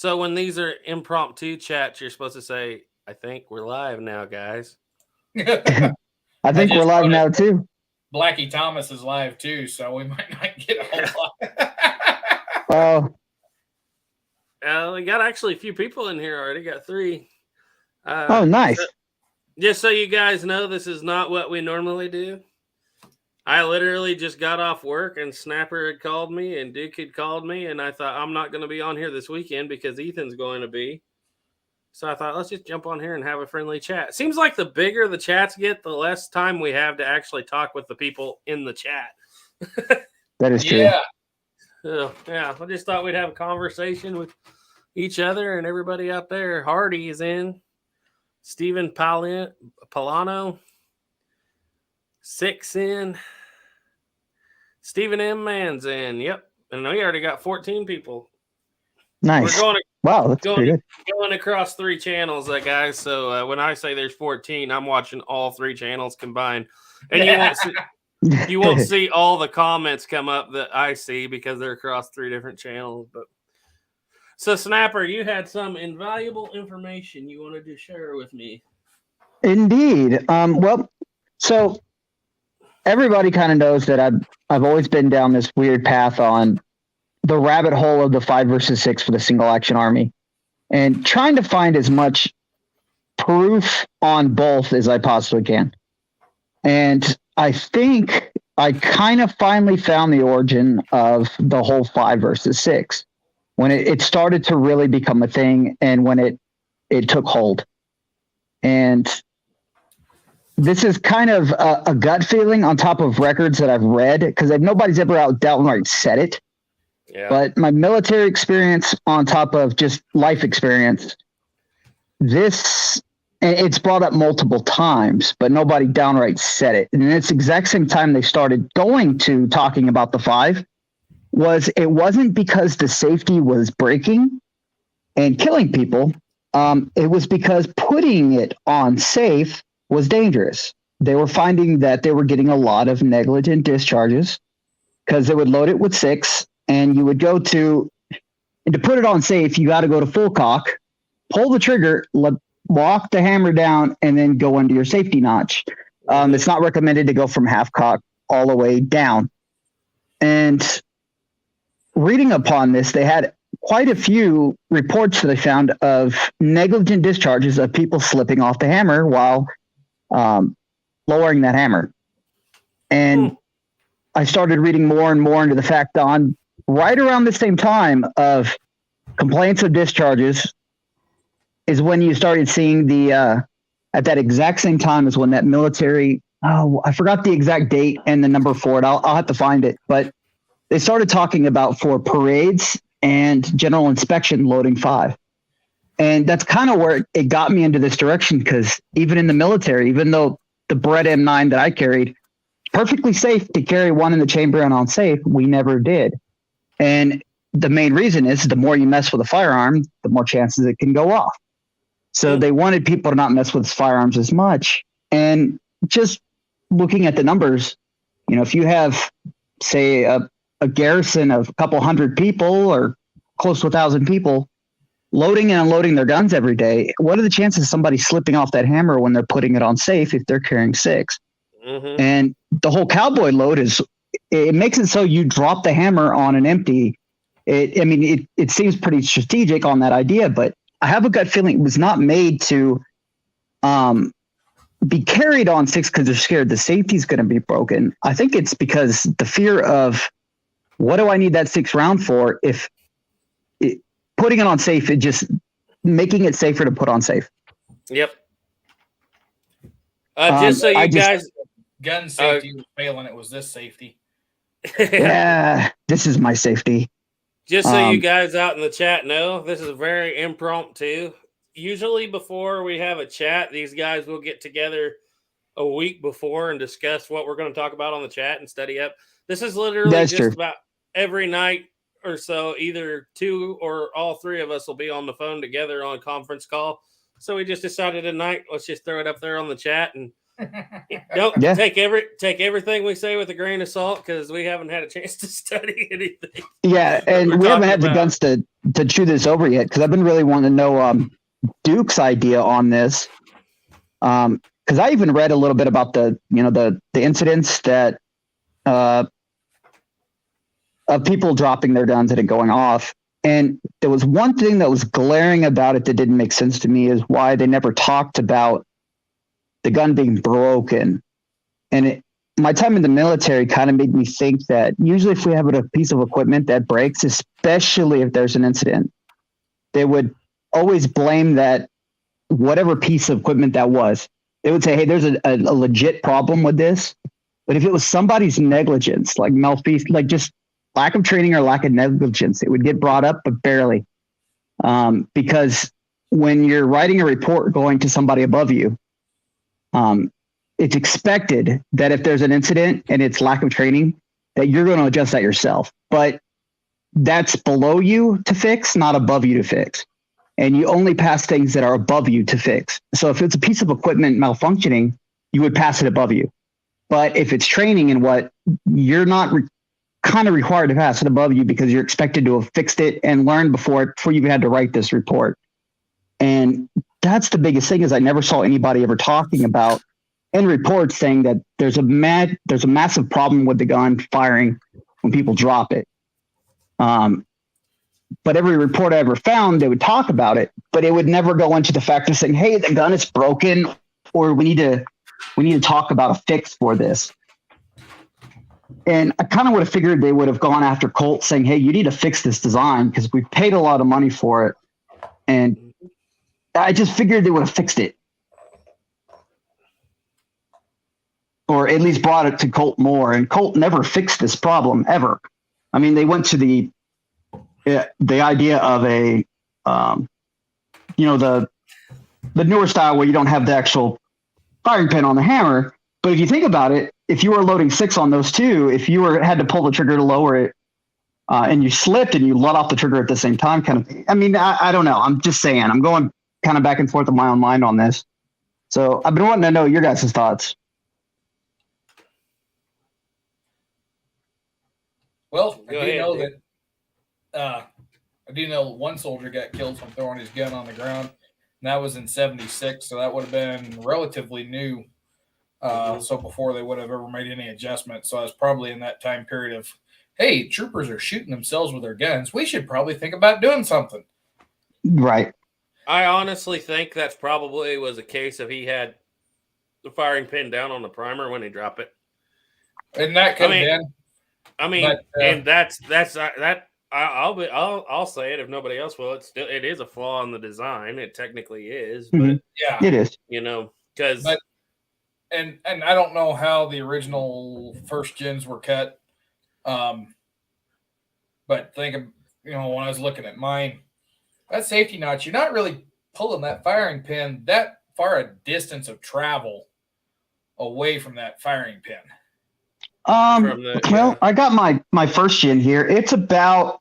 So when these are impromptu chats, you're supposed to say, "I think we're live now, guys." I I think we're just live noticed now too. Blackie Thomas is live too, so we might not get a whole lot. Oh, We got actually a few people in here already. Got three. oh, So nice. just so you guys know, this is not what we normally do. I literally just got off work and Snapper had called me and Duke had called me, and I thought I'm not going to be on here this weekend because Ethan's going to be. So I thought let's just jump on here and have a friendly chat. Seems like the bigger the chats get, the less time we have to actually talk with the people in the chat. That is true. Yeah, So, yeah, I just thought we'd have a conversation with each other and everybody out there. Hardy is in. Stephen Polano. Six in. Stephen M. Man's in. Yep. And we already got 14 people. Nice. We're going Wow, that's pretty good. going across three channels, guys. So when I say there's 14, I'm watching all three channels combined. And you won't see all the comments come up that I see because they're across three different channels. But so Snapper, you had some invaluable information you wanted to share with me. Indeed. Well, so everybody kind of knows that I've always been down this weird path on the rabbit hole of the 5 versus 6 for the single action army, and trying to find as much proof on both as I possibly can. And I think I kind of finally found the origin of the whole 5 versus 6 when it started to really become a thing, and when it took hold. And this is kind of a gut feeling on top of records that I've read, because nobody's ever outright said it. Yeah. But my military experience on top of just life experience, it's brought up multiple times, but nobody downright said it. And it's the exact same time they started going to talking about the 5 it wasn't because the safety was breaking and killing people. It was because putting it on safe was dangerous. They were finding that they were getting a lot of negligent discharges because they would load it with 6, and you would go to put it on safe, you got to go to full cock, pull the trigger, walk the hammer down, and then go into your safety notch. It's not recommended to go from half cock all the way down. And reading upon this, they had quite a few reports that they found of negligent discharges of people slipping off the hammer while lowering that hammer. And I started reading more and more into the fact on right around the same time of complaints of discharges is when you started seeing at that exact same time is when that military, I forgot the exact date and the number for it. I'll have to find it, but they started talking about for parades and general inspection loading 5. And that's kind of where it got me into this direction, because even in the military, even though the Brett M9 that I carried, perfectly safe to carry one in the chamber and on safe, we never did. And the main reason is the more you mess with a firearm, the more chances it can go off. So they wanted people to not mess with firearms as much. And just looking at the numbers, if you have, say, a garrison of a couple hundred people or close to 1,000 people loading and unloading their guns every day, what are the chances of somebody slipping off that hammer when they're putting it on safe if they're carrying 6? Mm-hmm. And the whole cowboy load it makes it so you drop the hammer on an empty. It seems pretty strategic on that idea, but I have a gut feeling it was not made to be carried on 6 because they're scared the safety's going to be broken. I think it's because the fear of, what do I need that 6 round for? If putting it on safe, it just making it safer to put on safe. Yep. Just so you guys, gun safety was failing. It was this safety. Yeah, this is my safety. Just so you guys out in the chat know, this is very impromptu. Usually before we have a chat, these guys will get together a week before and discuss what we're going to talk about on the chat and study up. This is literally just about every night or so, either 2 or all 3 of us will be on the phone together on a conference call. So we just decided tonight, let's just throw it up there on the chat and Don't Yeah. take everything we say with a grain of salt because we haven't had a chance to study anything. Yeah, we're and we haven't talking had the about. guns to chew this over yet because I've been really wanting to know Duke's idea on this. Because I even read a little bit about the incidents that of people dropping their guns and it going off. And there was one thing that was glaring about it that didn't make sense to me is why they never talked about the gun being broken. And my time in the military kind of made me think that usually if we have a piece of equipment that breaks, especially if there's an incident, they would always blame that whatever piece of equipment that was. They would say, hey, there's a legit problem with this. But if it was somebody's negligence, like malfeasance, like just lack of training or lack of negligence, it would get brought up, but barely. Because when you're writing a report going to somebody above you, it's expected that if there's an incident and it's lack of training, that you're going to adjust that yourself. But that's below you to fix, not above you to fix. And you only pass things that are above you to fix. So if it's a piece of equipment malfunctioning, you would pass it above you. But if it's training and what, you're not kind of required to pass it above you because you're expected to have fixed it and learned before you even had to write this report. And that's the biggest thing is I never saw anybody ever talking about in reports saying that there's a massive problem with the gun firing when people drop it. But every report I ever found, they would talk about it, but it would never go into the fact of saying, hey, the gun is broken, or we need to talk about a fix for this. And I kind of would have figured they would have gone after Colt saying, hey, you need to fix this design because we paid a lot of money for it. And I just figured they would have fixed it. Or at least brought it to Colt more. And Colt never fixed this problem ever. I mean, they went to the idea of a, the newer style where you don't have the actual firing pin on the hammer. But if you think about it, if you were loading 6 on those two, if you had to pull the trigger to lower it, and you slipped and you let off the trigger at the same time, kind of thing. I mean, I don't know. I'm just saying. I'm going kind of back and forth in my own mind on this. So I've been wanting to know your guys' thoughts. Well, Go ahead, I do know one soldier got killed from throwing his gun on the ground, and that was in '76. So that would have been relatively new. So before they would have ever made any adjustments. So I was probably in that time period of, hey, troopers are shooting themselves with their guns. We should probably think about doing something. Right. I honestly think that's probably was a case of he had the firing pin down on the primer when he dropped it. And that could have been. I mean, and that's that. I'll say it if nobody else will. It is a flaw in the design. It technically is, but yeah, it is. Because and I don't know how the original first gens were cut. But think of when I was looking at mine, that safety notch, you're not really pulling that firing pin that far a distance of travel away from that firing pin. I got my first gen here. It's about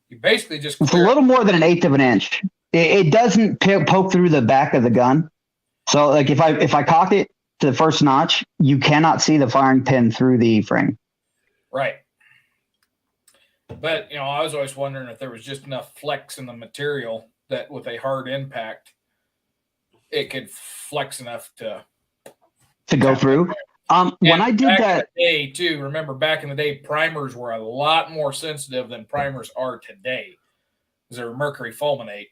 you basically just it's a little more than 1/8 of an inch. It doesn't poke through the back of the gun. So like if I cock it to the first notch, you cannot see the firing pin through the frame. Right. But I was always wondering if there was just enough flex in the material that with a hard impact, it could flex enough to go through. When I did that day too, remember back in the day, primers were a lot more sensitive than primers are today. Because they were mercury fulminate.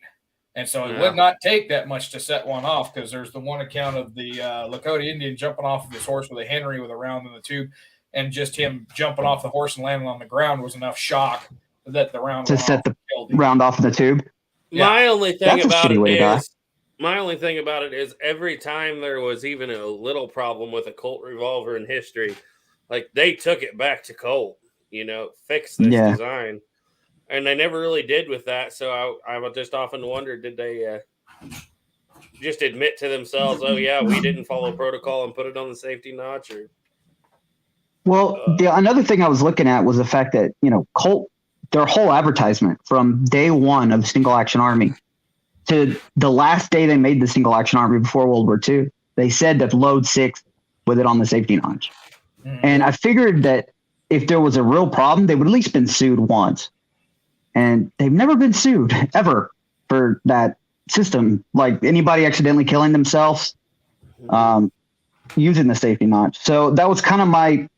And so it would not take that much to set one off because there's the one account of the Lakota Indian jumping off of his horse with a Henry with a round in the tube. And just him jumping off the horse and landing on the ground was enough shock that the round to set the round off in the tube. Yeah. My only thing about it is every time there was even a little problem with a Colt revolver in history, like they took it back to Colt, fix this design. And they never really did with that. So I would just often wonder, did they just admit to themselves, oh, yeah, we didn't follow protocol and put it on the safety notch? Well, another thing I was looking at was the fact that, Colt, their whole advertisement from day one of the Single Action Army to the last day they made the Single Action Army before World War II, they said to load 6 with it on the safety notch. Mhm. And I figured that if there was a real problem, they would at least been sued once. And they've never been sued ever for that system. Like anybody accidentally killing themselves using the safety notch. So that was kind of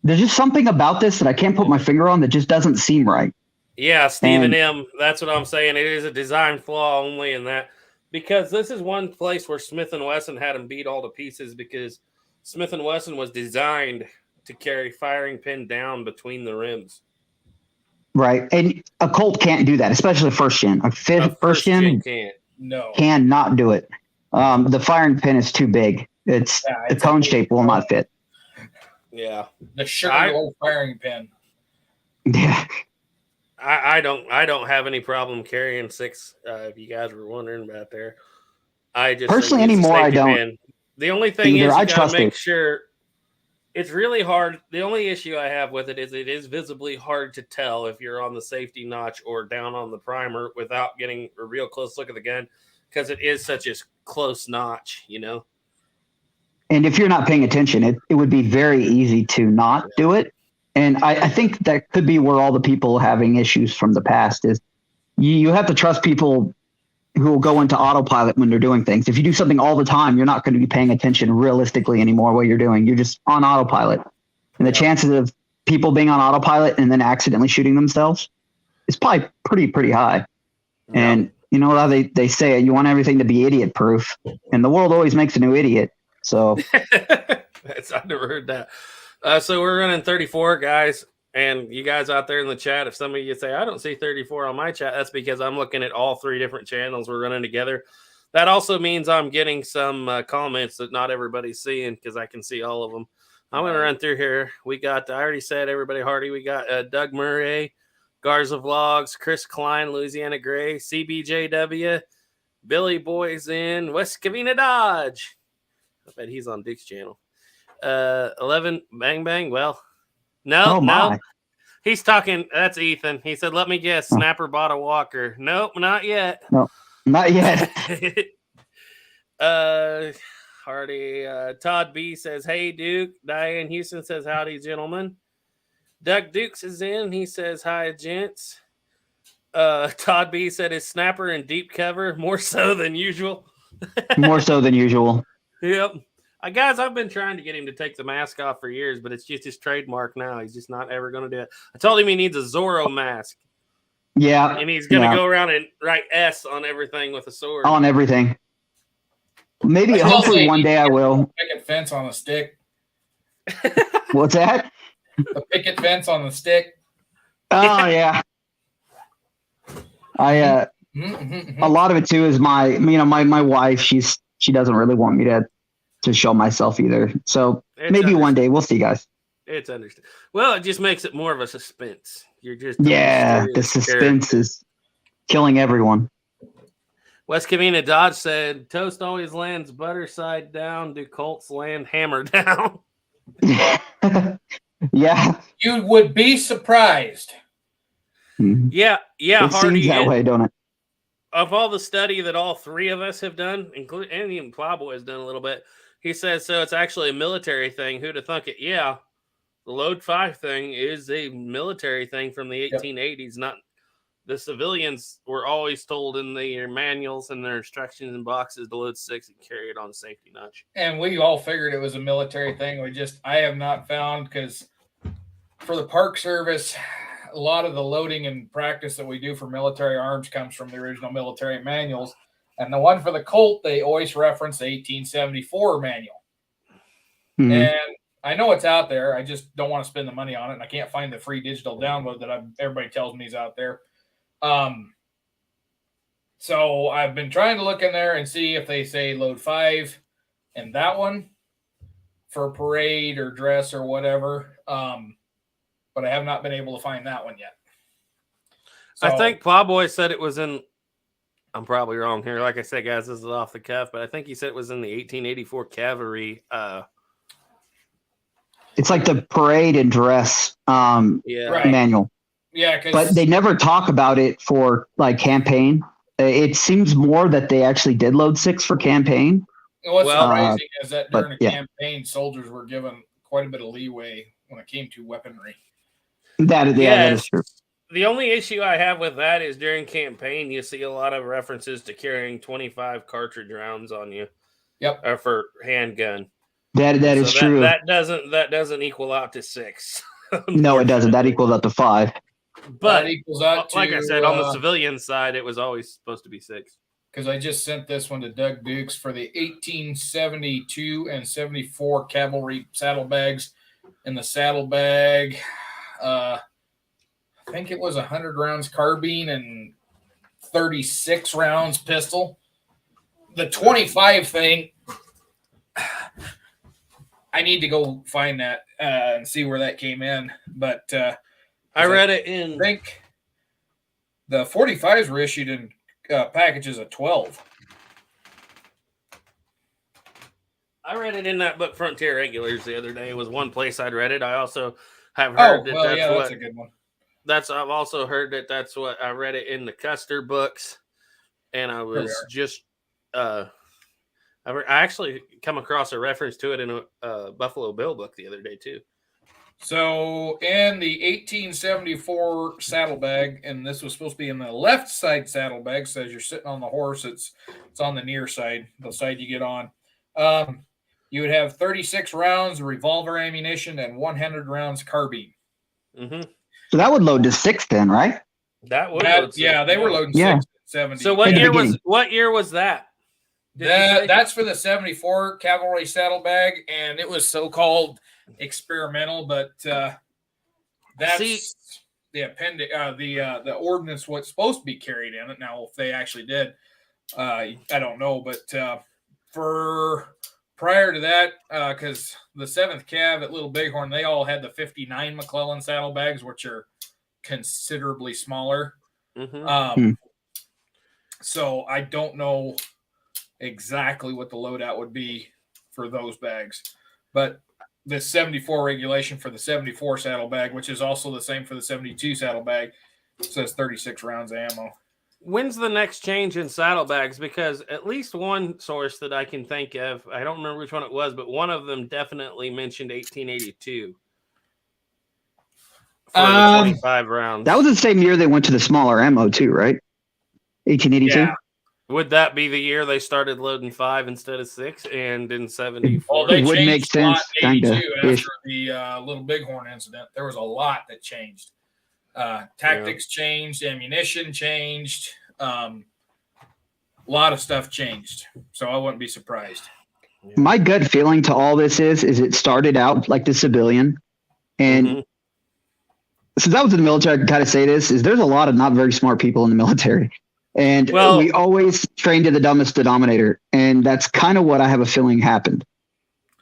there's just something about this that I can't put my finger on that just doesn't seem right. Yeah, Stephen M. That's what I'm saying. It is a design flaw only in that, because this is one place where Smith & Wesson had them beat all to pieces, because Smith & Wesson was designed to carry firing pin down between the rims. Right. And a Colt can't do that, especially first gen. A first gen can't. No. cannot do it. The firing pin is too big. The cone shape will not fit. Yeah. The sugar old firing pin. Yeah. I don't have any problem carrying 6. If you guys were wondering about there, I just personally anymore. I don't. Pin. The only thing either. is you I gotta make it. sure. It's really hard. The only issue I have with it is visibly hard to tell if you're on the safety notch or down on the primer without getting a real close look at the gun, because it is such a close notch, you know. And if you're not paying attention, it would be very easy to not do it. And I think that could be where all the people having issues from the past is you have to trust people who will go into autopilot when they're doing things. If you do something all the time, you're not going to be paying attention realistically anymore what you're doing. You're just on autopilot. And the chances of people being on autopilot and then accidentally shooting themselves is probably pretty high. Yeah. And you know how they say you want everything to be idiot proof, and the world always makes a new idiot. So I've never heard that. So we're running 34, guys. And you guys out there in the chat, if some of you say, I don't see 34 on my chat, that's because I'm looking at all 3 different channels we're running together. That also means I'm getting some comments that not everybody's seeing, because I can see all of them. I'm going to run through here. We got, I already said everybody Hardy. We got Doug Murray, Garza Vlogs, Chris Klein, Louisiana Gray, CBJW, Billy Boys in West Covina Dodge. I bet he's on Dick's channel. 11 Bang Bang. Well, no. He's talking. That's Ethan. He said, let me guess. Snapper bought a walker. Nope, not yet. No, not yet. Hardy. Todd B says, hey, Duke. Diane Houston says, howdy, gentlemen. Doug Dukes is in. He says, hi, gents. Todd B said, is Snapper in deep cover? More so than usual. More so than usual. Yep. Guys, I've been trying to get him to take the mask off for years, but it's just his trademark now. He's just not ever going to do it. I told him he needs a Zorro mask. Yeah. And he's going to go around and write S on everything with a sword. On everything. Maybe, hopefully one day I will. Picket fence on a stick. What's that? The picket fence on the stick. Oh, yeah. A lot of it, too, is my wife, she doesn't really want me to show myself either. So maybe one day we'll see, guys. It's understood. Well, it just makes it more of a suspense. You're just the suspense is killing everyone. West Covina Dodge said, toast always lands butter side down. Do Colts land hammer down? Yeah. You would be surprised. Yeah. It Hardy, seems that way, don't it? Of all the study that all 3 of us have done, including and even Plowboy has done a little bit, he says, so it's actually a military thing. Who'd have thunk it? Yeah. The Load 5 thing is a military thing from the 1880s. Not the civilians were always told in their manuals and their instructions and boxes to load 6 and carry it on a safety notch. And we all figured it was a military thing. I have not found, because for the Park Service, a lot of the loading and practice that we do for military arms comes from the original military manuals. And the one for the Colt, they always reference the 1874 manual. Mm-hmm. And I know it's out there. I just don't want to spend the money on it. And I can't find the free digital download that everybody tells me is out there. So I've been trying to look in there and see if they say load 5 and that one for parade or dress or whatever. But I have not been able to find that one yet. So, I think Plowboy said it was in, I'm probably wrong here. Like I said, guys, this is off the cuff, but I think he said it was in the 1884 cavalry. It's like the parade and dress manual. Yeah, but they never talk about it for like campaign. It seems more that they actually did load 6 for campaign, What's surprising is that during but, the campaign, soldiers were given quite a bit of leeway when it came to weaponry. That is true. The only issue I have with that is during campaign, you see a lot of references to carrying 25 cartridge rounds on you. Yep. Or for handgun. That is true. That doesn't equal out to 6. No, it doesn't. That equals up to 5. But that equals out like to, I said, on the civilian side, it was always supposed to be 6. Because I just sent this one to Doug Dukes for the 1872 and 74 cavalry saddlebags. In the saddlebag, I think it was 100 rounds carbine and 36 rounds pistol. The 25 thing, I need to go find that and see where that came in. But I read it in. I think the 45s were issued in packages of 12. I read it in that book, Frontier Regulars, the other day. It was one place I'd read it. I also have heard that's a good one. I've also heard that's what I read it in the Custer books, and I was just I actually come across a reference to it in a Buffalo Bill book the other day too. So in the 1874 saddlebag, and this was supposed to be in the left side saddlebag, so as you're sitting on the horse, it's on the near side, the side you get on. You would have 36 rounds of revolver ammunition and 100 rounds carbine. Mm-hmm. So that would load to 6 then, right? That would load 6. Yeah, they were loading 6 70. So what year was that? That's for the 74 cavalry saddlebag, and it was so-called experimental, but that's the appendix, the ordinance what's supposed to be carried in it. Now, if they actually did, I don't know, but for prior to that, because the 7th Cav at Little Bighorn, they all had the 59 McClellan saddlebags, which are considerably smaller. Mm-hmm. So I don't know exactly what the loadout would be for those bags, but the 74 regulation for the 74 saddlebag, which is also the same for the 72 saddlebag, says 36 rounds of ammo. When's the next change in saddlebags? Because at least one source that I can think of, I don't remember which one it was, but one of them definitely mentioned 1882 for the 25 rounds. That was the same year they went to the smaller ammo too, right? 1882. Yeah. Would that be the year they started loading 5 instead of 6? And in 74, well, they would make sense. After the Little Bighorn incident, there was a lot that changed. Tactics changed, ammunition changed, a lot of stuff changed. So I wouldn't be surprised. My gut feeling to all this is it started out like the civilian, and since I was in the military, I can kind of say this: is there's a lot of not very smart people in the military. And we always train to the dumbest denominator. And that's kind of what I have a feeling happened.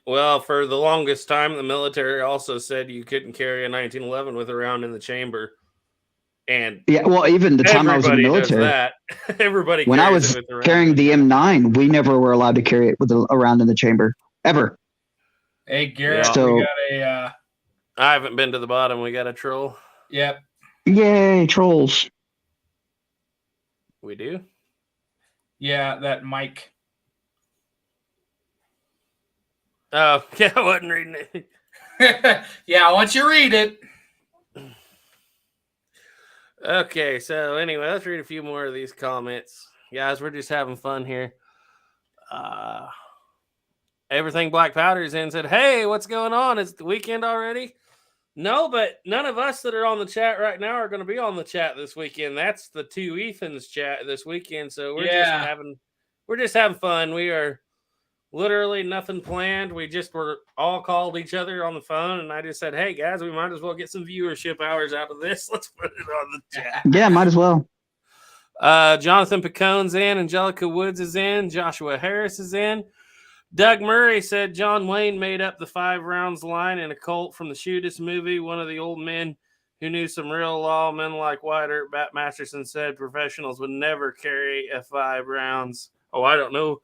Well, for the longest time, the military also said you couldn't carry a 1911 with a round in the chamber. And yeah, well, even the time I was in the military, everybody when I was carrying the M9, we never were allowed to carry it with a round in the chamber ever. Hey, Garrett, we got a. I haven't been to the bottom. We got a troll. Yep. Yay, trolls. We do? Yeah, that Mike. Oh, yeah, I wasn't reading it. Yeah, once you read it. Okay, so anyway, let's read a few more of these comments. Guys, we're just having fun here. Everything Black Powder's in said, hey, what's going on? Is it the weekend already? No, but none of us that are on the chat right now are going to be on the chat this weekend. That's the 2 Ethans chat this weekend. So we're just having fun. We are literally nothing planned. We just were all called each other on the phone, and I just said, hey guys, we might as well get some viewership hours out of this. Let's put it on the chat. Yeah, might as well. Jonathan Picone's in, Angelica Woods is in, Joshua Harris is in. Doug Murray said John Wayne made up the 5 rounds line in a Colt from the Shootist movie. One of the old men who knew some real lawmen like Wyatt Earp, Bat Masterson said professionals would never carry a 5 rounds. Oh, I don't know.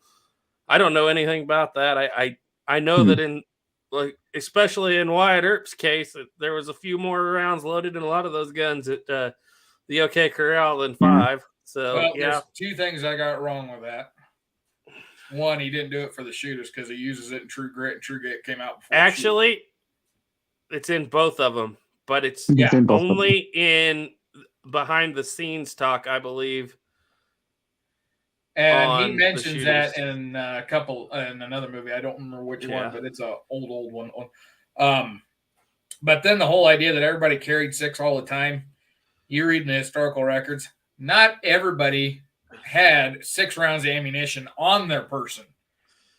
I don't know anything about that. I know that in, like, especially in Wyatt Earp's case, there was a few more rounds loaded in a lot of those guns at the OK Corral than 5. So well, there's 2 things I got wrong with that. one, he didn't do it for the shooters because he uses it in True Grit, and True Grit came out before. Actually, it's in both of them, but it's only in behind the scenes talk, I believe. And he mentions that in in another movie. I don't remember which one, but it's a old one. But then the whole idea that everybody carried 6 all the time, you read in the historical records, not everybody had 6 rounds of ammunition on their person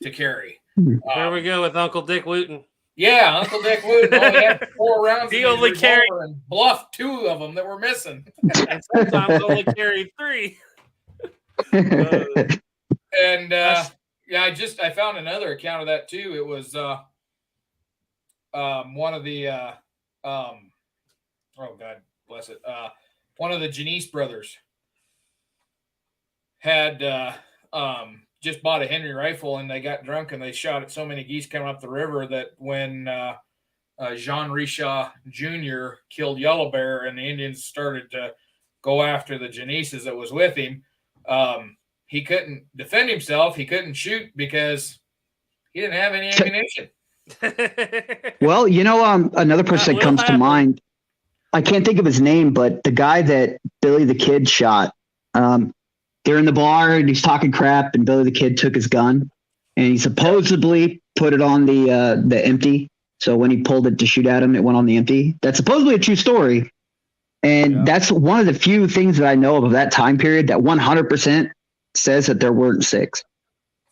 to carry. Here we go with Uncle Dick Wooten. Yeah, Uncle Dick Wooten only had 4 rounds. He only carried and bluffed 2 of them that were missing, and sometimes only carried 3. I found another account of that too. It was one of the oh God bless it, one of the Janice brothers had just bought a Henry rifle, and they got drunk and they shot at so many geese coming up the river that when Jean Rishaw Jr. killed Yellow Bear and the Indians started to go after the Janices that was with him, he couldn't defend himself. He couldn't shoot because he didn't have any ammunition. Well, another person that comes to mind, I can't think of his name, but the guy that Billy the Kid shot, they're in the bar and he's talking crap, and Billy the Kid took his gun and he supposedly put it on the empty. So when he pulled it to shoot at him, it went on the empty. That's supposedly a true story. And that's one of the few things that I know of that time period that 100% says that there weren't 6.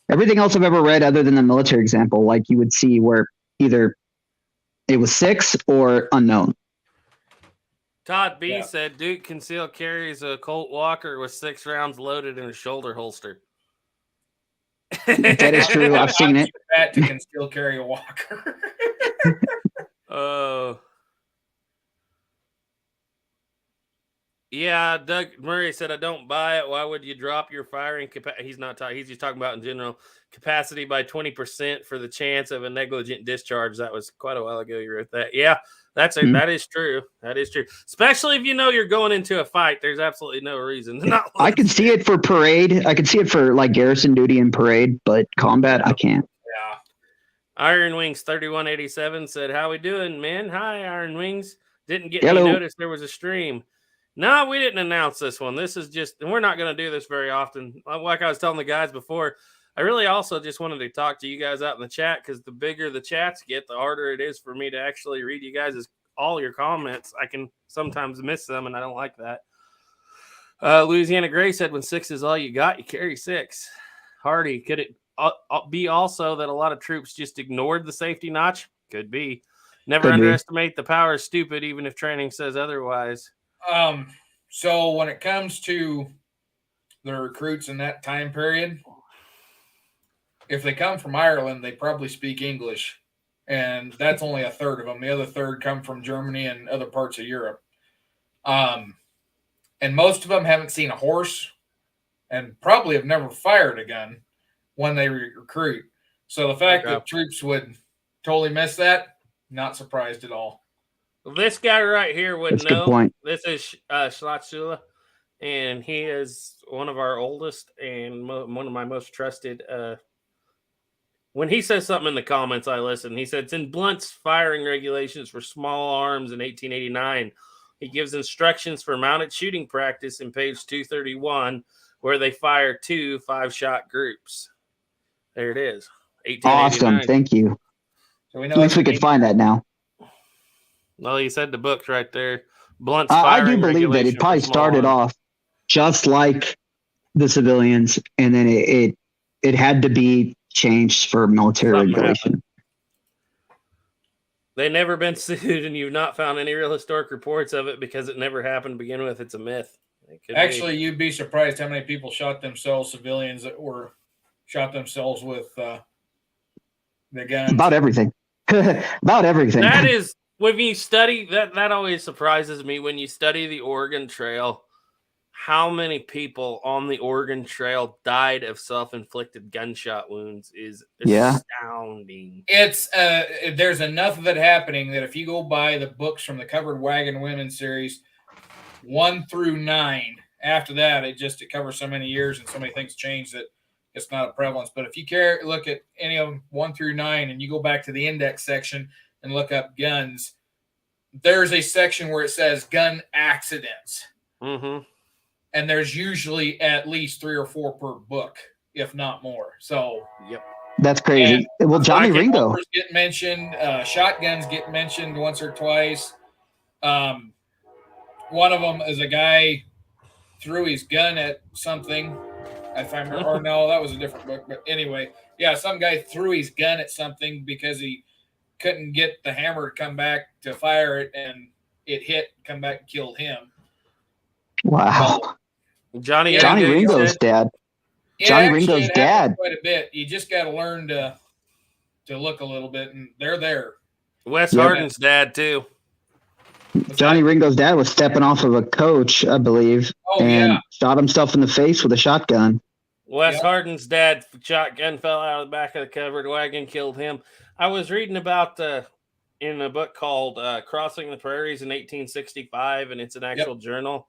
Everything else I've ever read, other than the military example, like you would see where either it was 6 or unknown. Todd B said Duke concealed carries a Colt Walker with 6 rounds loaded in a shoulder holster. That is true. I've seen it. That to conceal carry a Walker. Oh. Yeah, Doug Murray said, I don't buy it. Why would you drop your firing capacity? He's not talking. He's just talking about in general capacity by 20% for the chance of a negligent discharge. That was quite a while ago. You wrote that. Yeah, that is true. That is true. Especially if you know you're going into a fight. There's absolutely no reason to not. I can see it for parade. I can see it for like garrison duty and parade, but combat, I can't. Yeah. Iron Wings 3187 said, how we doing, man? Hi, Iron Wings. Didn't get any notice there was a stream. No, we didn't announce this one. This is just, and we're not going to do this very often. Like I was telling the guys before, I really also just wanted to talk to you guys out in the chat, because the bigger the chats get, the harder it is for me to actually read you guys' all your comments. I can sometimes miss them, and I don't like that. Louisiana Gray said, when 6 is all you got, you carry 6. Hardy, could it be also that a lot of troops just ignored the safety notch? Could be. Never underestimate the power of stupid, even if training says otherwise. So when it comes to the recruits in that time period, if they come from Ireland, they probably speak English, and that's only a third of them. The other third come from Germany and other parts of Europe. And most of them haven't seen a horse and probably have never fired a gun when they recruit. So the fact that troops would totally miss that, not surprised at all. This guy right here would That's know. Good point. This is Schlatzula, and he is one of our oldest and one of my most trusted. When he says something in the comments, I listen. He said, it's in Blunt's firing regulations for small arms in 1889. He gives instructions for mounted shooting practice in page 231, where they fire 2 5-shot groups. There it is. Awesome. Thank you. So we know At least we could find that now. Well, you said the book's right there. Blunt's I firing do believe that it probably started off just like the civilians, and then it had to be changed for military regulation. They never been sued, and you've not found any real historic reports of it because it never happened to begin with. It's a myth. Actually, you'd be surprised how many people shot themselves, civilians that were shot themselves with the guns. About everything. About everything. That is, when you study, that always surprises me when you study the Oregon Trail, how many people on the Oregon Trail died of self-inflicted gunshot wounds is astounding. It's there's enough of it happening that if you go by the books from the Covered Wagon Women series 1 through 9, after that it covers so many years and so many things change that it's not a prevalence. But if you look at any of them 1 through 9, and you go back to the index section and look up guns, there's a section where it says gun accidents. Mm-hmm. And there's usually at least 3 or 4 per book, if not more. So, yep. That's crazy. Well, Johnny Ringo get mentioned. Shotguns get mentioned once or twice. One of them is a guy threw his gun at something. If I remember, or no, that was a different book. But anyway, yeah, some guy threw his gun at something because he couldn't get the hammer to come back to fire it, and it hit, come back and killed him. Wow. Johnny Ringo's dad. Yeah, Johnny Ringo's dad. Quite a bit. You just got to learn to look a little bit, and they're there. Wes Harden's dad too. Johnny Ringo's dad was stepping off of a coach, I believe, and shot himself in the face with a shotgun. Wes Harden's dad, shotgun fell out of the back of the covered wagon, killed him. I was reading about in a book called Crossing the Prairies in 1865, and it's an actual journal.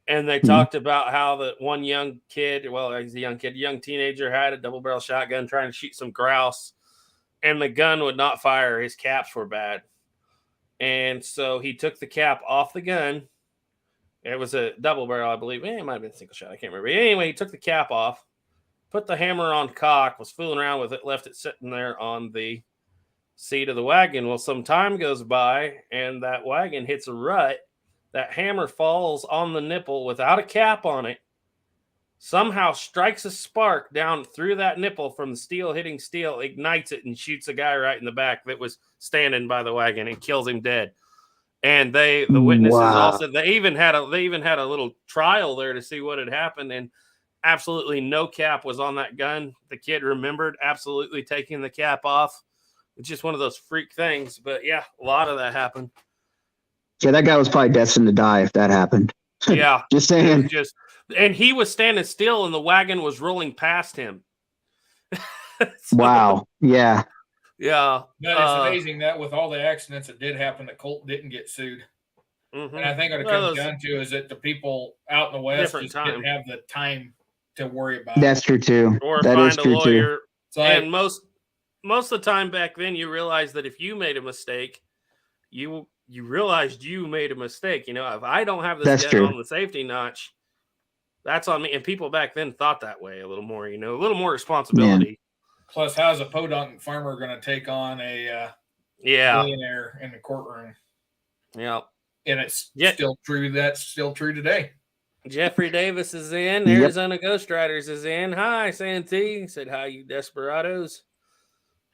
And they talked about how that one young kid, well, he's a young teenager, had a double-barrel shotgun trying to shoot some grouse, and the gun would not fire. His caps were bad. And so he took the cap off the gun. It was a double-barrel, I believe. It might have been a single shot. I can't remember. Anyway, he took the cap off, put the hammer on cock, was fooling around with it, left it sitting there on the seat of the wagon. Well, some time goes by, and that wagon hits a rut. That hammer falls on the nipple without a cap on it, somehow strikes a spark down through that nipple from the steel hitting steel, ignites it, and shoots a guy right in the back that was standing by the wagon and kills him dead. And the witnesses also, they even had a little trial there to see what had happened, and absolutely no cap was on that gun. The kid remembered absolutely taking the cap off. It's just one of those freak things. But yeah, a lot of that happened. Yeah, that guy was probably destined to die if that happened. Yeah. Just saying. And he was standing still and the wagon was rolling past him. Wow. Yeah. Yeah. That is amazing that with all the accidents that did happen, that Colt didn't get sued. Mm-hmm. And I think what it comes down to is that the people out in the West just didn't have the time to worry about That's true too. Or that find is true a lawyer. Too. And most of the time back then, you realize that if you made a mistake, you realized you made a mistake. You know, if I don't have this gun on the safety notch, that's on me. And people back then thought that way a little more, a little more responsibility. Man. Plus, how's a podunk farmer going to take on a millionaire in the courtroom? Yeah. And it's still true. That's still true today. Jeffrey Davis is in. Arizona Ghost Riders is in. Hi, Santee. Said, hi, you desperados.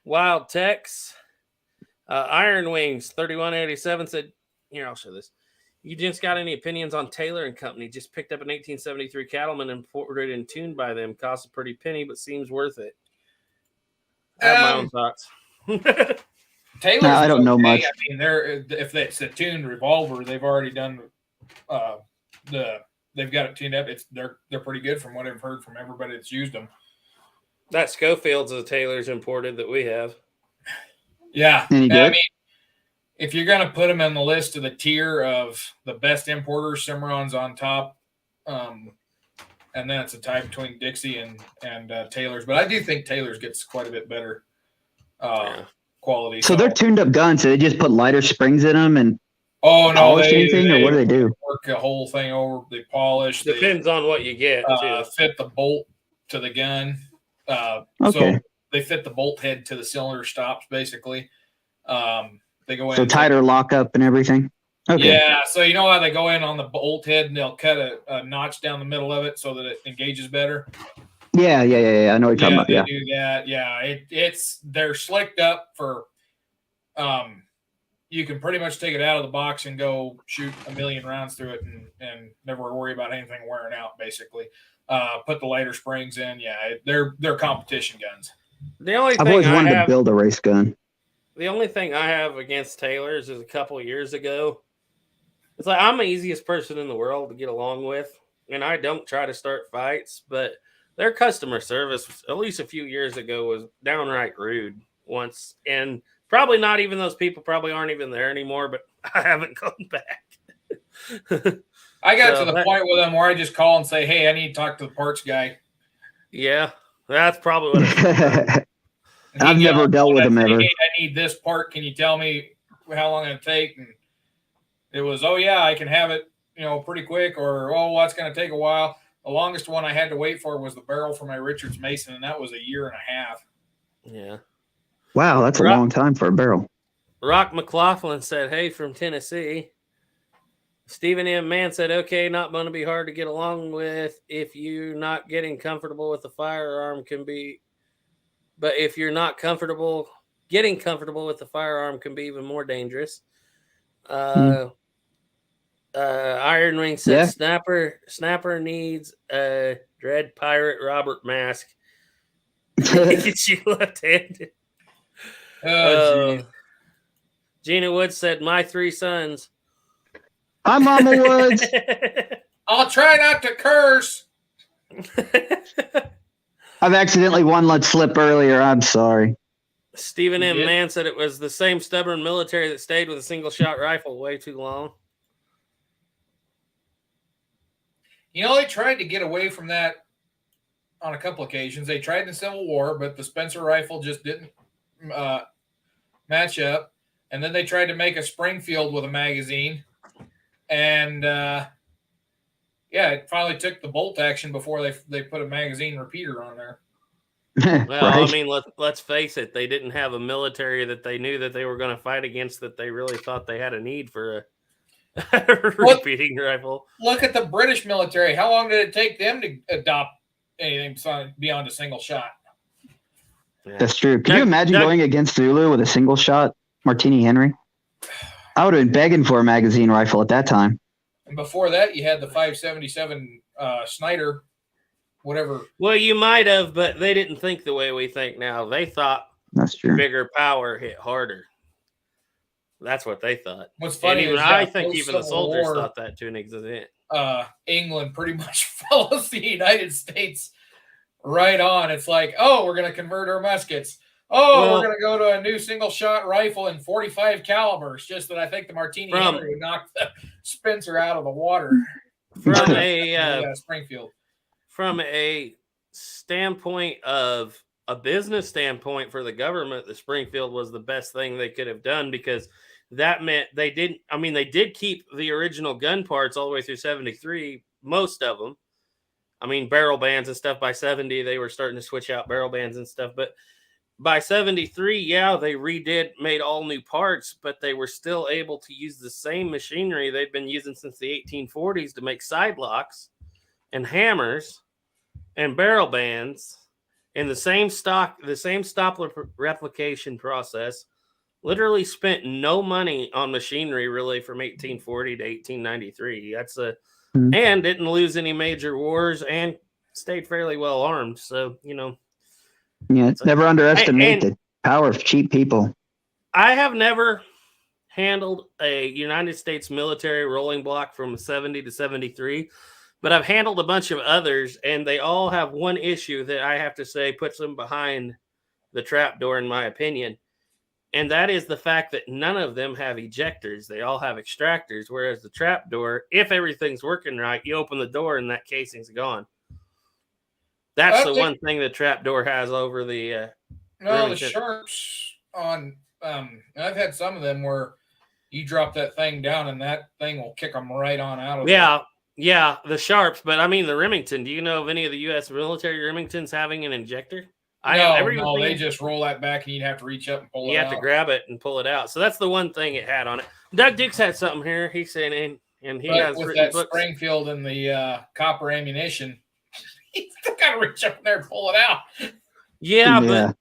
Wild Tex. Iron Wings 3187 said, here, I'll show this. You gents got any opinions on Taylor and Company? Just picked up an 1873 Cattleman imported and tuned by them. Costs a pretty penny, but seems worth it. I have my own thoughts. Taylor's I don't know much. I mean, if it's a tuned revolver, they've already done they've got it tuned up. They're pretty good from what I've heard from everybody that's used them. That Schofield's the Taylor's imported that we have. Yeah. I mean, if you're going to put them in the list of the tier of the best importers, Cimarron's on top. And then it's a tie between Dixie and Taylor's. But I do think Taylor's gets quite a bit better quality. So they're tuned up guns. So they just put lighter springs in them and polish anything, or what do they do? Work the whole thing over. They polish. Depends on what you get. Fit the bolt to the gun. Okay. So they fit the bolt head to the cylinder stops, basically. They go in. So tighter lockup and everything? Okay. Yeah. So you know how they go in on the bolt head and they'll cut a notch down the middle of it so that it engages better? Yeah. I know what you're talking about. Yeah. They do that. Yeah. They're slicked up for, you can pretty much take it out of the box and go shoot 1 million rounds through it and never worry about anything wearing out, basically. Put the lighter springs in. Yeah. They're competition guns. The only thing I've always wanted to build a race gun. The only thing I have against Taylor's is a couple of years ago. It's like I'm the easiest person in the world to get along with, and I don't try to start fights, but their customer service, at least a few years ago, was downright rude once. And probably not even those people probably aren't even there anymore, but I haven't gone back. I got to the point with them where I just call and say, hey, I need to talk to the parts guy. Yeah. That's probably what it's I've never dealt with them ever. Hey, I need this part. Can you tell me how long it'll take? And it was, oh yeah, I can have it, pretty quick, or oh, that's going to take a while. The longest one I had to wait for was the barrel for my Richards Mason, and that was a year and a half. Yeah. Wow, that's a long time for a barrel. Rock McLaughlin said, hey, from Tennessee. Stephen M. Mann said, okay, not going to be hard to get along with if you're not getting comfortable with the firearm but if you're not getting comfortable with the firearm can be even more dangerous. Iron Ring said, Snapper needs a Dread Pirate Robert mask. Get you left-handed. Gina Woods said, my 3 sons. Hi, Mama Woods. I'll try not to curse. I've accidentally let slip earlier. I'm sorry. Stephen M. Mann said it was the same stubborn military that stayed with a single-shot rifle way too long. They tried to get away from that on a couple occasions. They tried in the Civil War, but the Spencer rifle just didn't match up. And then they tried to make a Springfield with a magazine. And, it finally took the bolt action before they put a magazine repeater on there. Well, right. I mean, let's face it. They didn't have a military that they knew that they were going to fight against that they really thought they had a need for a repeating rifle. Look at the British military. How long did it take them to adopt anything beyond a single shot? Yeah. That's true. Can you imagine going against Zulu with a single shot Martini Henry? I would have been begging for a magazine rifle at that time. And before that, you had the 577 Snyder, whatever. Well, you might have, but they didn't think the way we think now. They thought that's true. Bigger power hit harder. That's what they thought. What's funny is I think even the soldiers thought that to an extent. England pretty much follows the United States right on. It's like, oh, we're going to convert our muskets. Oh, we're going to go to a new single-shot rifle in 45 calibers. Just that I think the Martini Henry would knock the Spencer out of the water. From a Springfield. From a standpoint of a business standpoint for the government, the Springfield was the best thing they could have done because that meant they did keep the original gun parts all the way through 73, most of them. I mean, barrel bands and stuff by 70, they were starting to switch out barrel bands and stuff, but by 73, they made all new parts, but they were still able to use the same machinery they'd been using since the 1840s to make side locks and hammers and barrel bands and the same stop replication process. Literally spent no money on machinery really from 1840 to 1893. And didn't lose any major wars and stayed fairly well armed. So, yeah, never underestimate the power of cheap people. I have never handled a United States military rolling block from 70 to 73, but I've handled a bunch of others, and they all have one issue that I have to say puts them behind the trapdoor, in my opinion, and that is the fact that none of them have ejectors. They all have extractors, whereas the trapdoor, if everything's working right, you open the door and that casing's gone. That's the one thing the trapdoor has over the. The sharps on. I've had some of them where you drop that thing down and that thing will kick them right on out of. Yeah, the sharps. But I mean, the Remington. Do you know of any of the U.S. military Remingtons having an injector? No, they just roll that back and you'd have to reach up and pull it out. You have to grab it and pull it out. So that's the one thing it had on it. Doug Dix had something here. He's saying, and he has with that books. Springfield and the copper ammunition. You still got to reach up there and pull it out. Yeah, but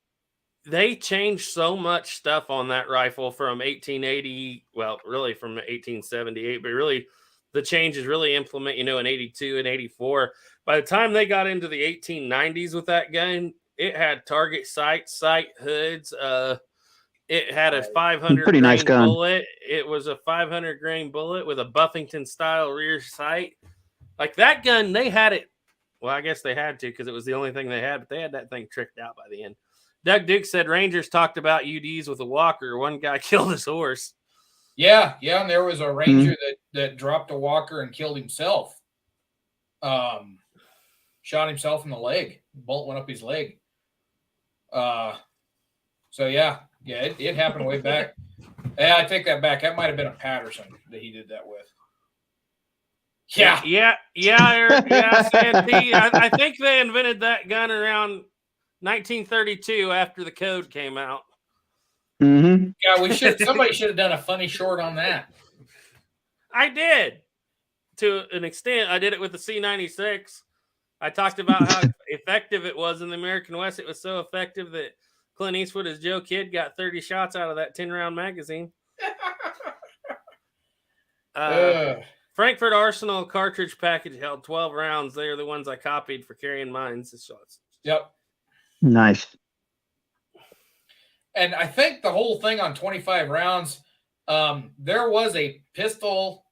they changed so much stuff on that rifle from 1880. Well, really from 1878, but really the changes really implement, in 82 and 84. By the time they got into the 1890s with that gun, it had target sight hoods. It had a 500 pretty nice gun bullet. It was a 500 grain bullet with a Buffington style rear sight. Like that gun, they had it. Well, I guess they had to because it was the only thing they had, but they had that thing tricked out by the end. Doug Duke said Rangers talked about UDs with a walker. One guy killed his horse. Yeah, and there was a Ranger that dropped a walker and killed himself. Shot himself in the leg. Bullet went up his leg. So yeah, it happened way back. Yeah, I take that back. That might have been a Patterson that he did that with. Yeah. Santee. I think they invented that gun around 1932 after the code came out. Mm-hmm. Yeah, somebody should have done a funny short on that. I did. To an extent, I did it with the C96. I talked about how effective it was in the American West. It was so effective that Clint Eastwood as Joe Kidd got 30 shots out of that 10-round magazine. Frankfurt Arsenal cartridge package held 12 rounds. They are the ones I copied for carrying mines. Yep. Nice. And I think the whole thing on 25 rounds, there was a pistol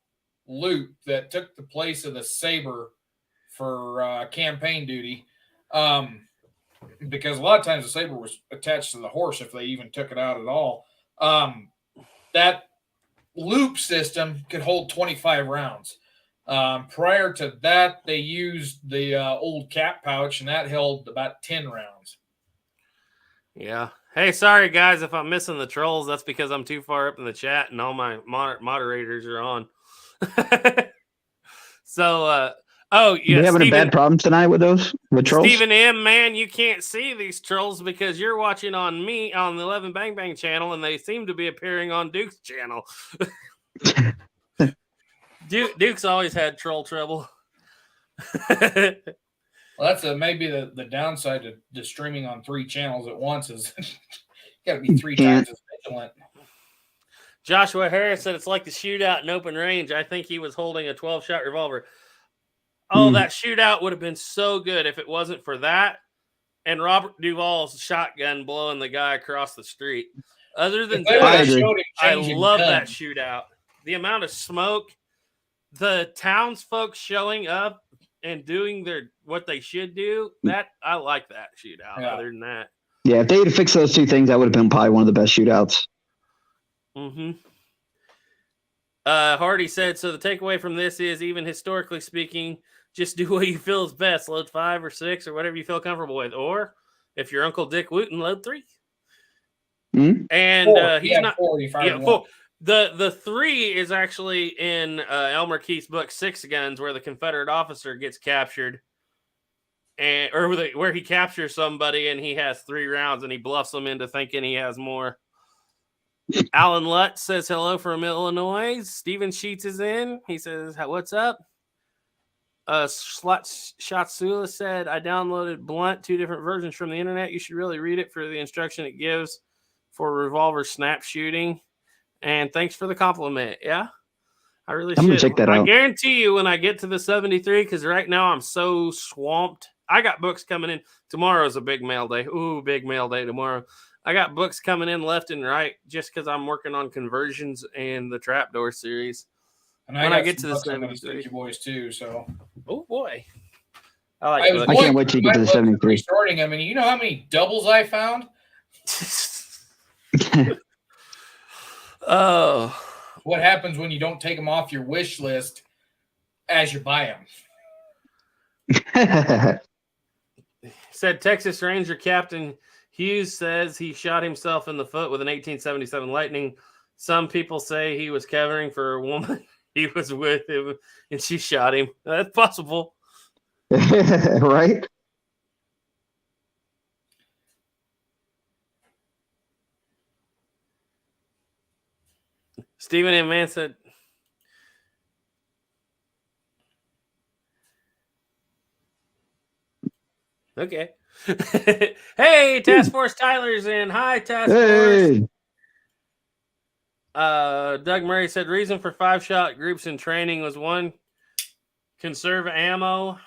loop that took the place of the saber for campaign duty, because a lot of times the saber was attached to the horse if they even took it out at all. That loop system could hold 25 rounds. Prior to that, they used the old cap pouch, and that held about 10 rounds. Yeah. Hey, sorry, guys, if I'm missing the trolls. That's because I'm too far up in the chat and all my moderators are on. So, oh, yeah. You having a bad problem tonight with trolls? Stephen M., man, you can't see these trolls because you're watching on me on the 11 Bang Bang channel, and they seem to be appearing on Duke's channel. Duke's always had troll trouble. Well, that's maybe the downside to streaming on 3 channels at once is you got to be 3 times as vigilant. Joshua Harris said it's like the shootout in open range. I think he was holding a 12-shot revolver. Oh, that shootout would have been so good if it wasn't for that and Robert Duvall's shotgun blowing the guy across the street. Other than that, I love that shootout. The amount of smoke, the townsfolk showing up and doing what they should do, that I like that shootout. Yeah. Other than that, yeah, if they had fixed those 2 things, that would have been probably one of the best shootouts. Mm-hmm. Hardy said, so the takeaway from this is, even historically speaking, just do what you feel is best. Load 5 or 6 or whatever you feel comfortable with. Or if you're Uncle Dick Wooten, load 3. Mm-hmm. And he's not 4. The 3 is actually in Elmer Keith's book 6 Guns, where the Confederate officer gets captured, where he captures somebody and he has 3 rounds and he bluffs them into thinking he has more. Alan Lutz says hello from Illinois. Steven Sheets is in. He says, what's up? Shatsula said, I downloaded Blunt, 2 different versions from the internet. You should really read it for the instruction it gives for revolver snap shooting. And thanks for the compliment. Yeah, I really should. I'm gonna check that out. I guarantee you when I get to the 73, because right now I'm so swamped. I got books coming in. Tomorrow's a big mail day. Ooh, big mail day tomorrow. I got books coming in left and right just because I'm working on conversions and the Trapdoor series. And when I get to the 73 boys too, so oh boy, I can't wait till you get to the 73. Starting, I mean, you know how many doubles I found? Oh, what happens when you don't take them off your wish list as you buy them? Said Texas Ranger Captain Hughes says he shot himself in the foot with an 1877 Lightning. Some people say he was covering for a woman he was with him and she shot him. That's possible. Right? Stephen M. Man said, okay. Hey, Task Force Tyler's in. Hi, Task Force. Doug Murray said reason for 5-shot groups in training was 1, conserve ammo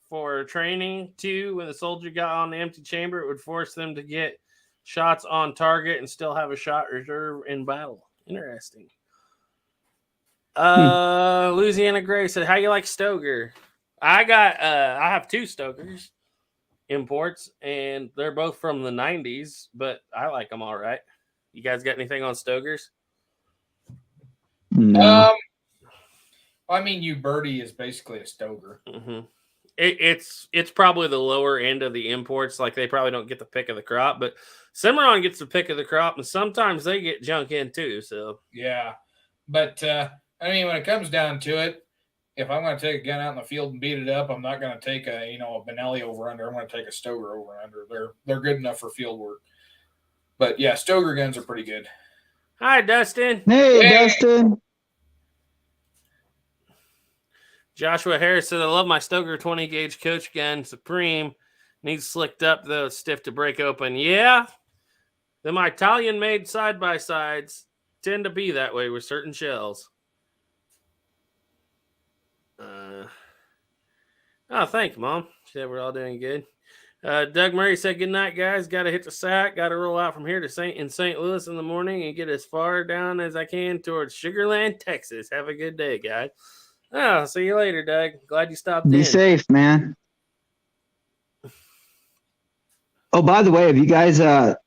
for training. 2, when the soldier got on the empty chamber, it would force them to get shots on target and still have a shot reserve in battle. Interesting. Louisiana Gray said, how you like Stoker? I have 2 Stokers imports, and they're both from the 90s, but I like them all right. You guys got anything on Stokers? No. I mean, Birdie is basically a Stoker. Mm-hmm. It's probably the lower end of the imports. Like they probably don't get the pick of the crop, but Cimarron gets the pick of the crop, and sometimes they get junk in too. So yeah, but I mean, when it comes down to it, if I'm going to take a gun out in the field and beat it up, I'm not going to take a Benelli over under. I'm going to take a Stoger over under. They're good enough for field work. But yeah, Stoger guns are pretty good. hi, Dustin. Hey, Dustin. Joshua Harris said, I love my Stoger 20 gauge coach gun, Supreme. Needs slicked up, though, stiff to break open. Yeah, them Italian made side by sides tend to be that way with certain shells. Thanks, Mom. She said we're all doing good. Doug Murray said, good night, guys. Got to hit the sack. Got to roll out from here to St. Louis in the morning and get as far down as I can towards Sugar Land, Texas. Have a good day, guys. Oh, see you later, Doug. Glad you stopped in. Be safe, man. Oh, by the way, have you guys, I've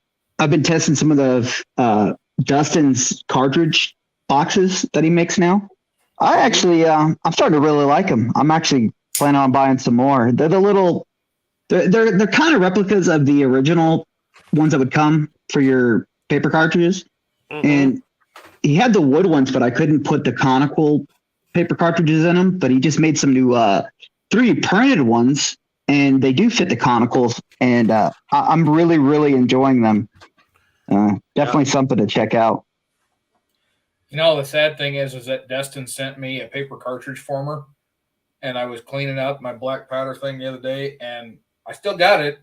been testing some of the Dustin's cartridge boxes that he makes now. I actually, I'm starting to really like them. I'm actually planning on buying some more. They're they're kind of replicas of the original ones that would come for your paper cartridges. Mm-hmm. And he had the wood ones, but I couldn't put the conical paper cartridges in them. But he just made some new 3D printed ones, and they do fit the conicals. And I'm really, really enjoying them. Definitely something to check out. You know, the sad thing is that Dustin sent me a paper cartridge former, and I was cleaning up my black powder thing the other day, and I still got it,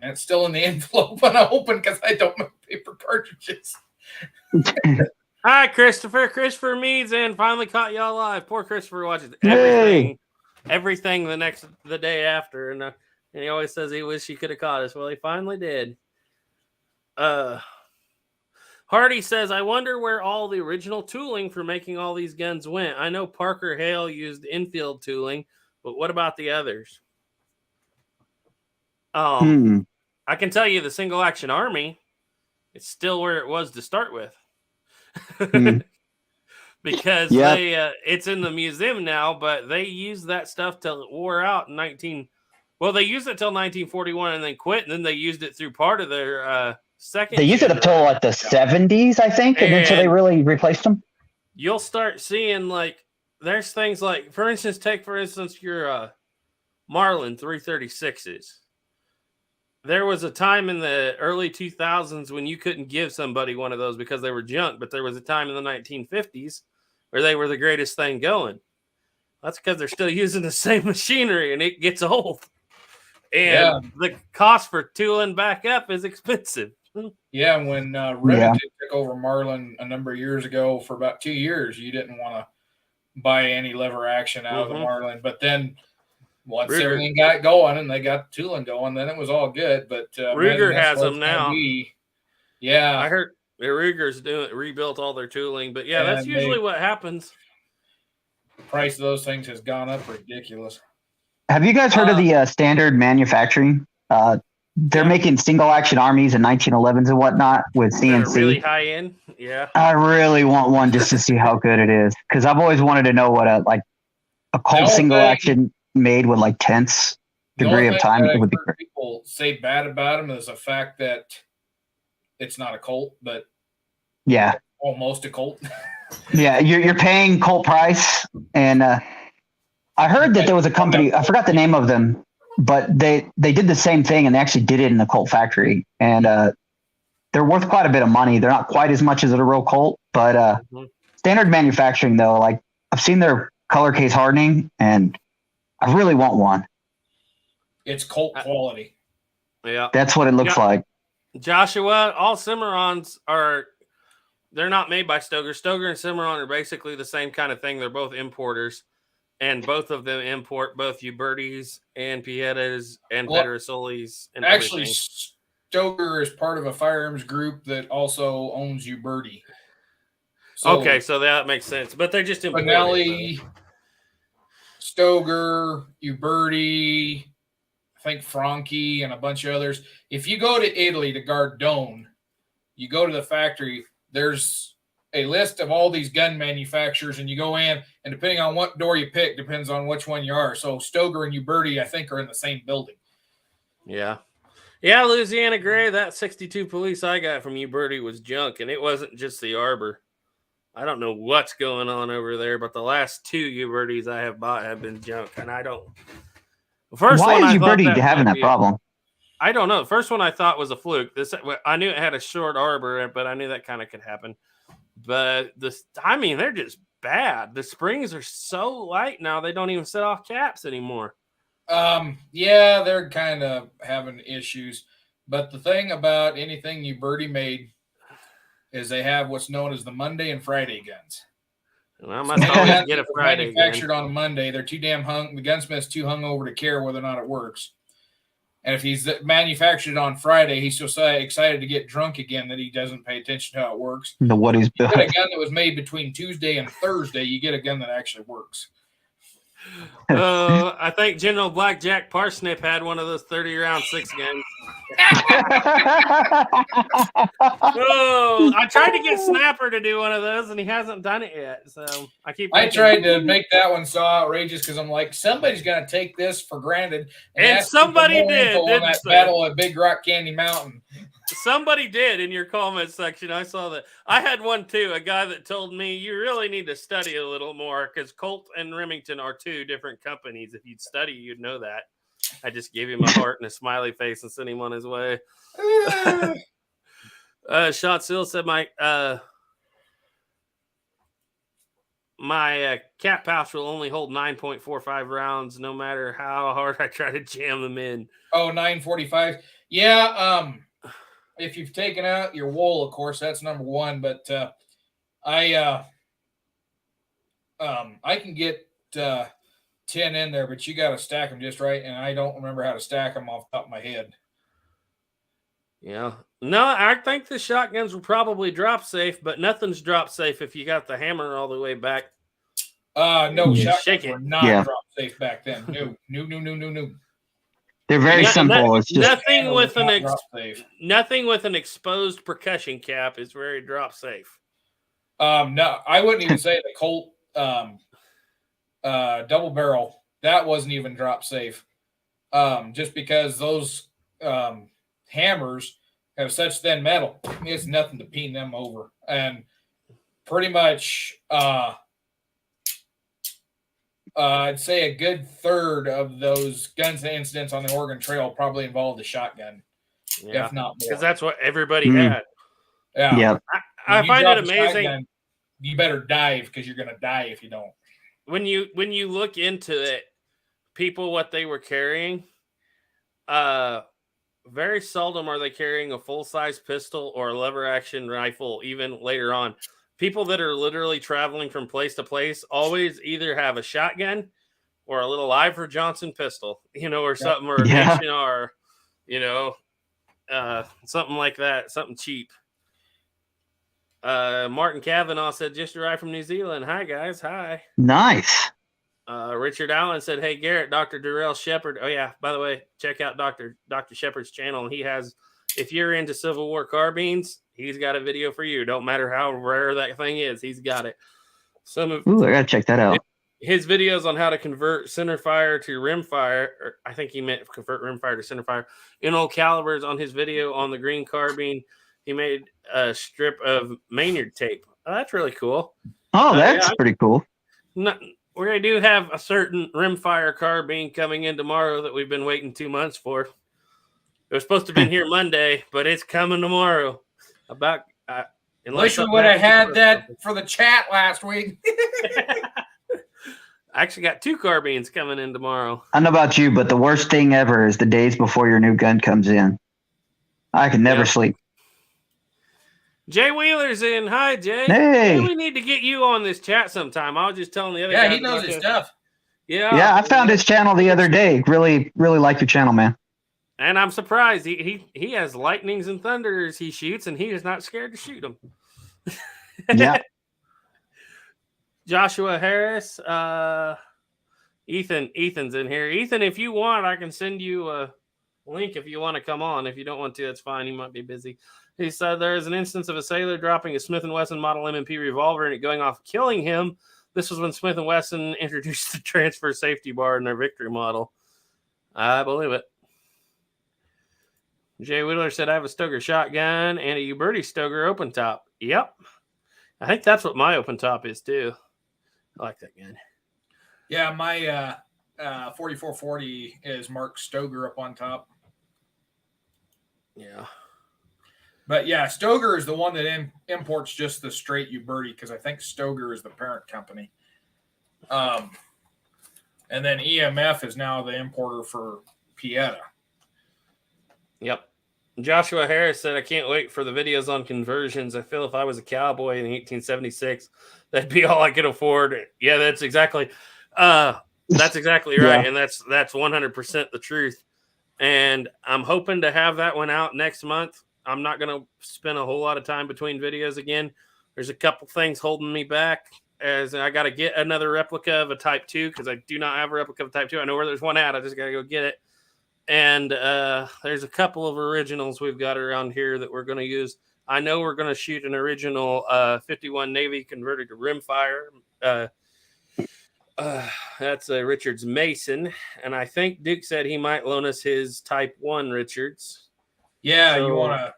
and it's still in the envelope when I open because I don't make paper cartridges. Hi, Christopher. Christopher Meads and finally caught y'all live. Poor Christopher watches everything the day after, and he always says he wish he could have caught us. Well, he finally did. Hardy says, I wonder where all the original tooling for making all these guns went. I know Parker Hale used infield tooling, but what about the others? I can tell you the single action army, it's still where it was to start with. Because it's in the museum now, but they used that stuff till it wore out in they used it till 1941 and then quit, and then they used it through part of their second. They used it up till like the 70s, I think, and then until they really replaced them. You'll start seeing there's things like, for instance, your Marlin 336s. There was a time in the early 2000s when you couldn't give somebody one of those because they were junk, but there was a time in the 1950s where they were the greatest thing going. That's because they're still using the same machinery and it gets old. And the cost for tooling back up is expensive. Yeah, when Remington took over Marlin a number of years ago, for about 2 years, you didn't want to buy any lever action out of the Marlin. But then once everything got going and they got the tooling going, then it was all good. But Ruger has them now. Yeah, I heard Ruger's rebuilt all their tooling. But yeah, that's usually what happens. The price of those things has gone up ridiculous. Have you guys heard of the standard manufacturing? They're making single action armies and 1911s and whatnot with CNC. Really high end, yeah. I really want one just to see how good it is, because I've always wanted to know what a Colt single action made with like tenths degree of time. It would be great. People say bad about them is the fact that it's not a Colt, but almost a Colt. Yeah, you're paying Colt price, and I heard that there was a company, I forgot the name of them, but they did the same thing, and they actually did it in the Colt factory, and they're worth quite a bit of money. They're not quite as much as a real Colt, but standard manufacturing though, like I've seen their color case hardening, and I really want one. It's Colt quality. Yeah, that's what it looks like. Joshua, all Cimarrons they're not made by Stoger. Stoger and Cimarron are basically the same kind of thing. They're both importers. And both of them import both Ubertis and Piettas and Pedersolis. And actually, everything. Stoger is part of a firearms group that also owns Uberti. So, okay, so that makes sense. But they just import Benelli, Stoger, Uberti, I think Franchi, and a bunch of others. If you go to Italy to Gardone, you go to the factory, there's a list of all these gun manufacturers, and you go in, and depending on what door you pick, depends on which one you are. So Stoger and Uberti, I think, are in the same building. Yeah. Yeah, Louisiana Gray, that 62 police I got from Uberti was junk, and it wasn't just the Arbor. I don't know what's going on over there, but the last 2 Ubertis I have bought have been junk, and I don't. The first Why one is I thought Uberti having that be problem? I don't know. The first one I thought was a fluke. I knew it had a short arbor, but I knew that kind of could happen. But they're just bad. The springs are so light now; they don't even set off caps anymore. Yeah, they're kind of having issues. But the thing about anything Uberti made is they have what's known as the Monday and Friday guns. And I must always get a Friday manufactured on a Monday. They're too damn hung. The gunsmith's too hungover to care whether or not it works. And if he's manufactured on Friday, he's so excited to get drunk again that he doesn't pay attention to how it works. What he's built. You get a gun that was made between Tuesday and Thursday, you get a gun that actually works. I think General Blackjack Parsnip had one of those 30-round 6 guns. I tried to get Snapper to do one of those, and he hasn't done it yet. So I tried to make that one so outrageous because I'm like, somebody's going to take this for granted. And somebody did. On that battle at Big Rock Candy Mountain. Somebody did in your comment section. I saw that. I had one too. A guy that told me you really need to study a little more because Colt and Remington are 2 different companies. If you'd study, you'd know that. I just gave him a heart and a smiley face and sent him on his way. Shot Seal said my cat pouch will only hold 9.45 rounds no matter how hard I try to jam them in. Oh, 9.45. Yeah. If you've taken out your wool, of course, that's number 1. But I can get 10 in there, but you got to stack them just right. And I don't remember how to stack them off the top of my head. Yeah. No, I think the shotguns will probably drop safe, but nothing's drop safe if you got the hammer all the way back. No, shotguns were not drop safe back then. No. They're very simple. It's just nothing with an exposed percussion cap is very drop safe. No, I wouldn't even say the Colt double barrel, that wasn't even drop safe. Just because those hammers have such thin metal, it's nothing to peen them over. And pretty much I'd say a good third of those guns incidents on the Oregon Trail probably involved a shotgun, if not more. Because that's what everybody had. Yeah. I find it amazing. Shotgun, you better dive because you're going to die if you don't. When you look into it, people what they were carrying, very seldom are they carrying a full-size pistol or a lever-action rifle. Even later on, people that are literally traveling from place to place always either have a shotgun or a little Ivor Johnson pistol, or something, or a Nation R, something like that, something cheap. Martin Kavanaugh said, just arrived from New Zealand. Hi, guys. Hi. Nice. Richard Allen said, hey, Garrett, Dr. Darrell Shepard. Oh, yeah. By the way, check out Dr. Shepard's channel. And he has, if you're into Civil War carbines, he's got a video for you. Don't matter how rare that thing is. He's got it. I got to check that out. His videos on how to convert center fire to rim fire, or I think he meant convert rim fire to center fire, in old calibers on his video on the green carbine. He made a strip of Maynard tape. Oh, that's really cool. Oh, that's pretty cool. We do have a certain rimfire carbine coming in tomorrow that we've been waiting 2 months for. It was supposed to have been here Monday, but it's coming tomorrow. Wish we would have had that for the chat last week. I actually got 2 carbines coming in tomorrow. I don't know about you, but the worst thing ever is the days before your new gun comes in. I can never sleep. Jay Wheeler's in. Hi, Jay. Hey. Maybe we need to get you on this chat sometime. I was just telling the other guy. Yeah, he knows his stuff. Yeah, I found his channel the other day. Really, really like your channel, man. And I'm surprised. He has lightnings and thunders he shoots, and he is not scared to shoot them. Yeah. Joshua Harris. Ethan's in here. Ethan, if you want, I can send you Link, if you want to come on. If you don't want to, that's fine. You might be busy. He said there is an instance of a sailor dropping a Smith & Wesson model M&P revolver and it going off, killing him. This was when Smith & Wesson introduced the transfer safety bar in their Victory model. I believe it. Jay Wheeler said, I have a Stoger shotgun and a Uberti Stoger open top. Yep. I think that's what my open top is, too. I like that gun. Yeah, my 4440 is Mark Stoger up on top. Yeah. But yeah, Stoger is the one that imports just the straight Uberti because I think Stoger is the parent company. And then EMF is now the importer for Pieta. Yep. Joshua Harris said, I can't wait for the videos on conversions. I feel if I was a cowboy in 1876, that'd be all I could afford. Yeah, that's exactly right. Yeah. And that's 100% the truth. And I'm hoping to have that one out next month. I'm not going to spend a whole lot of time between videos again. There's a couple things holding me back, as I got to get another replica of a Type 2 because I do not have a replica of Type 2. I know where there's one at. I just got to go get it. And there's a couple of originals we've got around here that we're going to use. I know we're going to shoot an original 51 Navy converted to rimfire. That's Richards Mason. And I think Duke said he might loan us his Type 1 Richards. Yeah, so, you want to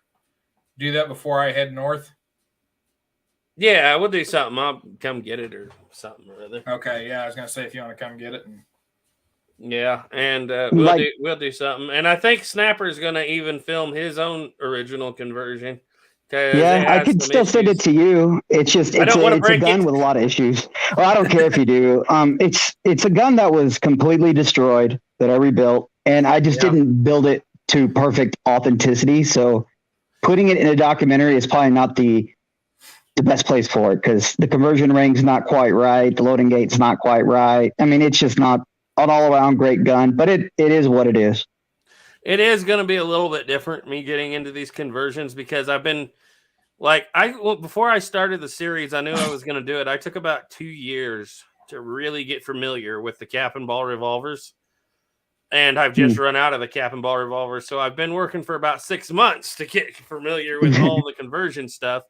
do that before I head north? Yeah, we'll do something. I'll come get it or something or other. Okay, yeah, I was going to say if you want to come get it. Yeah, and we'll do something. And I think Snapper's going to even film his own original conversion. Yeah, I could still send it to you. It's just it's a gun with a lot of issues. Well, I don't care if you do. It's a gun that was completely destroyed that I rebuilt, and I just didn't build it to perfect authenticity. So putting it in a documentary is probably not the best place for it because the conversion ring's not quite right, the loading gate's not quite right. I mean, it's just not an all-around great gun, but it is what it is. It is going to be a little bit different, me getting into these conversions, because I've been before I started the series, I knew I was going to do it. I took about 2 years to really get familiar with the cap and ball revolvers. And I've just run out of the cap and ball revolvers. So I've been working for about 6 months to get familiar with all the conversion stuff.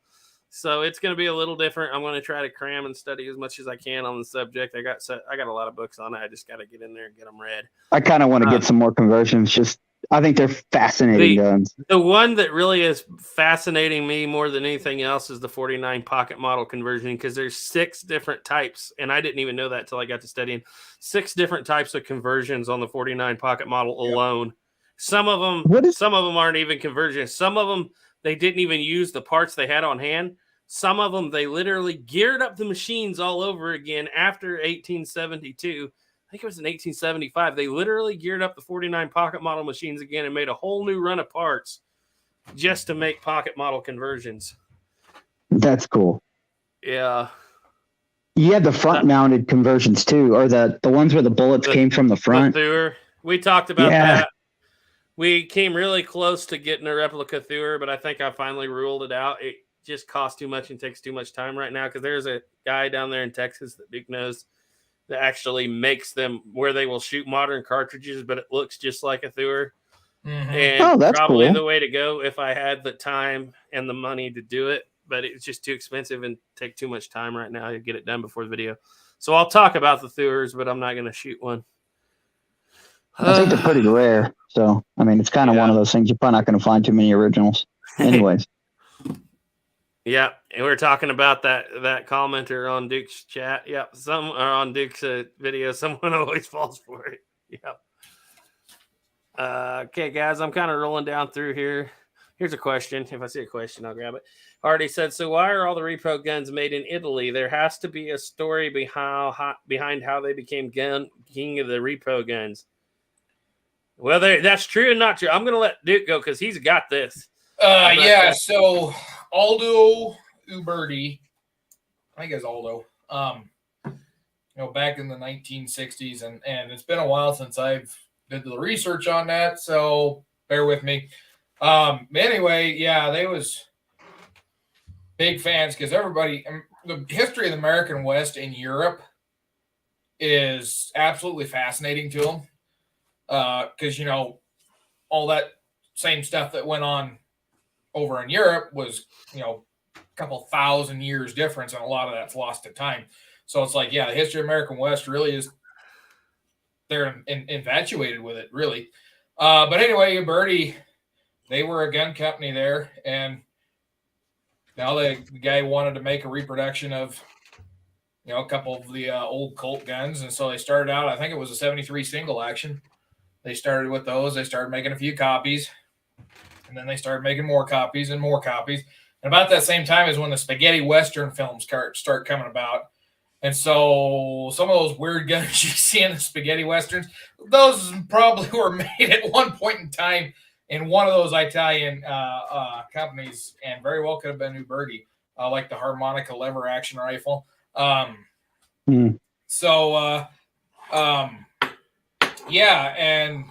So it's going to be a little different. I'm going to try to cram and study as much as I can on the subject. I got a lot of books on it. I just got to get in there and get them read. I kind of want to get some more conversions. I think they're fascinating guns. The one that really is fascinating me more than anything else is the 49 pocket model conversion, because there's 6 different types, and I didn't even know that till I got to studying 6 different types of conversions on the 49 pocket model alone. Some of them aren't even conversions. Some of them they didn't even use the parts they had on hand. Some of them they literally geared up the machines all over again after 1872. I think it was in 1875. They literally geared up the 49 pocket model machines again and made a whole new run of parts just to make pocket model conversions. That's cool. Yeah. You had the front mounted conversions too, or the ones where the bullets came from the front. We talked about that. We came really close to getting a replica Thuer, but I think I finally ruled it out. It just costs too much and takes too much time right now, because there's a guy down there in Texas that Duke knows that actually makes them where they will shoot modern cartridges, but it looks just like a Thuer. Mm-hmm. And that's probably cool. the way to go if I had the time and the money to do it, but it's just too expensive and take too much time right now to get it done before the video. So I'll talk about the Thuers, but I'm not going to shoot one. I think they're pretty rare. So, I mean, it's kind of one of those things. You're probably not going to find too many originals. Anyways. Yeah, and we're talking about that commenter on Duke's chat. Yep, on Duke's video. Someone always falls for it. Yep. Okay, guys, I'm kind of rolling down through here. Here's a question. If I see a question, I'll grab it. Hardy said, so why are all the repro guns made in Italy? There has to be a story behind how they became king of the repro guns. Well, that's true and not true. I'm going to let Duke go because he's got this. So Aldo Uberti, I think it's Aldo, back in the 1960s, and it's been a while since I've did the research on that, so bear with me. Anyway, they was big fans because everybody, the history of the American West in Europe is absolutely fascinating to them. Because, all that same stuff that went on over in Europe was, a couple thousand years difference, and a lot of that's lost to time. So it's like, yeah, the history of American West really is, they're infatuated with it, really. But anyway, Birdie, they were a gun company there, and now the guy wanted to make a reproduction of, a couple of the old Colt guns, and so they started out, I think it was a 73 single action. They started with those. They started making a few copies, and then they started making more copies and more copies. And about that same time is when the spaghetti Western films start coming about. And so some of those weird guns you see in the spaghetti Westerns, those probably were made at one point in time in one of those Italian companies, and very well could have been Uberti, like the harmonica lever action rifle. Yeah, and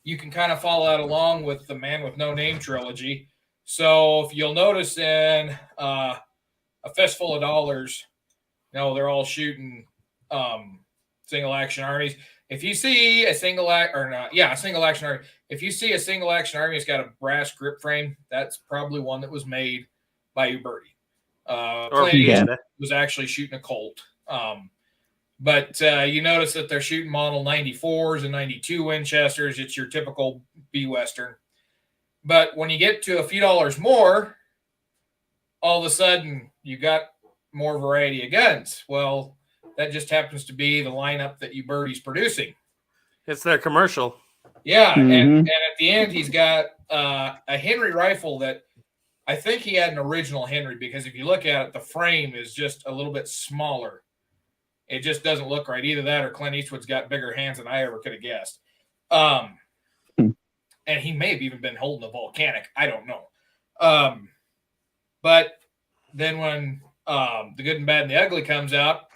you can kind of follow that along with the Man with No Name trilogy. So if you'll notice in A Fistful of Dollars, they're all shooting single action armies. If you see a single action army, if you see a single action army that's got a brass grip frame, that's probably one that was made by Uberti. Clint was actually shooting a Colt. But you notice that they're shooting model 94s and 92 Winchesters. It's your typical B Western. But when you get to a few dollars more, all of a sudden you got more variety of guns. Well, that just happens to be the lineup that Uberti's producing. It's their commercial. Yeah, and at the end he's got a Henry rifle that I think he had an original Henry, because if you look at it, the frame is just a little bit smaller. It just doesn't look right. Either that or Clint Eastwood's got bigger hands than I ever could have guessed. And he may have even been holding a Volcanic. I don't know. But then when The Good and Bad and the Ugly comes out,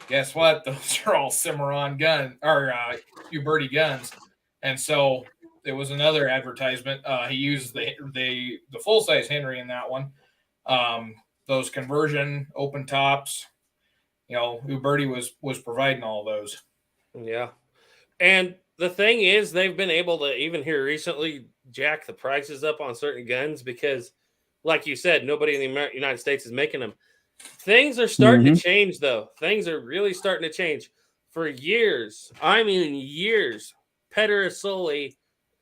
guess what? Those are all Cimarron gun or Uberti guns. And so there was another advertisement. He used the full-size Henry in that one. Those conversion open tops. Uberti was providing all those. Yeah. And the thing is, they've been able to, even here recently, jack the prices up on certain guns because, like you said, nobody in the United States is making them. Things are starting to change, though. Things are really starting to change. For years, Pedersoli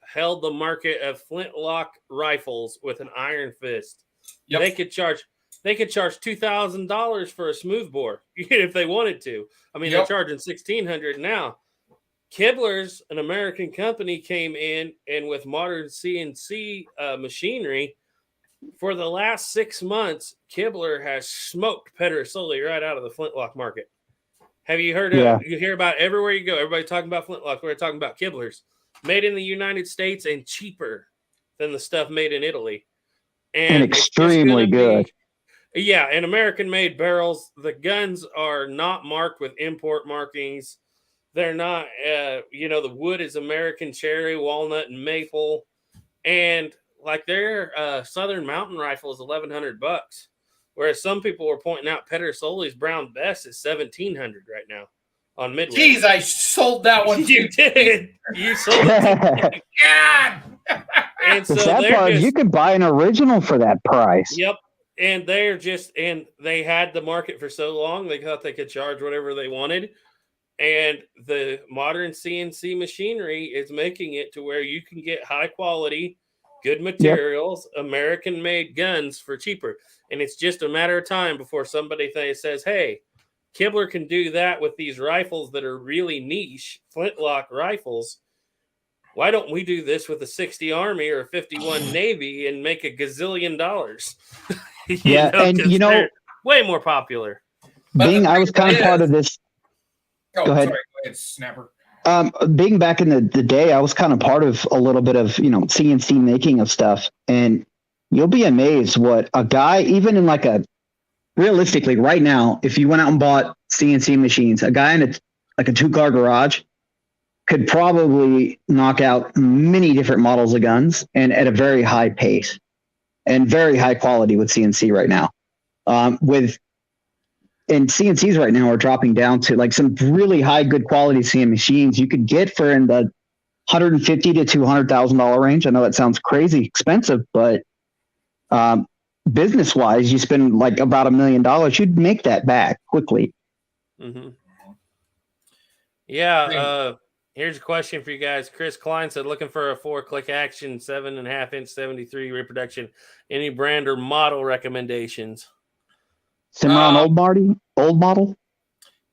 held the market of flintlock rifles with an iron fist. Yep. They could charge $2,000 for a smoothbore if they wanted to. I mean, they're charging $1,600 now. Kibler's, an American company, came in, and with modern CNC machinery, for the last 6 months, Kibler has smoked Pedersoli right out of the flintlock market. Have you heard of? You hear about everywhere you go. Everybody talking about flintlock. We're talking about Kibler's, made in the United States and cheaper than the stuff made in Italy, and extremely good. And American-made barrels. The guns are not marked with import markings. They're not, the wood is American cherry, walnut, and maple. And like their Southern Mountain rifle is $1,100, whereas some people were pointing out Pedersoli's Brown Bess is $1,700 right now on Midway. Jeez, I sold that one. You did. You sold it. God. And so you could buy an original for that price. Yep. And they had the market for so long, they thought they could charge whatever they wanted. And the modern CNC machinery is making it to where you can get high quality, good materials, American-made guns for cheaper. And it's just a matter of time before somebody says, hey, Kibler can do that with these rifles that are really niche, flintlock rifles. Why don't we do this with a 60 Army or a 51 Navy and make a gazillion dollars? Way more popular. I was kind of part of this. Go ahead. Sorry, go ahead, Snapper. Being back in the day, I was kind of part of a little bit of, CNC making of stuff. And you'll be amazed what a guy, even in realistically right now, if you went out and bought CNC machines, a guy in a 2-car garage could probably knock out many different models of guns and at a very high pace and very high quality with CNC right now. And CNCs right now are dropping down to some really high, good quality CNC machines you could get for in the $150 to $200,000 range. I know that sounds crazy expensive, but business wise, you spend like about $1 million, you'd make that back quickly. Mm-hmm. Yeah. Here's a question for you guys. Chris Klein said, looking for a 4-click action, 7.5-inch 73 reproduction. Any brand or model recommendations? Cimarron old model.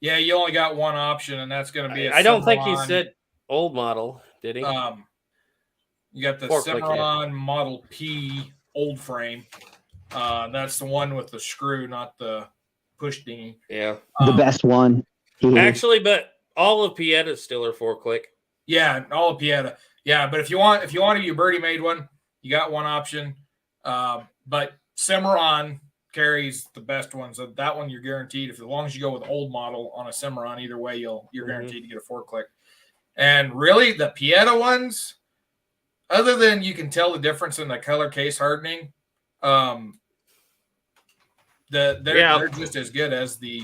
Yeah, you only got one option, and that's going to be I don't think he said old model, did he? You got the Cimarron Model P old frame. That's the one with the screw, not the push dinghy. Yeah, the best one. Actually, but all of Pietta's still are 4-click. Yeah, all of Pietta. Yeah, but if you want a Uberti made one, you got one option. But Cimarron carries the best ones. So that one you're guaranteed. As long as you go with old model on a Cimarron, either way you're guaranteed to get a 4-click. And really, the Pietta ones, other than you can tell the difference in the color case hardening, they're just as good as the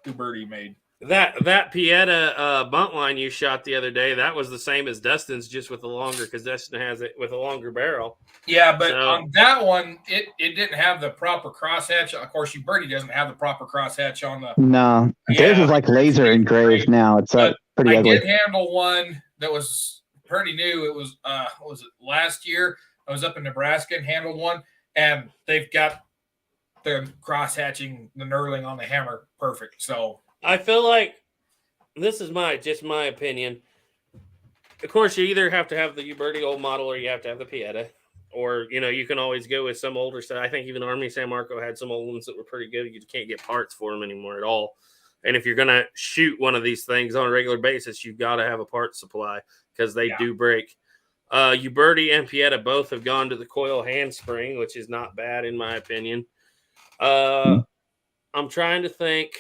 Uberti made. That Pietta bunt line you shot the other day, that was the same as Dustin's, just with a longer, because Dustin has it with a longer barrel. Yeah, but on that one, it didn't have the proper crosshatch. Of course, Uberti doesn't have the proper crosshatch on the. No, theirs is like laser engraved now. It's pretty ugly. I did handle one that was pretty new. It was what was it, last year? I was up in Nebraska and handled one, and they've got the cross-hatching, the knurling on the hammer perfect. So I feel like this is just my opinion. Of course, you either have to have the Uberti old model or you have to have the Pietta. Or, you can always go with some older stuff. I think even Army San Marco had some old ones that were pretty good. You can't get parts for them anymore at all. And if you're going to shoot one of these things on a regular basis, you've got to have a parts supply because they do break. Uberti and Pietta both have gone to the coil handspring, which is not bad in my opinion. I'm trying to think.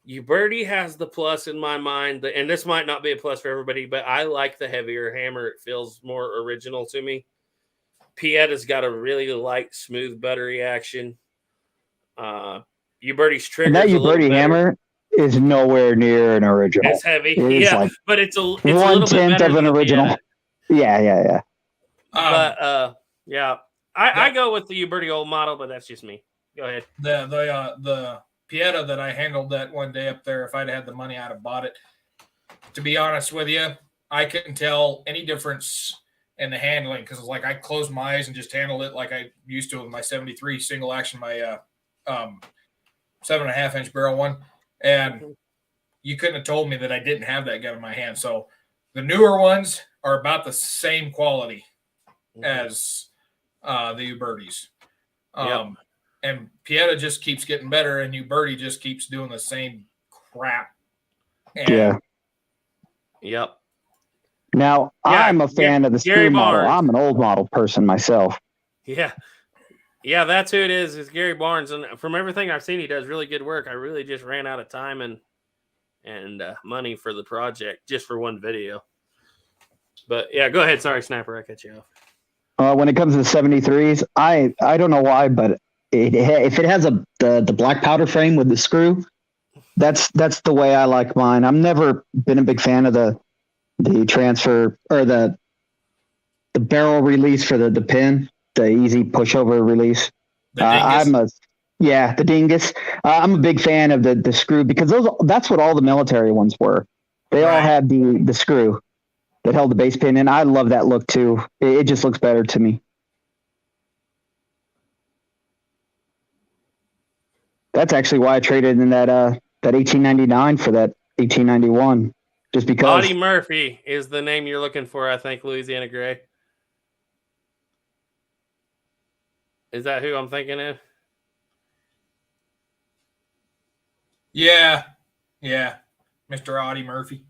Uberti has the plus in my mind, and this might not be a plus for everybody, but I like the heavier hammer. It feels more original to me. Pietta's got a really light, smooth, buttery action. Uberti's trigger. That Uberti hammer is nowhere near an original. It's heavy, but it's a 1/10 of an original. Yeah. But I go with the Uberti old model, but that's just me. Go ahead. The Pietta that I handled that one day up there, if I'd had the money, I'd have bought it. To be honest with you, I couldn't tell any difference in the handling because it's like I closed my eyes and just handled it like I used to with my 73 single action, my 7.5-inch barrel one, and you couldn't have told me that I didn't have that gun in my hand. So the newer ones are about the same quality as the Ubertis. And Pietta just keeps getting better, and Uberti just keeps doing the same crap. And Yep. Now, I'm a fan of the screw model. I'm an old model person myself. Yeah, that's who it is Gary Barnes. And from everything I've seen, he does really good work. I really just ran out of time and money for the project just for one video. But, yeah, go ahead. Sorry, Snapper, I cut you off. When it comes to the 73s, I don't know why, but if it has the black powder frame with the screw, that's the way I like mine. I've never been a big fan of the transfer or the barrel release for the pin, the easy pushover release. The dingus. I'm a big fan of the screw because that's what all the military ones were. They all had the screw that held the base pin, and I love that look too. It just looks better to me. That's actually why I traded in that 1899 for that 1891. Just because. Audie Murphy is the name you're looking for, I think, Louisiana Gray. Is that who I'm thinking of? Yeah. Mr. Audie Murphy.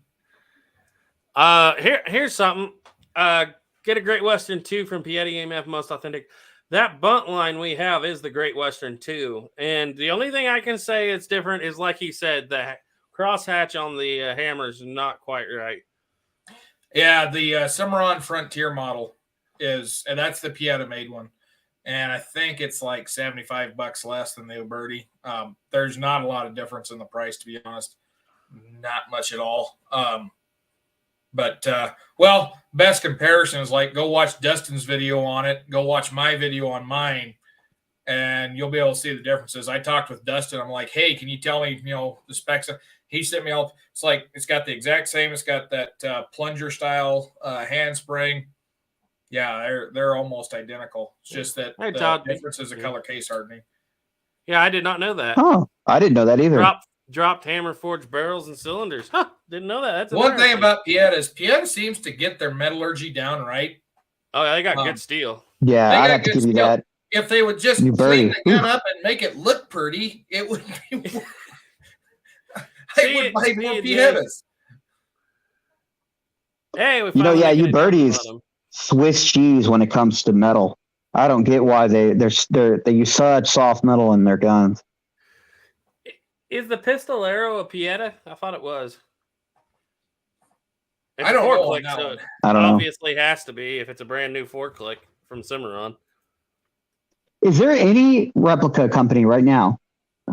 Here's something. Get a Great Western 2 from Pietta EMF, most authentic. That bunt line we have is the Great Western 2. And the only thing I can say it's different is, like he said, the crosshatch on the hammer is not quite right. Yeah, the Cimarron Frontier model is, and that's the Pietta made one. And I think it's like $75 less than the Uberti. There's not a lot of difference in the price, to be honest. Not much at all. But well, best comparison is like go watch Dustin's video on it, go watch my video on mine, and you'll be able to see the differences. I talked with Dustin. I'm like, hey, can you tell me, the specs? He sent me all. It's like it's got the exact same. It's got that plunger style handspring. Yeah, they're almost identical. It's just that the difference is the color case hardening. Yeah, I did not know that. Oh, I didn't know that either. Dropped hammer forged barrels and cylinders. Huh, didn't know that. That's one thing about Pieta is Pieta seems to get their metallurgy down right. Oh, they got good steel. Yeah, I'd have to give you that. If they would just clean the gun up and make it look pretty, it would be I would buy more Pietas. Hey, you birdies Swiss cheese when it comes to metal. I don't get why they use such soft metal in their guns. Is the Pistolero a Pieta? I thought it was. I don't know. So I don't know. Obviously has to be if it's a brand new 4-click from Cimarron. Is there any replica company right now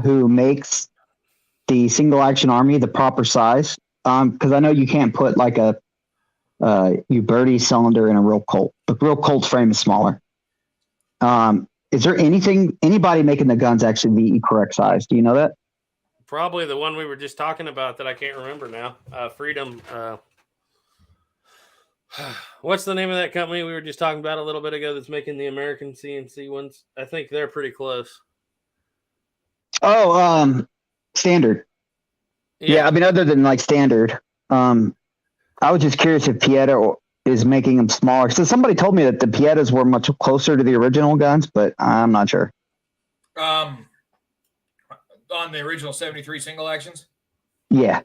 who makes the single action army the proper size? Because I know you can't put like a Uberti cylinder in a real Colt. The real Colt's frame is smaller. Is there anybody making the guns actually the correct size? Do you know that? Probably the one we were just talking about that I can't remember now. Freedom. What's the name of that company we were just talking about a little bit ago that's making the American CNC ones? I think they're pretty close. Oh, Standard. Yeah, I mean, other than like Standard, I was just curious if Pieta is making them smaller. So somebody told me that the Pietas were much closer to the original guns, but I'm not sure. On the original 73 single actions? Yeah,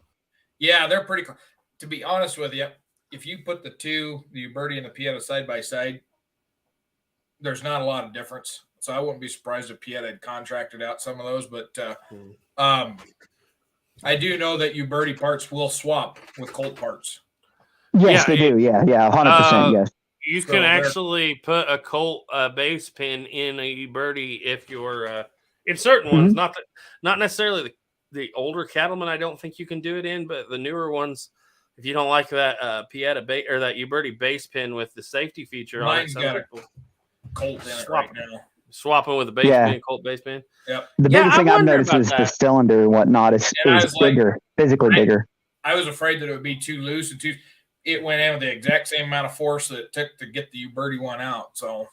they're pretty close. To be honest with you, if you put the Uberti and the Pieta side by side, there's not a lot of difference. So I wouldn't be surprised if Pieta had contracted out some of those. But I do know that Uberti parts will swap with Colt parts. Yes, they do. Yeah, 100%. Yes. You can actually put a Colt base pin in a Uberti if you're in certain ones. Not necessarily the older cattlemen. I don't think you can do it in, but the newer ones. If you don't like that Pieta or that Uberti base pin with the safety feature Mine's on it, got a Colt in it right now. Swapping with a base pin, Colt base pin. Yep. The biggest thing I've noticed is the cylinder and whatnot is bigger, physically bigger. I was afraid that it would be too loose and it went in with the exact same amount of force that it took to get the Uberti one out. So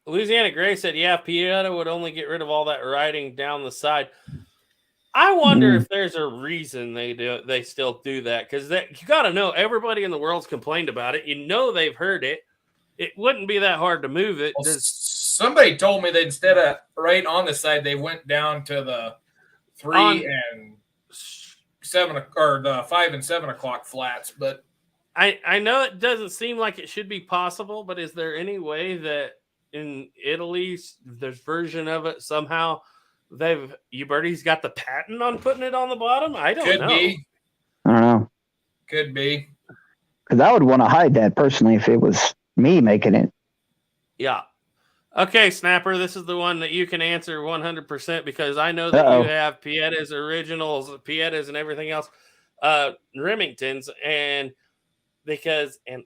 Louisiana Gray said, Pieta would only get rid of all that writing down the side. I wonder if there's a reason they still do that, because you got to know everybody in the world's complained about it. They've heard it. It wouldn't be that hard to move it. Well, somebody told me that instead of right on the side, they went down to the 3 and 7 or the 5 and 7 o'clock flats. But I know it doesn't seem like it should be possible, but is there any way that in Italy there's version of it somehow? Uberti's got the patent on putting it on the bottom. I don't know. I don't know. Could be. Because I would want to hide that personally if it was me making it. Yeah. Okay, Snapper, this is the one that you can answer 100% because I know that you have Pietas originals, Pietas and everything else, Remingtons, and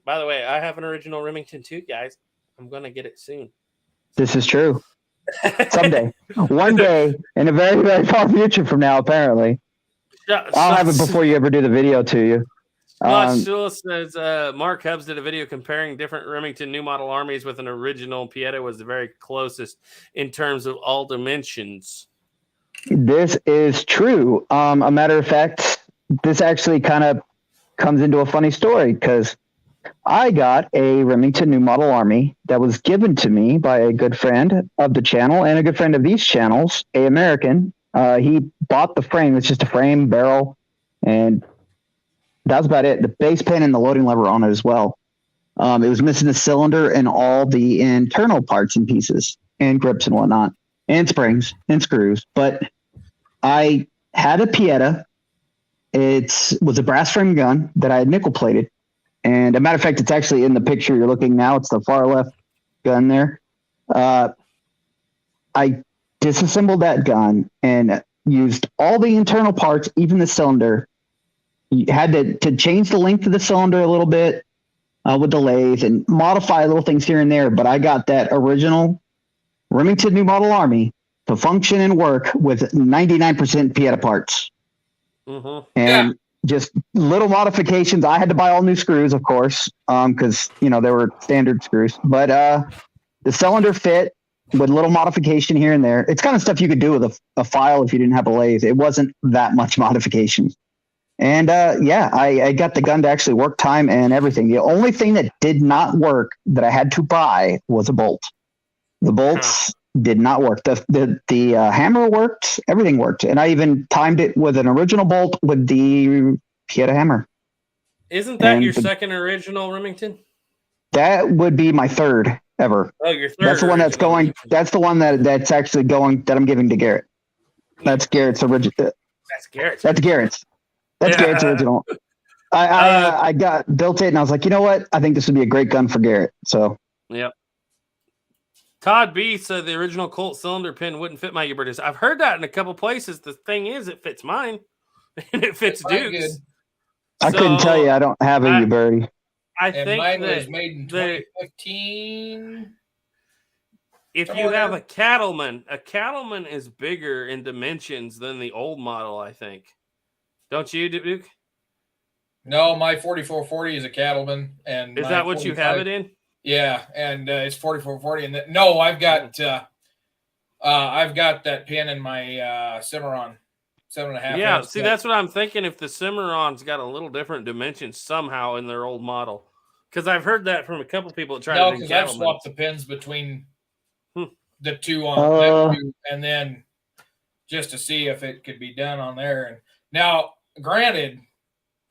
by the way, I have an original Remington too, guys. I'm going to get it soon. This is true. Someday. One day in a very, very far future from now, apparently. I'll have it before you ever do the video to you. Shula says Mark Hubbs did a video comparing different Remington new model armies with an original. Pieta was the very closest in terms of all dimensions. This is true. A matter of fact, this actually kind of comes into a funny story because I got a Remington new model army that was given to me by a good friend of the channel and a good friend of these channels, a American. He bought the frame. It's just a frame, barrel, and that was about it. The base pin and the loading lever on it as well. It was missing the cylinder and all the internal parts and pieces and grips and whatnot and springs and screws. But I had a Pieta. It was a brass frame gun that I had nickel plated. And a matter of fact, it's actually in the picture you're looking now. It's the far left gun there. I disassembled that gun and used all the internal parts, even the cylinder, you had to change the length of the cylinder a little bit with the lathe and modify little things here and there. But I got that original Remington New Model Army to function and work with 99% Pieta parts. And just little modifications. I had to buy all new screws, of course, because they were standard screws. But the cylinder fit with little modification here and there. It's kind of stuff you could do with a file if you didn't have a lathe. It wasn't that much modification. And I got the gun to actually work time and everything. The only thing that did not work that I had to buy was a bolt. The bolts did not work. The hammer worked. Everything worked. And I even timed it with an original bolt with the Pieta hammer. Isn't that your second original Remington? That would be my third ever. Oh, your third. That's the one that's going. Remington. That's the one that's actually going. That I'm giving to Garrett. That's Garrett's original. That's Garrett's. That's Garrett's. That's Garrett's original. I got built it and I was like, you know what? I think this would be a great gun for Garrett. So. Yep. Todd B said the original Colt cylinder pin wouldn't fit my Ubertis. I've heard that in a couple places. The thing is, it fits mine, and it fits Duke's. I couldn't tell you. I don't have a Uberti. I think mine was made in 2015. If you have a Cattleman is bigger in dimensions than the old model, I think. Don't you, Duke? No, my 4440 is a Cattleman, and is that what you have it in? Yeah, and it's 4440. And no, I've got that pin in my Cimarron 7.5. Yeah, see, that's what I'm thinking. If the Cimarron's got a little different dimensions somehow in their old model, because I've heard that from a couple people that tried. No, because I've swapped the pins between the two on two, and then just to see if it could be done on there. And now, granted,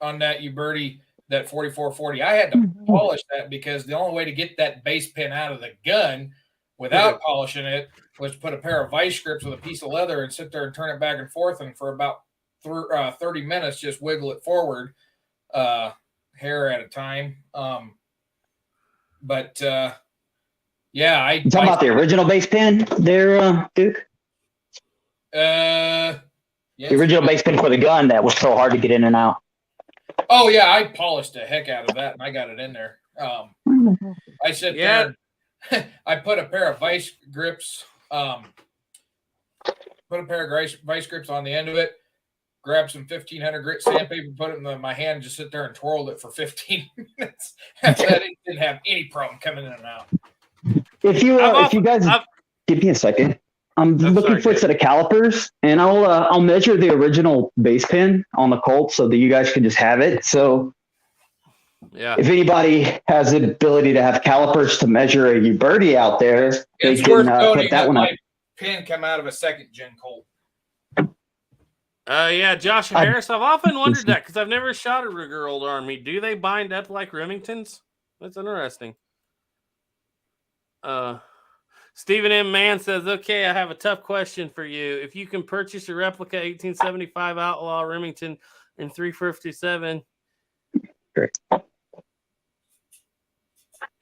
on that Uberti, that 4440, I had to polish that because the only way to get that base pin out of the gun without polishing it was put a pair of vice grips with a piece of leather and sit there and turn it back and forth, and for about 30 minutes just wiggle it forward, hair at a time. You talking about the original base pin there, Duke? Yeah, the original base pin for the gun that was so hard to get in and out. Oh yeah, I polished the heck out of that and I got it in there. I sit there. I put a pair of vice grips. Vice grips on the end of it. Grab some 1500 grit sandpaper, put it in my hand, and just sit there and twirled it for 15 minutes. After that, it didn't have any problem coming in and out. If you guys give me a second. I'm looking for a set of calipers, and I'll measure the original base pin on the Colt so that you guys can just have it. So, if anybody has the ability to have calipers to measure a Uberti out there, it's worth noting that my pin come out of a second-gen Colt. Josh Harris. I've often wondered that because I've never shot a Ruger Old Army. Do they bind up like Remingtons? That's interesting. Stephen M. Mann says, okay, I have a tough question for you. If you can purchase a replica 1875 Outlaw Remington in 357. Great.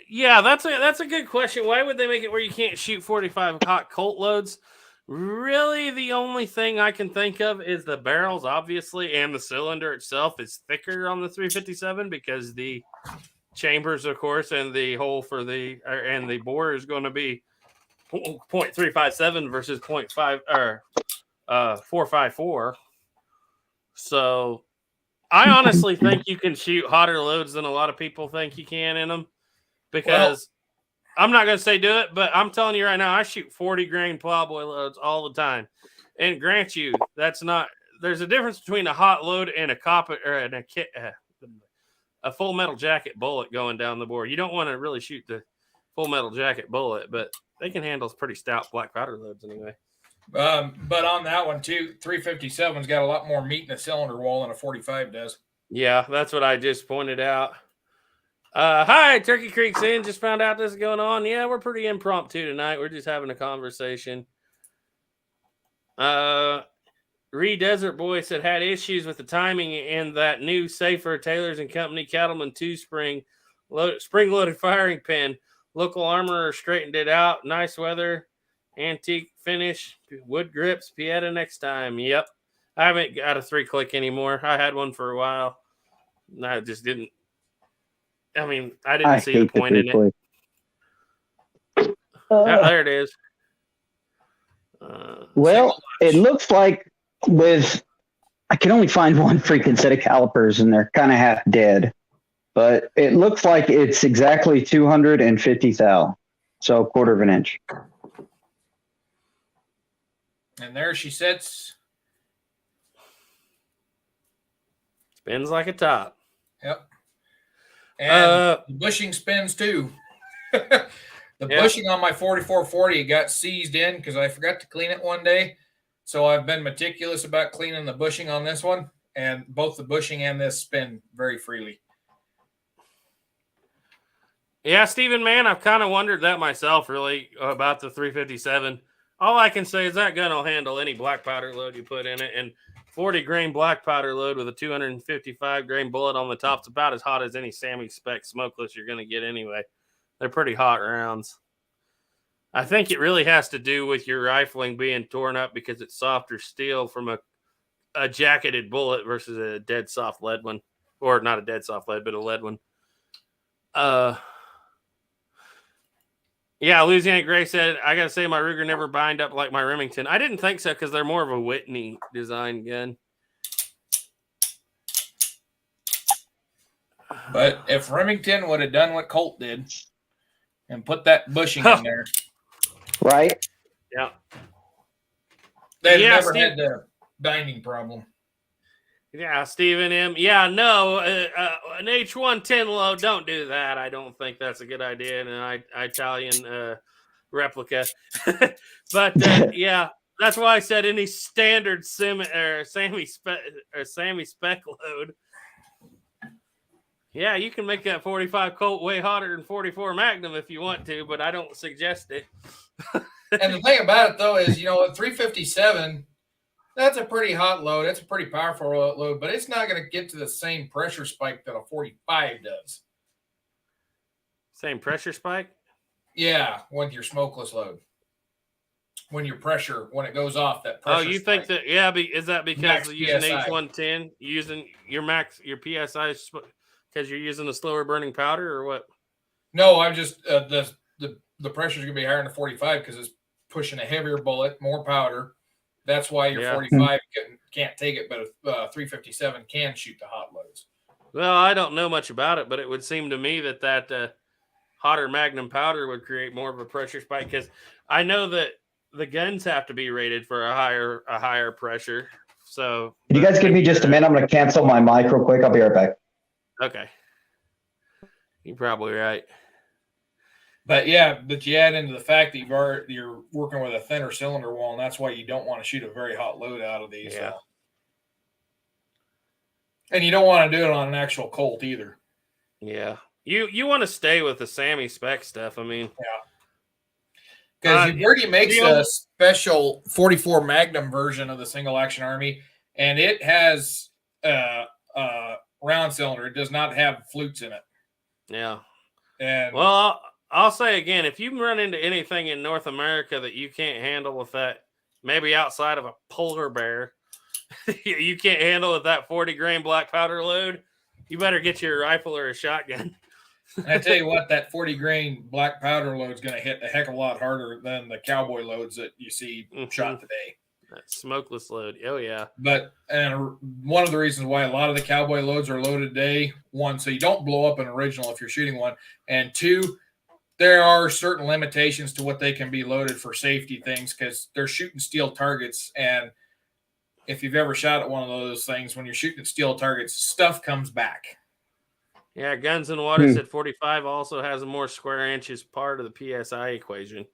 Yeah, that's a good question. Why would they make it where you can't shoot 45 hot Colt loads? Really, the only thing I can think of is the barrels, obviously, and the cylinder itself is thicker on the 357 because the chambers, of course, and the hole for the bore is going to be 0.357 versus 0.5 or 454. So I honestly think you can shoot hotter loads than a lot of people think you can in them, because I'm not going to say do it, but I'm telling you right now, I shoot 40 grain plowboy loads all the time. And grant you, there's a difference between a hot load and a copper or a full metal jacket bullet going down the bore. You don't want to really shoot the full metal jacket bullet, but they can handle pretty stout black powder loads anyway. But on that one too, 357's got a lot more meat in the cylinder wall than a 45 does. Yeah, that's what I just pointed out. Hi, Turkey Creek's in. Just found out this is going on. Yeah, we're pretty impromptu tonight. We're just having a conversation. Desert Boy said had issues with the timing and that new safer Taylor's and Company Cattleman 2 spring-loaded firing pin. Local armorer straightened it out. Nice weather, antique finish, wood grips, Pieta next time. Yep. I haven't got a 3-click anymore. I had one for a while. I just didn't. I mean, I didn't see the hate point in it. 340. There it is. Well, it looks like I can only find one freaking set of calipers, and they're kind of half dead. But it looks like it's exactly 250 thou, so a quarter of an inch. And there she sits. Spins like a top. Yep. And the bushing spins too. The bushing on my 4440 got seized in because I forgot to clean it one day. So I've been meticulous about cleaning the bushing on this one. And both the bushing and this spin very freely. Yeah, Stephen, man, I've kind of wondered that myself, really, about the 357. All I can say is that gun will handle any black powder load you put in it. And 40 grain black powder load with a 255 grain bullet on the top is about as hot as any Sammy spec smokeless you're going to get anyway. They're pretty hot rounds. I think it really has to do with your rifling being torn up because it's softer steel from a jacketed bullet versus a dead soft lead one. Or not a dead soft lead, but a lead one. Yeah, Louisiana Gray said, I got to say my Ruger never bind up like my Remington. I didn't think so because they're more of a Whitney design gun. But if Remington would have done what Colt did and put that bushing in there. Right? Yeah. They'd never had the binding problem. Yeah, Stephen M. Yeah, no, an H110 load, don't do that. I don't think that's a good idea. And an Italian replica. But, yeah, that's why I said any standard Sammy spec load. Yeah, you can make that 45 Colt way hotter than 44 Magnum if you want to, but I don't suggest it. And the thing about it, though, is, at 357, that's a pretty hot load. It's a pretty powerful load, but it's not going to get to the same pressure spike that a 45 does. Same pressure spike? Yeah, with your smokeless load. When your pressure, when it goes off, that pressure you spike. think that, yeah, is that because Max you're using PSI. H110, using your PSI because you're using a slower burning powder or what? No, I'm just, the pressure's going to be higher in the 45 because it's pushing a heavier bullet, more powder. That's why your 45 can't take it, but a 357 can shoot the hot loads. Well, I don't know much about it, but it would seem to me that hotter Magnum powder would create more of a pressure spike because I know that the guns have to be rated for a higher pressure. So, can you guys give me just a minute? I'm going to cancel my mic real quick. I'll be right back. Okay, you're probably right. But yeah, you add into the fact that you're working with a thinner cylinder wall, and that's why you don't want to shoot a very hot load out of these. Yeah. And you don't want to do it on an actual Colt either. Yeah. You want to stay with the Sammy spec stuff. I mean, yeah. Because Verdi makes a special 44 Magnum version of the single action Army, and it has a round cylinder. It does not have flutes in it. Yeah. And well, I'll say again, if you run into anything in North America that you can't handle with that, maybe outside of a polar bear, you can't handle with that 40 grain black powder load, you better get your rifle or a shotgun. I tell you what, that 40 grain black powder load is going to hit a heck of a lot harder than the cowboy loads that you see shot today. That smokeless load. Oh, yeah. But and one of the reasons why a lot of the cowboy loads are loaded today, one, so you don't blow up an original if you're shooting one, and two, there are certain limitations to what they can be loaded for safety things because they're shooting steel targets. And if you've ever shot at one of those things, when you're shooting at steel targets, stuff comes back. Yeah, Guns and Water said 45 also has a more square inches part of the PSI equation.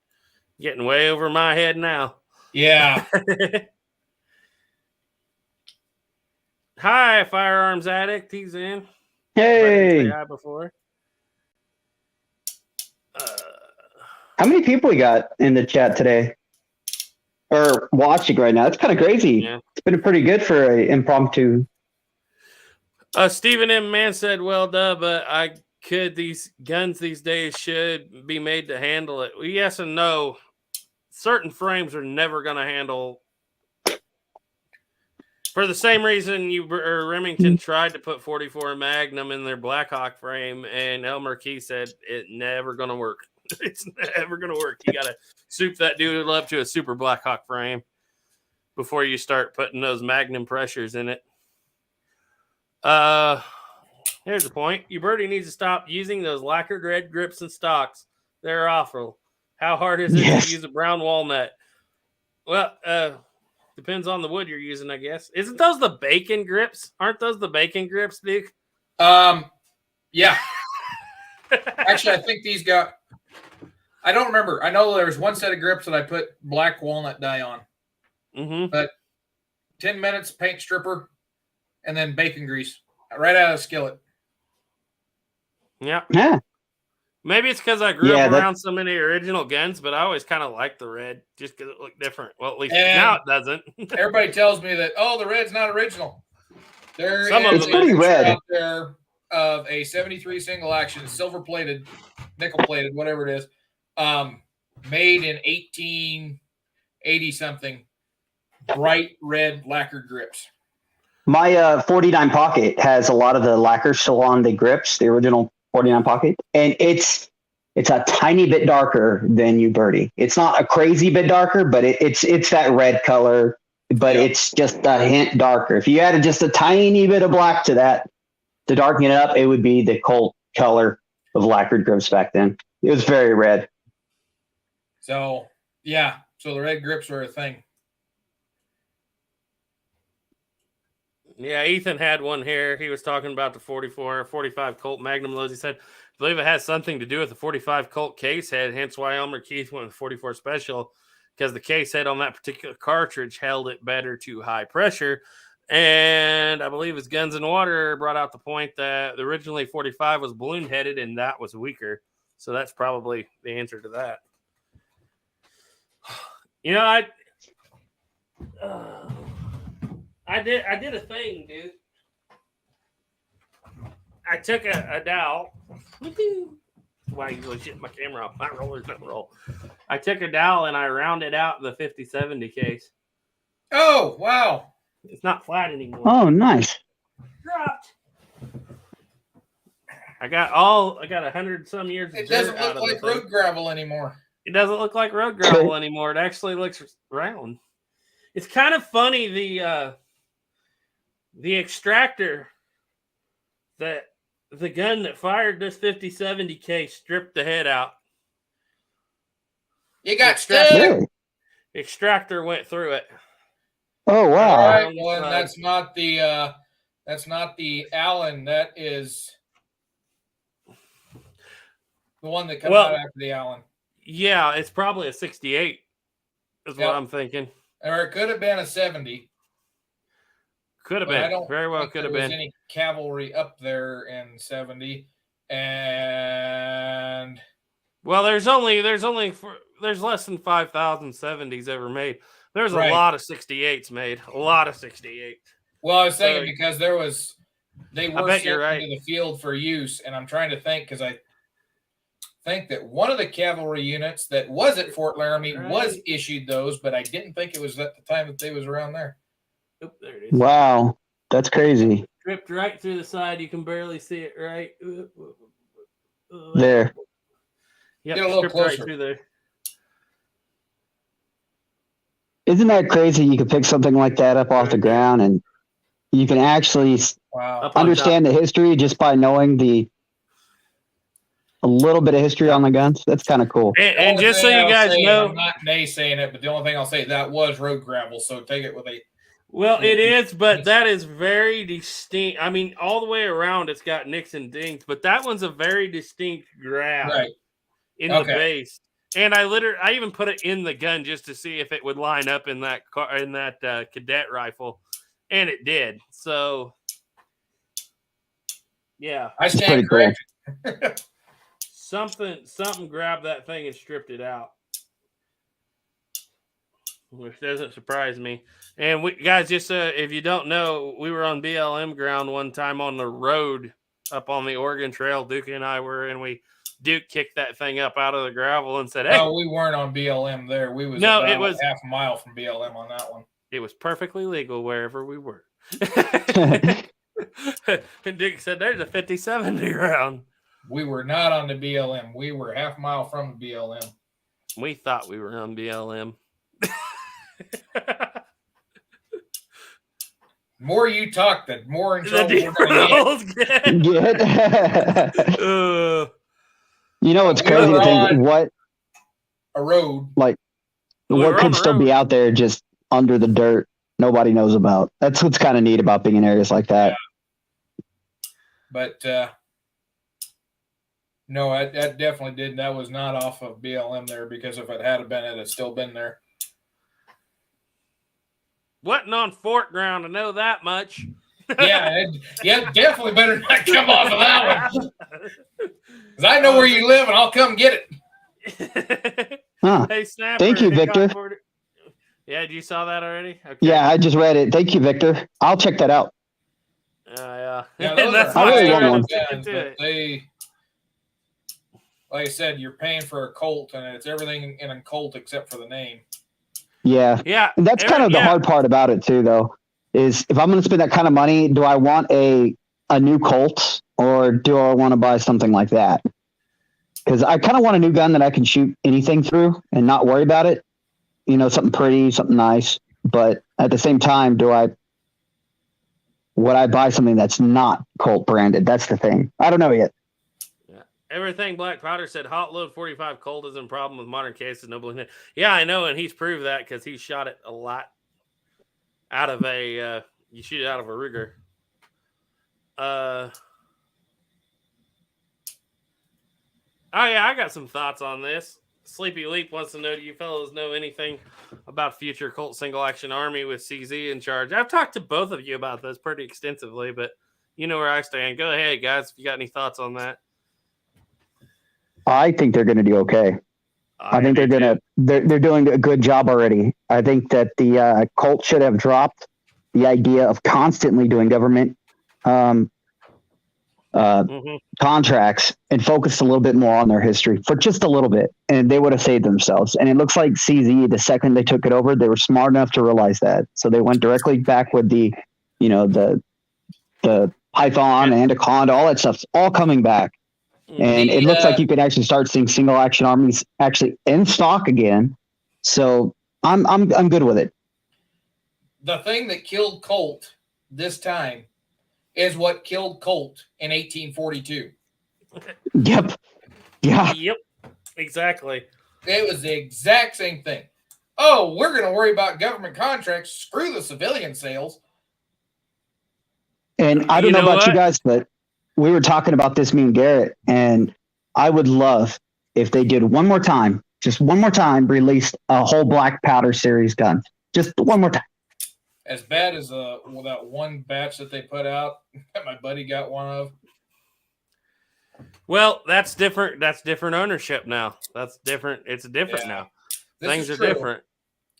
Getting way over my head now. Yeah. Hi, Firearms Addict. He's in. Hey. Hi before. How many people we got in the chat today? Or watching right now? It's kind of crazy. Yeah. It's been pretty good for an impromptu. Stephen M. Mann said, well, but these guns these days should be made to handle it. Well, yes and no. Certain frames are never going to handle For the same reason Remington tried to put 44 Magnum in their Blackhawk frame, and Elmer Key said it never going to work. It's never going to work. You got to soup that dude up to a super Blackhawk frame before you start putting those Magnum pressures in it. Here's the point. Your birdie needs to stop using those lacquered red grips and stocks. They're awful. How hard is it to use a brown walnut? Well, depends on the wood you're using, I guess. Isn't those the bacon grips? Aren't those the bacon grips, Duke? Yeah. Actually, I think these got. I don't remember. I know there's one set of grips that I put black walnut dye on. Mm-hmm. But 10 minutes, paint stripper, and then bacon grease right out of the skillet. Yeah. Yeah. Maybe it's because I grew up around so many original guns, but I always kind of liked the red just because it looked different. Well, at least now it doesn't. Everybody tells me that, the red's not original. There is pretty red out there of a 73 single action, silver plated, nickel plated, whatever it is, made in 1880 something, bright red lacquered grips. My 49 pocket has a lot of the lacquer still on the grips, the original 49 pocket, and it's a tiny bit darker than you birdie. It's not a crazy bit darker, but it's that red color, but it's just a hint darker. If you added just a tiny bit of black to that to darken it up, it would be the Colt color of lacquered grips back then. It was very red. So the red grips were a thing. Yeah, Ethan had one here. He was talking about the 45 Colt Magnum loads. He said, I believe it has something to do with the 45 Colt case head, hence why Elmer Keith went with 44 Special, because the case head on that particular cartridge held it better to high pressure. And I believe his Guns and Water brought out the point that originally 45 was balloon-headed, and that was weaker. So that's probably the answer to that. You know, I did a thing, dude. I took a dowel. Why you really shit my camera off? My rollers don't roll. I took a dowel and I rounded out the 50-70 case. Oh, wow. It's not flat anymore. Oh, nice. Dropped. I got 100 some years of It doesn't dirt look like road gravel anymore. It doesn't look like road gravel anymore. It actually looks round. It's kind of funny, the extractor that the gun that fired this 50-70 case stripped the head out. You got stuck. Extractor went through it. Oh wow! All right, well, that's not the Allen. That is the one that comes out after the Allen. Yeah, it's probably a 68. Is what I'm thinking. Or it could have been a 70. Could have been. Very well could have been. Any cavalry up there in 70, and there's less than 5,000 70s ever made. There's a lot of 68s made. A lot of 68. Well, I was thinking because they were sent right. into the field for use, and I'm trying to think because I think that one of the cavalry units that was at Fort Laramie was issued those, but I didn't think it was at the time that they was around there. Oh, there it is. Wow, that's crazy. Dripped right through the side. You can barely see it right there. Yep, get a little closer. Right through there. Isn't that crazy? You could pick something like that up off the ground, and you can actually understand the history just by knowing a little bit of history on the guns. That's kind of cool. And just so you guys know, I'm not naysaying it, but the only thing I'll say that was road gravel. So take it with a. Well, it is, but that is very distinct. I mean, all the way around, it's got nicks and dings, but that one's a very distinct grab in the base. And I even put it in the gun just to see if it would line up in that cadet rifle, and it did. So, yeah, I stand corrected. Something grabbed that thing and stripped it out, which doesn't surprise me. And guys, just if you don't know, we were on BLM ground one time on the road up on the Oregon Trail. Duke and I were, and Duke kicked that thing up out of the gravel and said, "Hey." No, we weren't on BLM there. It was half a mile from BLM on that one. It was perfectly legal wherever we were. And Dick said, "There's a 50-70 round." We were not on the BLM. We were half a mile from the BLM. We thought we were on BLM. The more you talk, the more in trouble we're going to get. You know, it's We crazy were to think on what a road. like We what were on could the still road. be out there just under the dirt nobody knows about. That's what's kind of neat about being in areas like that. But no, that definitely didn't. That was not off of BLM there, because if it had been, it'd have still been there. Wasn't on Fort ground, I know that much. Yeah, definitely better not come off of that one. Because I know where you live, and I'll come get it. Huh. Hey, Snapper. Thank you, Victor. Yeah, you saw that already? Okay. Yeah, I just read it. Thank you, Victor. I'll check that out. Yeah, And those that's are why I really want started one. sticking guns, to but it. they, like I said, you're paying for a Colt, and it's everything in a Colt except for the name. Yeah. Yeah. And that's kind of the hard part about it too, though, is if I'm going to spend that kind of money, do I want a new Colt or do I want to buy something like that? Because I kind of want a new gun that I can shoot anything through and not worry about it. You know, something pretty, something nice. But at the same time, would I buy something that's not Colt branded? That's the thing. I don't know yet. Yeah. Everything Black Powder said, hot load 45 Colt isn't a problem with modern cases. No balloon. Yeah, I know, and he's proved that because he shot it a lot out of a. You shoot it out of a Ruger. Oh yeah, I got some thoughts on this. Sleepy Leap wants to know, do you fellows know anything about future Colt single action army with CZ in charge? I've talked to both of you about this pretty extensively, but you know where I stand. Go ahead, guys, if you got any thoughts on that. I think they're going to do okay. I think they're doing a good job already. I think that the Colt should have dropped the idea of constantly doing government contracts and focused a little bit more on their history for just a little bit, and they would have saved themselves. And it looks like CZ, the second they took it over, they were smart enough to realize that. So they went directly back with the Python, Anaconda, all that stuff's all coming back. And it looks like you could actually start seeing single action armies actually in stock again. So I'm good with it. The thing that killed Colt this time is what killed Colt in 1842. Yep. Yeah. Yep. Exactly. It was the exact same thing. Oh, we're going to worry about government contracts. Screw the civilian sales. And I don't know about you guys, but we were talking about this, me and Garrett, and I would love if they did just one more time, released a whole Black Powder series gun. Just one more time. As bad as that one batch that they put out that my buddy got one of. Well, that's different. That's different ownership now. That's different. It's different now. Things are different.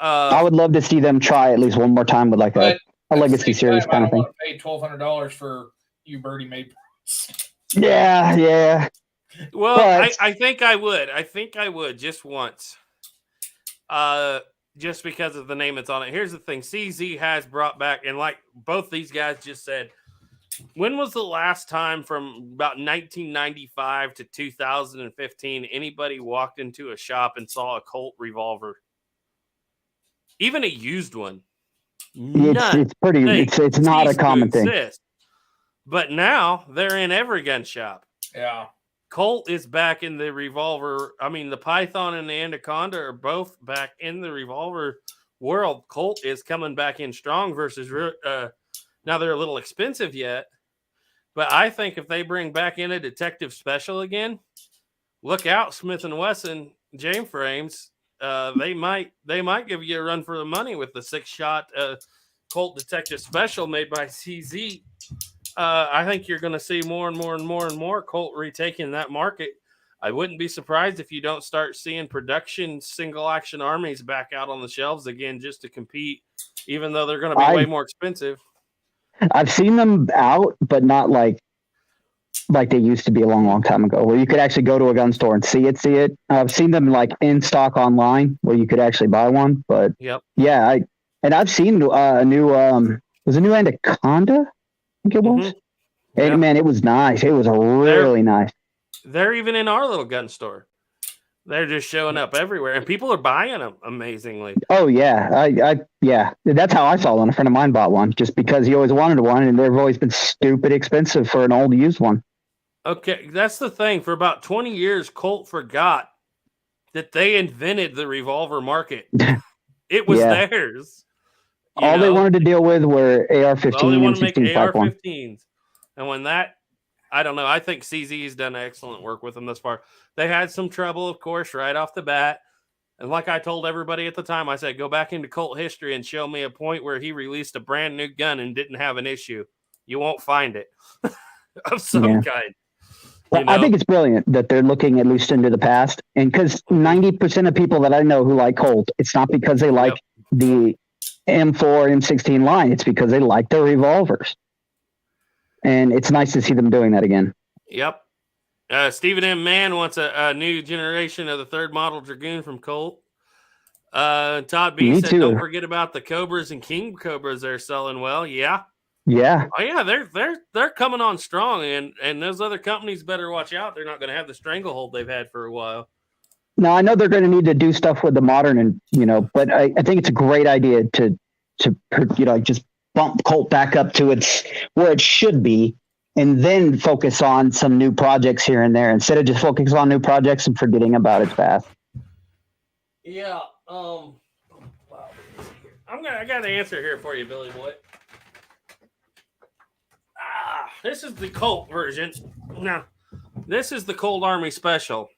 I would love to see them try at least one more time with like a legacy series kind of thing. I don't want to pay $1,200 for you birdie made. Yeah. Well, but I think I would. I think I would just once. Just because of the name that's on it. Here's the thing. CZ has brought back, and like both these guys just said, when was the last time from about 1995 to 2015 anybody walked into a shop and saw a Colt revolver? Even a used one. It's pretty. It's not a common thing. But now they're in every gun shop. Yeah. Colt is back in the revolver. I mean, the Python and the Anaconda are both back in the revolver world. Colt is coming back in strong versus now they're a little expensive yet. But I think if they bring back in a detective special again, look out, Smith & Wesson James frames. They might give you a run for the money with the 6-shot Colt detective special made by CZ. I think you're going to see more and more Colt retaking that market. I wouldn't be surprised if you don't start seeing production single action armies back out on the shelves again just to compete, even though they're going to be way more expensive. I've seen them out, but not like they used to be a long time ago, where you could actually go to a gun store and see it. I've seen them like in stock online where you could actually buy one, but yeah, And I've seen a new was a new Anaconda, I think it was. And Yeah. man, it was nice. It was really nice. They're even in our little gun store. They're just showing up everywhere, and people are buying them amazingly. Oh yeah, yeah. That's how I saw one. A friend of mine bought one just because he always wanted one, and they've always been stupid expensive for an old used one. Okay, that's the thing. For about 20 years, Colt forgot that they invented the revolver market. It was theirs. All they wanted to deal with were AR-15 and 16 platform. AR-15s, and when that, I don't know. I think CZ's done excellent work with them thus far. They had some trouble, of course, right off the bat. And like I told everybody at the time, I said, go back into Colt history and show me a point where he released a brand new gun and didn't have an issue. You won't find it of some kind. Well, I think it's brilliant that they're looking at least into the past. And because 90% of people that I know who like Colt, it's not because they like the M4, M16 line. It's because they like their revolvers. And it's nice to see them doing that again. Yep. Stephen M. Mann wants a new generation of the third model Dragoon from Colt. Todd B. said, don't forget about the Cobras and King Cobras. They're selling well. Yeah. Yeah. Oh, yeah. They're coming on strong. And those other companies better watch out. They're not going to have the stranglehold they've had for a while. No, I know they're going to need to do stuff with the modern and, but I think it's a great idea to just bump Colt back up to where it should be, and then focus on some new projects here and there instead of just focusing on new projects and forgetting about its past. Yeah. I got an answer here for you, Billy Boy. This is the Colt version. Now, this is the Colt Army Special.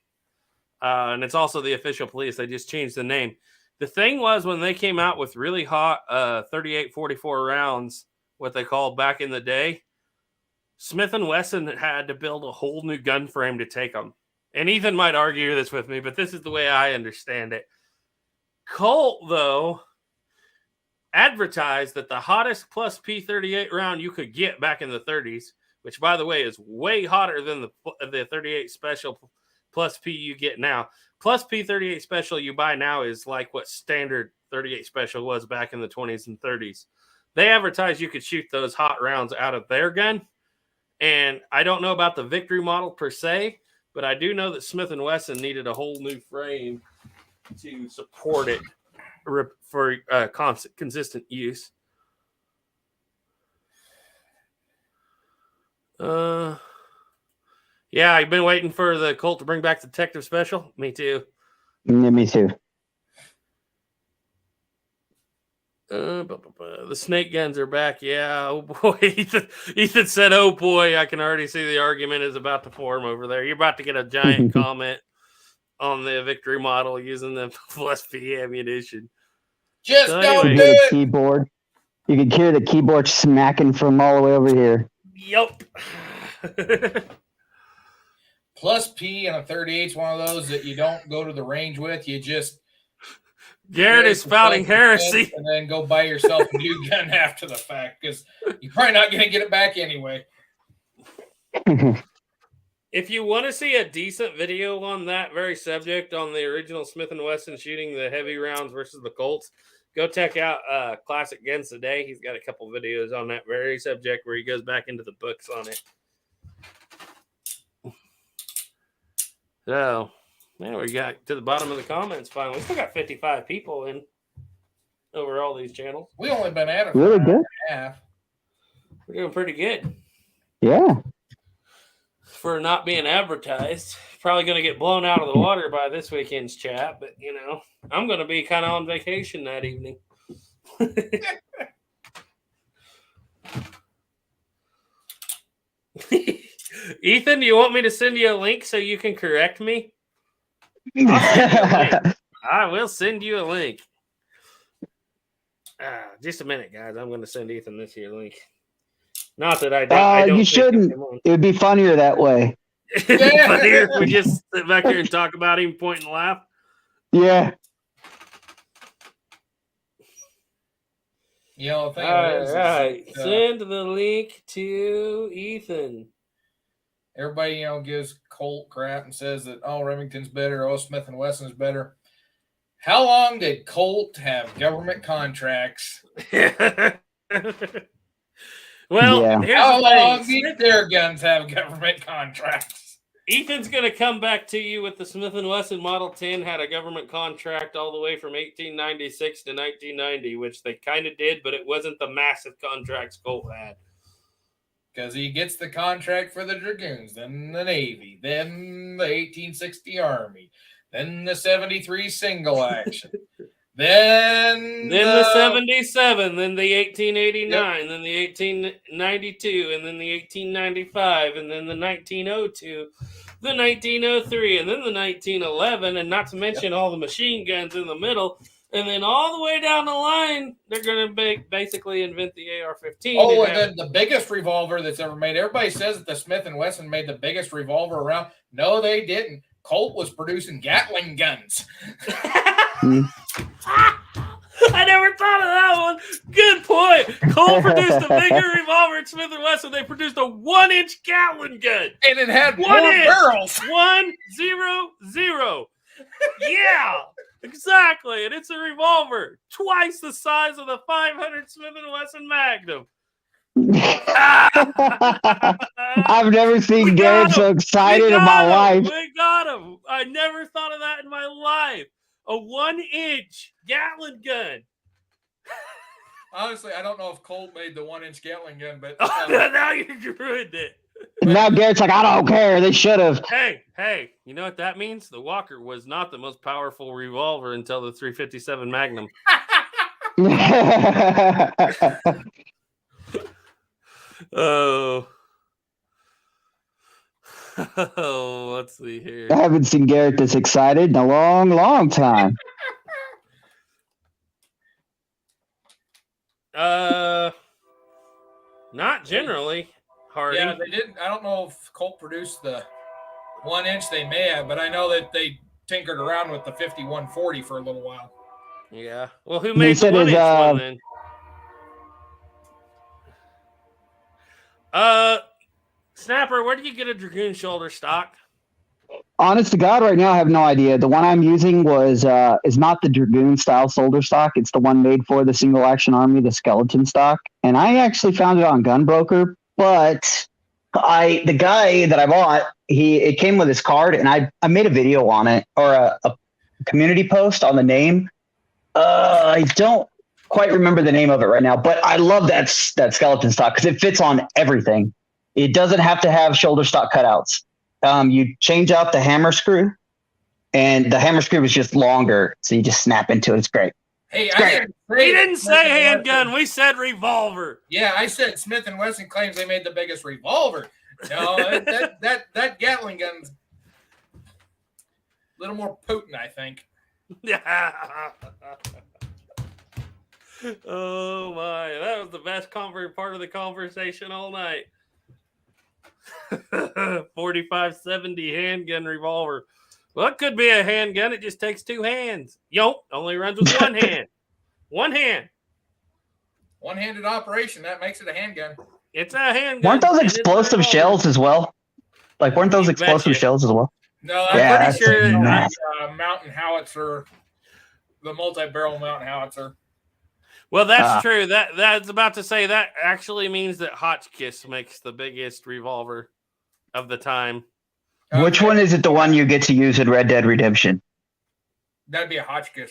And it's also the official police. They just changed the name. The thing was, when they came out with really hot 38-44 rounds, what they called back in the day, Smith & Wesson had to build a whole new gun frame to take them. And Ethan might argue this with me, but this is the way I understand it. Colt, though, advertised that the hottest plus P38 round you could get back in the 30s, which, by the way, is way hotter than the 38 Special plus P you get now. Plus P38 Special you buy now is like what standard 38 Special was back in the 20s and 30s. They advertised you could shoot those hot rounds out of their gun. And I don't know about the Victory model per se, but I do know that Smith & Wesson needed a whole new frame to support it for consistent use. Yeah, I've been waiting for the Colt to bring back Detective Special. Me too. Yeah, me too. The snake guns are back. Yeah. Oh boy. Ethan said, oh boy, I can already see the argument is about to form over there. You're about to get a giant comment on the Victory model using the plus P ammunition. Just don't do it. Keyboard. You can hear the keyboard smacking from all the way over here. Yup. Plus P and a 38 is one of those that you don't go to the range with. You just Garrett is spouting heresy. And then go buy yourself a new gun after the fact, because you're probably not going to get it back anyway. If you want to see a decent video on that very subject, on the original Smith & Wesson shooting the heavy rounds versus the Colts, go check out Classic Guns Today. He's got a couple videos on that very subject where he goes back into the books on it. So, now we got to the bottom of the comments finally. We still got 55 people in over all these channels. We only been at it for really good. Half. We're doing pretty good. Yeah. For not being advertised. Probably going to get blown out of the water by this weekend's chat, but, I'm going to be kind of on vacation that evening. Ethan, you want me to send you a link so you can correct me? I will send you a link. Just a minute, guys. I'm going to send Ethan this here link. Not that I don't. You shouldn't. It would be funnier that way. Funnier if we just sit back here and talk about him, point and laugh. Yeah. The thing all right. Send the link to Ethan. Everybody, gives Colt crap and says that, Remington's better, Smith & Wesson's better. How long did Colt have government contracts? Well, Yeah. here's How the long thing. did their guns have government contracts? Ethan's going to come back to you with the Smith & Wesson Model 10 had a government contract all the way from 1896 to 1990, which they kind of did, but it wasn't the massive contracts Colt had. Because he gets the contract for the Dragoons, then the Navy, then the 1860 Army, then the 73 single action, then the 77, then the 1889, Yep. then the 1892, and then the 1895, and then the 1902, the 1903, and then the 1911, and not to mention all the machine guns in the middle. And then all the way down the line, they're going to basically invent the AR-15. Oh, and then the biggest revolver that's ever made. Everybody says that the Smith & Wesson made the biggest revolver around. No, they didn't. Colt was producing Gatling guns. I never thought of that one. Good point. Colt produced a bigger revolver at Smith & Wesson. They produced a 1-inch Gatling gun. And it had 1 more inch. barrels. 100. Yeah. Exactly, and it's a revolver, twice the size of the 500 Smith & Wesson Magnum. I've never seen Garrett so excited in my life. We got him. I never thought of that in my life. A 1-inch Gatling gun. Honestly, I don't know if Colt made the 1-inch Gatling gun, but Now you ruined it. Now Garrett's like, I don't care. They should have. Hey, you know what that means? The Walker was not the most powerful revolver until the 357 Magnum. Oh, let's see here. I haven't seen Garrett this excited in a long, long time. Not generally. Hardy. yeah, they didn't. I don't know if Colt produced the 1-inch. They may have, but I know that they tinkered around with the 5140 for a little while. Yeah. Well, who made the said 1-inch his, one then? Snapper, where do you get a Dragoon shoulder stock? Honest to God, right now I have no idea. The one I'm using is not the Dragoon style shoulder stock. It's the one made for the single action army, the skeleton stock. And I actually found it on Gunbroker, but the guy that I bought, it came with his card, and I made a video on it, or a community post on the name. I don't quite remember the name of it right now, but I love that skeleton stock because it fits on everything. It doesn't have to have shoulder stock cutouts. You change out the hammer screw, and the hammer screw is just longer, so you just snap into it. It's great. Hey, We didn't say handgun. We said revolver. Yeah, I said Smith & Wesson claims they made the biggest revolver. No, that Gatling gun's a little more potent, I think. Yeah. Oh my, that was the best part of the conversation all night. 4570 handgun revolver. Well, it could be a handgun. It just takes 2 hands. Only runs with 1 hand. 1 hand. One-handed operation. That makes it a handgun. It's a handgun. Weren't those explosive shells as well? Like, weren't those explosive shells as well? No, Yeah, I'm pretty sure that's it's mountain howitzer, the multi-barrel mountain howitzer. Well, that's true. That's about to say that actually means that Hotchkiss makes the biggest revolver of the time. Okay. Which one is it? The one you get to use in Red Dead Redemption? That'd be a Hotchkiss.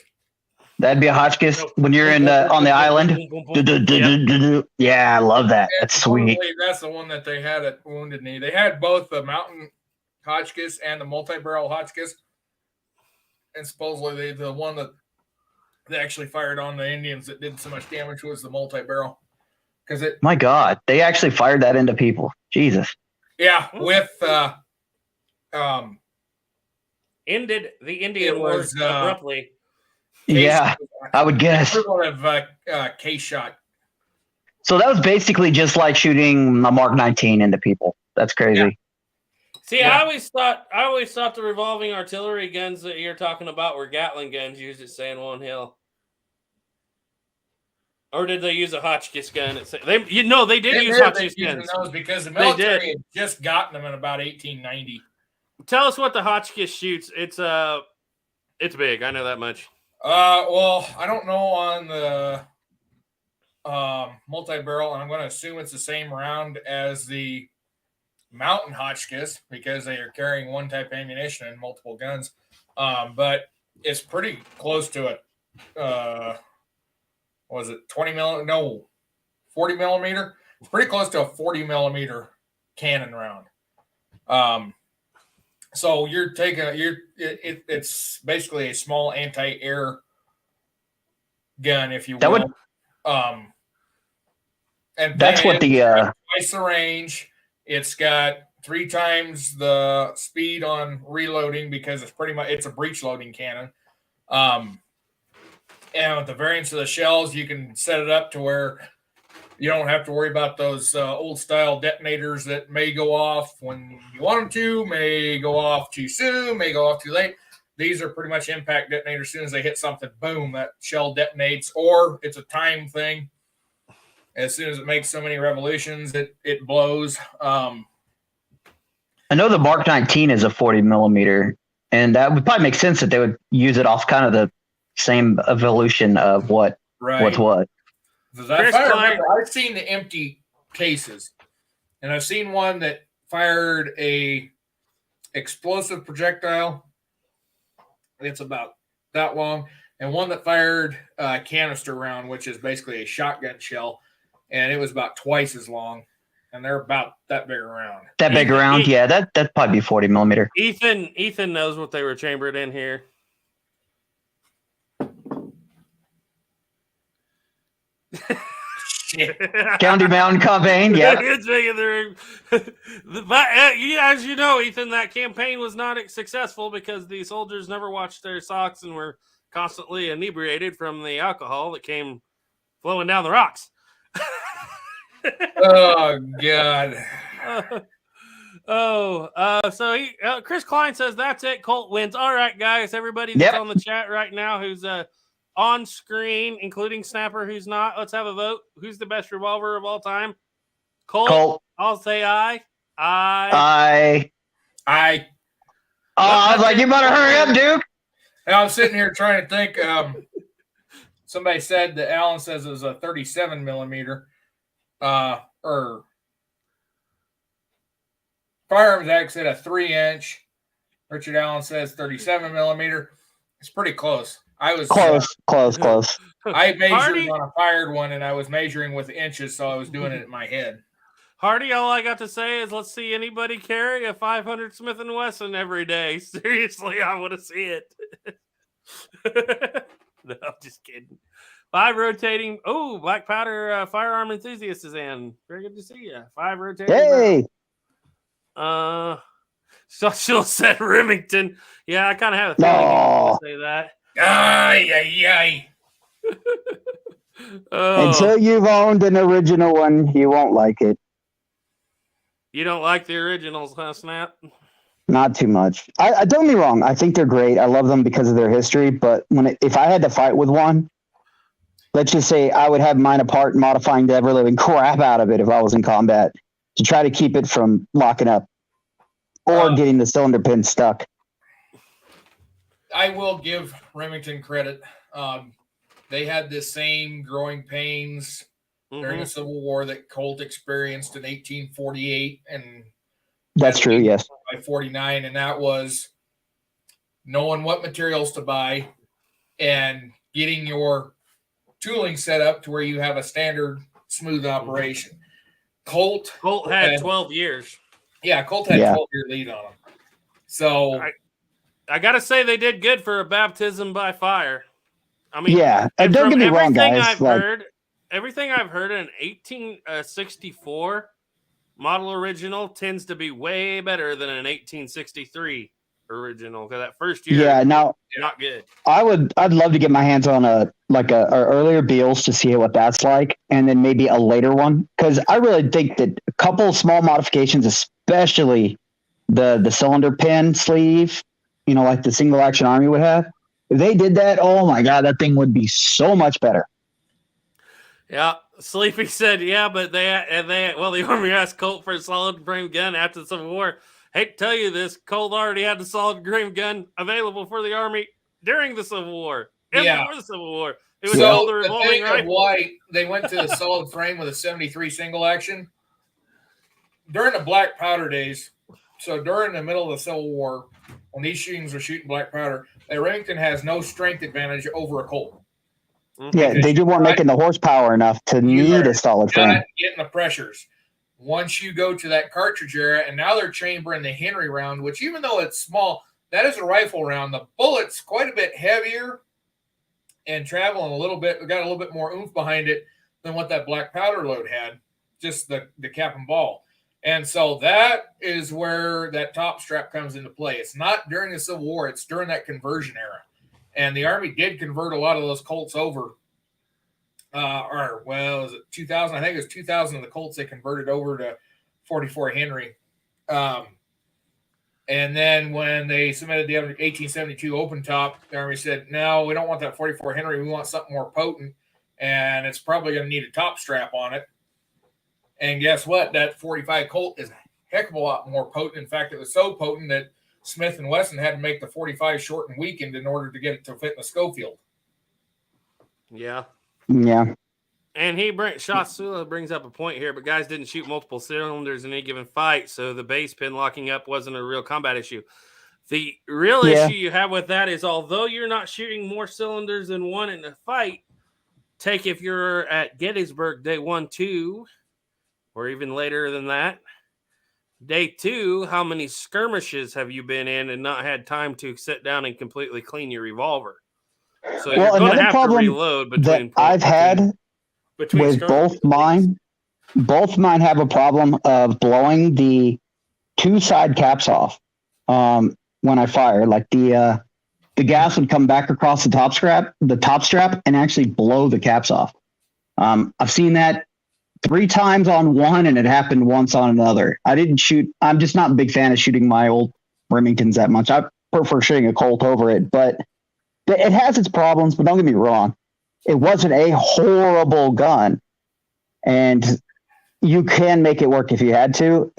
That'd be a Hotchkiss when you're on the island. Yeah, I love that. That's sweet. That's the one that they had at Wounded Knee. They had both the mountain Hotchkiss and the multi-barrel Hotchkiss, and supposedly the one that they actually fired on the Indians that did so much damage was the multi-barrel. My God, they actually fired that into people. Jesus. Yeah, with ended the Indian Wars abruptly. Yeah, I would guess. Case shot. So that was basically just like shooting a Mark 19 into people. That's crazy. Yeah. See, yeah. I always thought the revolving artillery guns that you're talking about were Gatling guns used at San Juan Hill. Or did they use a Hotchkiss gun? They did use Hotchkiss guns. Those because the military had just gotten them in about 1890. Tell us what the Hotchkiss shoots. It's big. I know that much. Well, I don't know on the multi-barrel, and I'm going to assume it's the same round as the mountain Hotchkiss because they are carrying one type of ammunition and multiple guns. But it's pretty close to it. Was it 20 millimeter? No, 40 millimeter. It's pretty close to a 40 millimeter cannon round. So you're taking it's basically a small anti-air gun, if you will. And that's what the twice the range. It's got 3 times the speed on reloading because it's a breech loading cannon. And with the variance of the shells, you can set it up to where you don't have to worry about those old style detonators that may go off when you want them to, may go off too soon, may go off too late. These are pretty much impact detonators. As soon as they hit something, boom, that shell detonates, or it's a time thing. As soon as it makes so many revolutions, it blows. I know the Mark 19 is a 40 millimeter, and that would probably make sense that they would use it off kind of the same evolution of what's what. I've seen the empty cases, and I've seen one that fired a explosive projectile. It's about that long, and one that fired a canister round, which is basically a shotgun shell, and it was about twice as long. And they're about that big around. That big around, yeah. That'd probably be 40 millimeter. Ethan knows what they were chambered in here. County Mountain campaign, yeah. It's big in the room. But as you know, Ethan, that campaign was not successful because the soldiers never watched their socks and were constantly inebriated from the alcohol that came flowing down the rocks. Oh God. So Chris Klein says that's it. Colt wins. All right, guys. Everybody that's on the chat right now who's on screen, including Snapper, who's not. Let's have a vote. Who's the best revolver of all time? Colt. I'll say I. I was like, you better hurry up, Duke. And I was sitting here trying to think. Somebody said that Alan says it was a 37 millimeter. Or Firearms Act said a 3-inch. Richard Allen says 37 millimeter. It's pretty close. I was close. I measured on a fired one, and I was measuring with inches, so I was doing it in my head. Hardy, all I got to say is let's see anybody carry a 500 Smith & Wesson every day. Seriously, I want to see it. No, I'm just kidding. 5 rotating. Oh, Black Powder Firearm Enthusiast is in. Very good to see you. 5 rotating. Hey. So she'll said Remington. Yeah, I kind of have a feeling to say that. Aye. Until you've owned an original one, you won't like it. You don't like the originals, huh, Snap? Not too much. I don't get me wrong. I think they're great. I love them because of their history. But if I had to fight with one, let's just say I would have mine apart, modifying the ever-living crap out of it if I was in combat to try to keep it from locking up or getting the cylinder pin stuck. I will give Remington credit. They had the same growing pains during the Civil War that Colt experienced in 1848 and that's true, yes. By 49, and that was knowing what materials to buy and getting your tooling set up to where you have a standard smooth operation. Colt had 12 years. Yeah, Colt had 12-year lead on them. So I got to say they did good for a baptism by fire. I mean, and don't get me wrong, guys. Everything I've heard in 1864 model original tends to be way better than an 1863 original because that first year, not good. I'd love to get my hands on a earlier Beals to see what that's like, and then maybe a later one because I really think that a couple small modifications, especially the cylinder pin sleeve, like the single action Army would have. If they did that, oh my God, that thing would be so much better. Yeah, Sleepy said, but the Army asked Colt for a solid frame gun after the Civil War. Hate to tell you this, Colt already had the solid frame gun available for the Army during the Civil War. and Yeah. before the Civil War. It was So called the the revolving thing of rifle. why they went to the solid frame with a 73 single action during the black powder days. So during the middle of the Civil War, when these shootings were shooting black powder, a Remington has no strength advantage over a Colt. Yeah, they just weren't making the horsepower enough to need a solid frame. Not getting the pressures. Once you go to that cartridge era, and now they're chambering the Henry round, which even though it's small, that is a rifle round. The bullet's quite a bit heavier and traveling a little bit, got a little bit more oomph behind it than what that black powder load had, just the cap and ball. And so that is where that top strap comes into play. It's not during the Civil War, it's during that conversion era. And the Army did convert a lot of those Colts over. Was it 2000? I think it was 2000 of the Colts they converted over to 44 Henry. And then when they submitted the 1872 open top, the Army said, no, we don't want that 44 Henry. We want something more potent. And it's probably going to need a top strap on it. And guess what? That 45 Colt is a heck of a lot more potent. In fact, it was so potent that Smith & Wesson had to make the 45 short and weakened in order to get it to fit in the Schofield. Yeah. Yeah. And Shot brings up a point here, but guys didn't shoot multiple cylinders in any given fight, so the base pin locking up wasn't a real combat issue. The real issue you have with that is, although you're not shooting more cylinders than one in a fight, take if you're at Gettysburg day 1, 2, or even later than that, day 2, how many skirmishes have you been in and not had time to sit down and completely clean your revolver? So you're going to have to reload between. I've had with both mine have a problem of blowing the 2 side caps off when I fire. Like the gas would come back across the top strap, and actually blow the caps off. I've seen that 3 times on one, and it happened once on another. I'm just not a big fan of shooting my old Remingtons that much. I prefer shooting a Colt over it, but it has its problems. But don't get me wrong, it wasn't a horrible gun, and you can make it work if you had to.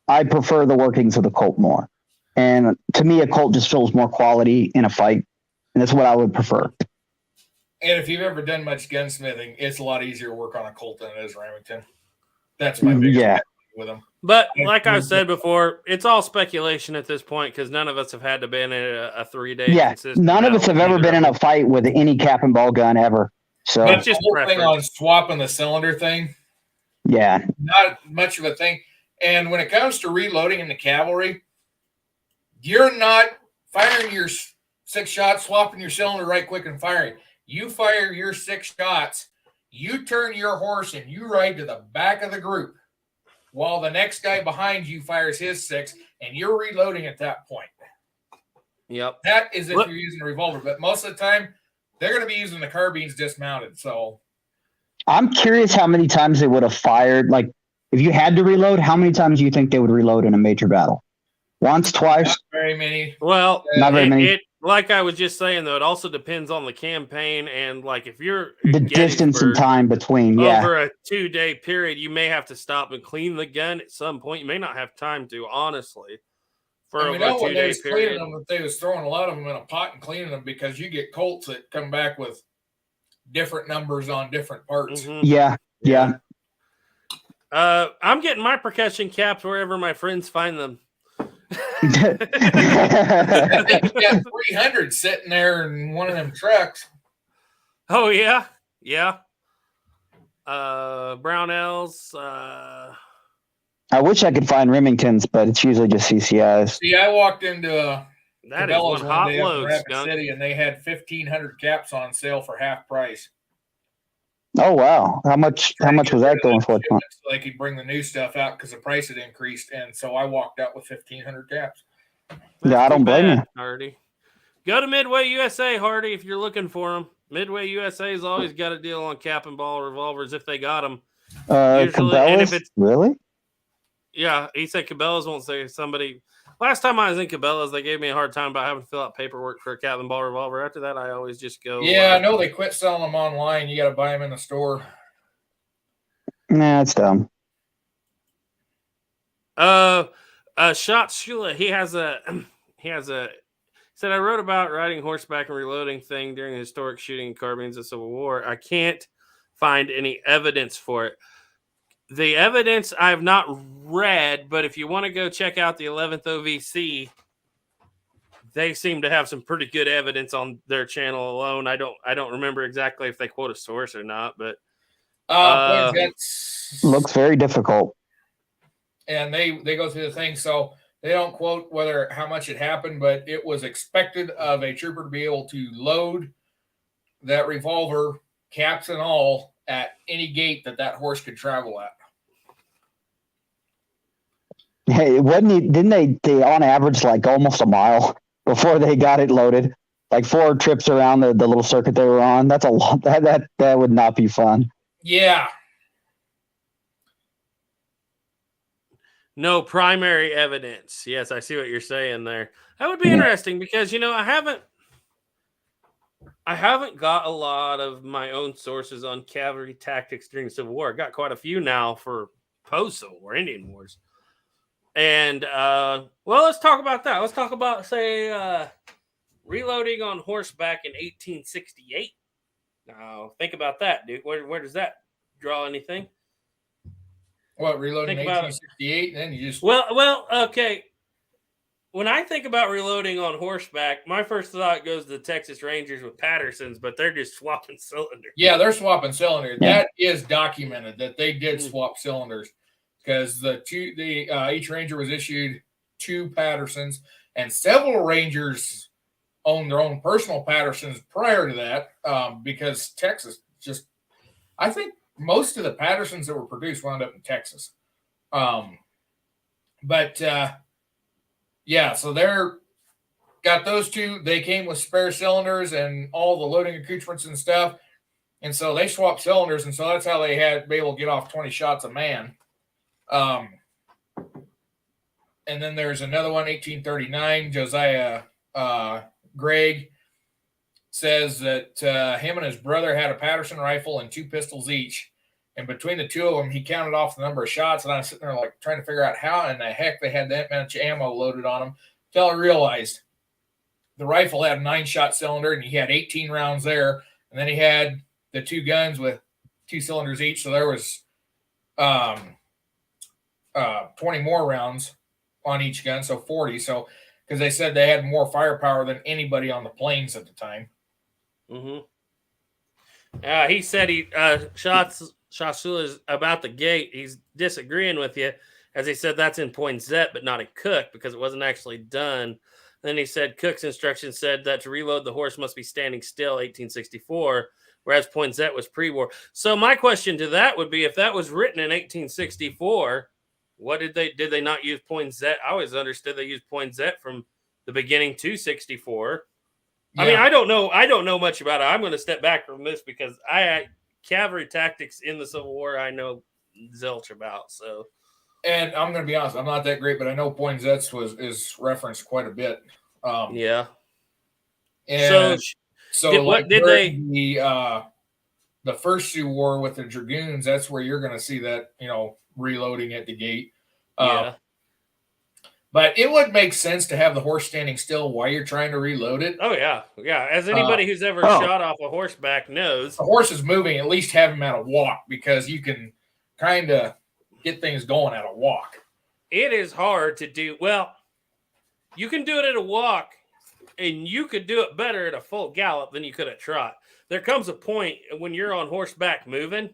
I prefer the workings of the Colt more, and to me, a Colt just feels more quality in a fight, and that's what I would prefer. And if you've ever done much gunsmithing, it's a lot easier to work on a Colt than it is Remington. That's my biggest with them. But like I said before, it's all speculation at this point because none of us have had to be in a 3-day. Yeah, none of us have ever been in a fight with any cap and ball gun ever. So that's just the whole thing on swapping the cylinder thing. Yeah, not much of a thing. And when it comes to reloading in the cavalry, you're not firing your 6 shots, swapping your cylinder right quick and firing. You fire your 6 shots, you turn your horse and you ride to the back of the group while the next guy behind you fires his 6, and you're reloading at that point. Yep. That is if you're using a revolver, but most of the time they're going to be using the carbines dismounted. So I'm curious how many times they would have fired. Like, if you had to reload, how many times do you think they would reload in a major battle? Once, twice? Not very many. Well, not very many. Like I was just saying, though, it also depends on the campaign and, like, if you're the distance and time between. Over a 2-day period, you may have to stop and clean the gun at some point. You may not have time to, honestly, for over a 2-day period. They was throwing a lot of them in a pot and cleaning them because you get Colts that come back with different numbers on different parts. Mm-hmm. Yeah. I'm getting my percussion caps wherever my friends find them. You got 300 sitting there in one of them trucks. Oh yeah. Brownells. I wish I could find Remingtons, but it's usually just CCIs. See, I walked into that is one hot load, City, and they had 1,500 caps on sale for half price. Oh wow! How much was that going for? So they could bring the new stuff out because the price had increased, and so I walked out with 1,500 caps. Yeah, I don't blame you, Hardy. Go to Midway USA, Hardy, if you're looking for them. Midway USA has always got a deal on cap and ball revolvers if they got them. Cabela's? Really? Yeah, he said Cabela's won't say somebody. Last time I was in Cabela's, they gave me a hard time about having to fill out paperwork for a cap and ball revolver. After that, I always just go. Yeah, I know they quit selling them online. You got to buy them in the store. Nah, it's dumb. Shot Shula, he has a Said, I wrote about riding horseback and reloading thing during the historic shooting of carbines of the Civil War. I can't find any evidence for it. The evidence I've not read, but if you want to go check out the 11th OVC, they seem to have some pretty good evidence on their channel alone. I don't remember exactly if they quote a source or not, but Poinsettias Looks very difficult. and they go through the thing, so they don't quote how much it happened, but it was expected of a trooper to be able to load that revolver, caps and all, at any gait that horse could travel at. Hey, didn't they on average like almost a mile before they got it loaded? Like 4 trips around the little circuit they were on. That's a lot. That would not be fun. Yeah. No primary evidence. Yes, I see what you're saying there. That would be interesting because, I haven't got a lot of my own sources on cavalry tactics during the Civil War. I got quite a few now for post-Civil War, Indian Wars. And, let's talk about that. Let's talk about, say, reloading on horseback in 1868. Now, think about that, dude. Where does that draw anything? What, reloading in 1868? Then you just... Well, okay. When I think about reloading on horseback, my first thought goes to the Texas Rangers with Pattersons, but they're just swapping cylinders. Yeah, they're swapping cylinders. That is documented that they did swap cylinders because each Ranger was issued 2 Pattersons, and several Rangers owned their own personal Pattersons prior to that because Texas I think most of the Pattersons that were produced wound up in Texas. So they're got those 2. They came with spare cylinders and all the loading accoutrements and stuff. And so they swapped cylinders. And so that's how they had be able to get off 20 shots a man. And then there's another one, 1839, Josiah Gregg says that him and his brother had a Patterson rifle and 2 pistols each. And between the 2 of them, he counted off the number of shots. And I was sitting there like trying to figure out how in the heck they had that much ammo loaded on them until I realized the rifle had a 9-shot cylinder and he had 18 rounds there. And then he had the 2 guns with 2 cylinders each. So there was 20 more rounds on each gun. So 40. So, because they said they had more firepower than anybody on the plains at the time. Mm-hmm. He said Shasula's about the gate. He's disagreeing with you, as he said that's in Poinsett, but not in Cook because it wasn't actually done. Then he said Cook's instructions said that to reload the horse must be standing still, 1864, whereas Poinsett was pre-war. So my question to that would be, if that was written in 1864, what did they not use Poinsett? I always understood they used Poinsett from the beginning to 64. Yeah. I mean, I don't know much about it. I'm going to step back from this because cavalry tactics in the Civil War I know zilch about. So, and I'm going to be honest, I'm not that great, but I know Poinset's is referenced quite a bit. Yeah. And so what did they? The first Sioux War with the dragoons, that's where you're going to see that reloading at the gate. Yeah. But it would make sense to have the horse standing still while you're trying to reload it. Oh, yeah. Yeah. As anybody who's ever shot off a horseback knows. The horse is moving, at least have him at a walk because you can kind of get things going at a walk. It is hard to do. Well, you can do it at a walk, and you could do it better at a full gallop than you could at trot. There comes a point when you're on horseback moving,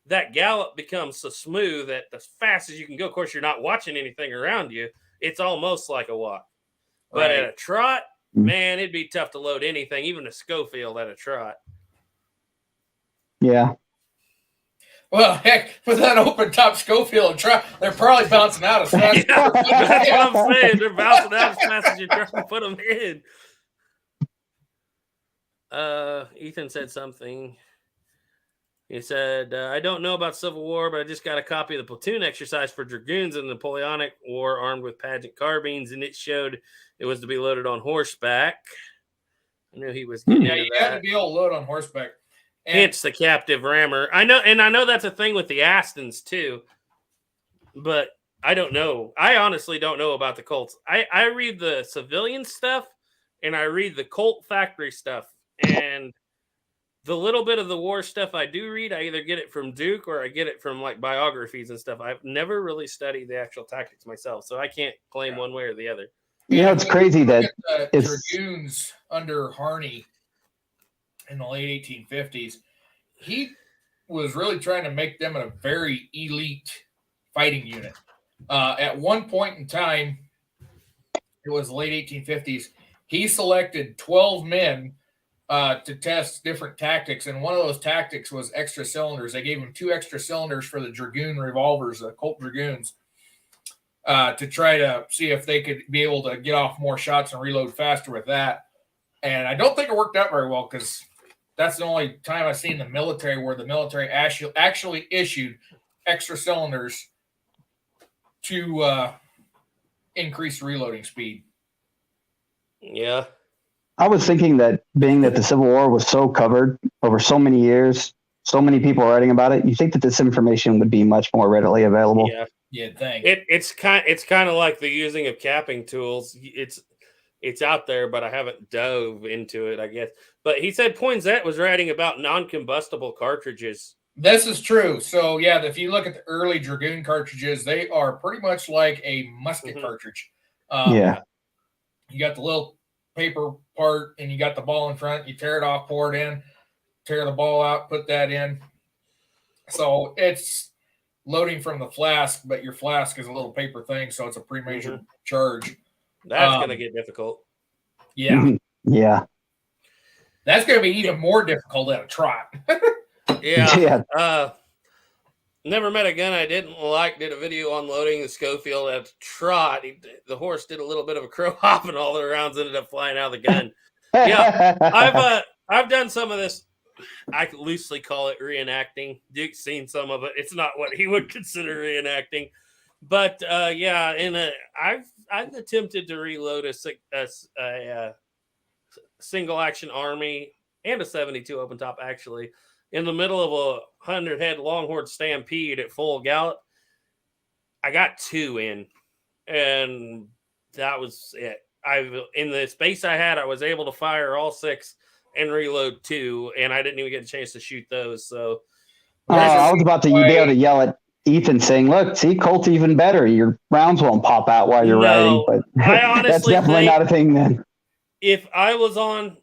that gallop becomes so smooth that as fast as you can go, of course, you're not watching anything around you. It's almost like a walk. But at a trot, man, it'd be tough to load anything, even a Schofield at a trot. Yeah. Well, heck, with that open top Schofield and trot, they're probably bouncing out as fast. Yeah, that's what I'm saying. They're bouncing out as fast as you try to put them in. Ethan said something. He said, I don't know about Civil War, but I just got a copy of the platoon exercise for dragoons in the Napoleonic War armed with pageant carbines, and it showed it was to be loaded on horseback. I knew he was getting into you that. had to be able to load on horseback. Hence the captive rammer. I know that's a thing with the Astons too, but I don't know. I honestly don't know about the Colts. I read the civilian stuff, and I read the Colt factory stuff. And the little bit of the war stuff I do read, I either get it from Duke or I get it from like biographies and stuff. I've never really studied the actual tactics myself, so I can't claim one way or the other. It's crazy that Dragoons under Harney in the late 1850s, he was really trying to make them a very elite fighting unit. At one point in time, it was the late 1850s, he selected 12 men to test different tactics, and one of those tactics was extra cylinders. They gave him 2 extra cylinders for the Dragoon revolvers, the Colt Dragoons, to try to see if they could be able to get off more shots and reload faster with that. And I don't think it worked out very well, because that's the only time I've seen the military where the military actually issued extra cylinders to increase reloading speed. Yeah. I was thinking that being that the Civil War was so covered over so many years, so many people writing about it, you think that this information would be much more readily available? Yeah. You'd think. It's kind of like the using of capping tools. It's out there, but I haven't dove into it, I guess. But he said Poinsett was writing about non-combustible cartridges. This is true. So, yeah, if you look at the early Dragoon cartridges, they are pretty much like a musket cartridge. Yeah. You got the little paper part, and you got the ball in front. You tear it off, pour it in, tear the ball out, put that in. So it's loading from the flask, but your flask is a little paper thing, so it's a pre-measured charge. That's going to get difficult. Yeah. Yeah. That's going to be even more difficult at a trot. Yeah. Never met a gun I didn't like. Did a video on loading the Schofield at a trot. The horse did a little bit of a crow hop, and all the rounds ended up flying out of the gun. Yeah, I've done some of this. I could loosely call it reenacting. Duke's seen some of it. It's not what he would consider reenacting, but I've attempted to reload a single action army and a 72 open top actually in the middle of a 100-head longhorn stampede at full gallop. I got 2 in, and that was it. In the space I had, I was able to fire all 6 and reload 2, and I didn't even get a chance to shoot those. So I was about to be able to yell at Ethan saying, "Look, see, Colt's even better. Your rounds won't pop out while you're riding." But I honestly that's definitely not a thing then. If I was on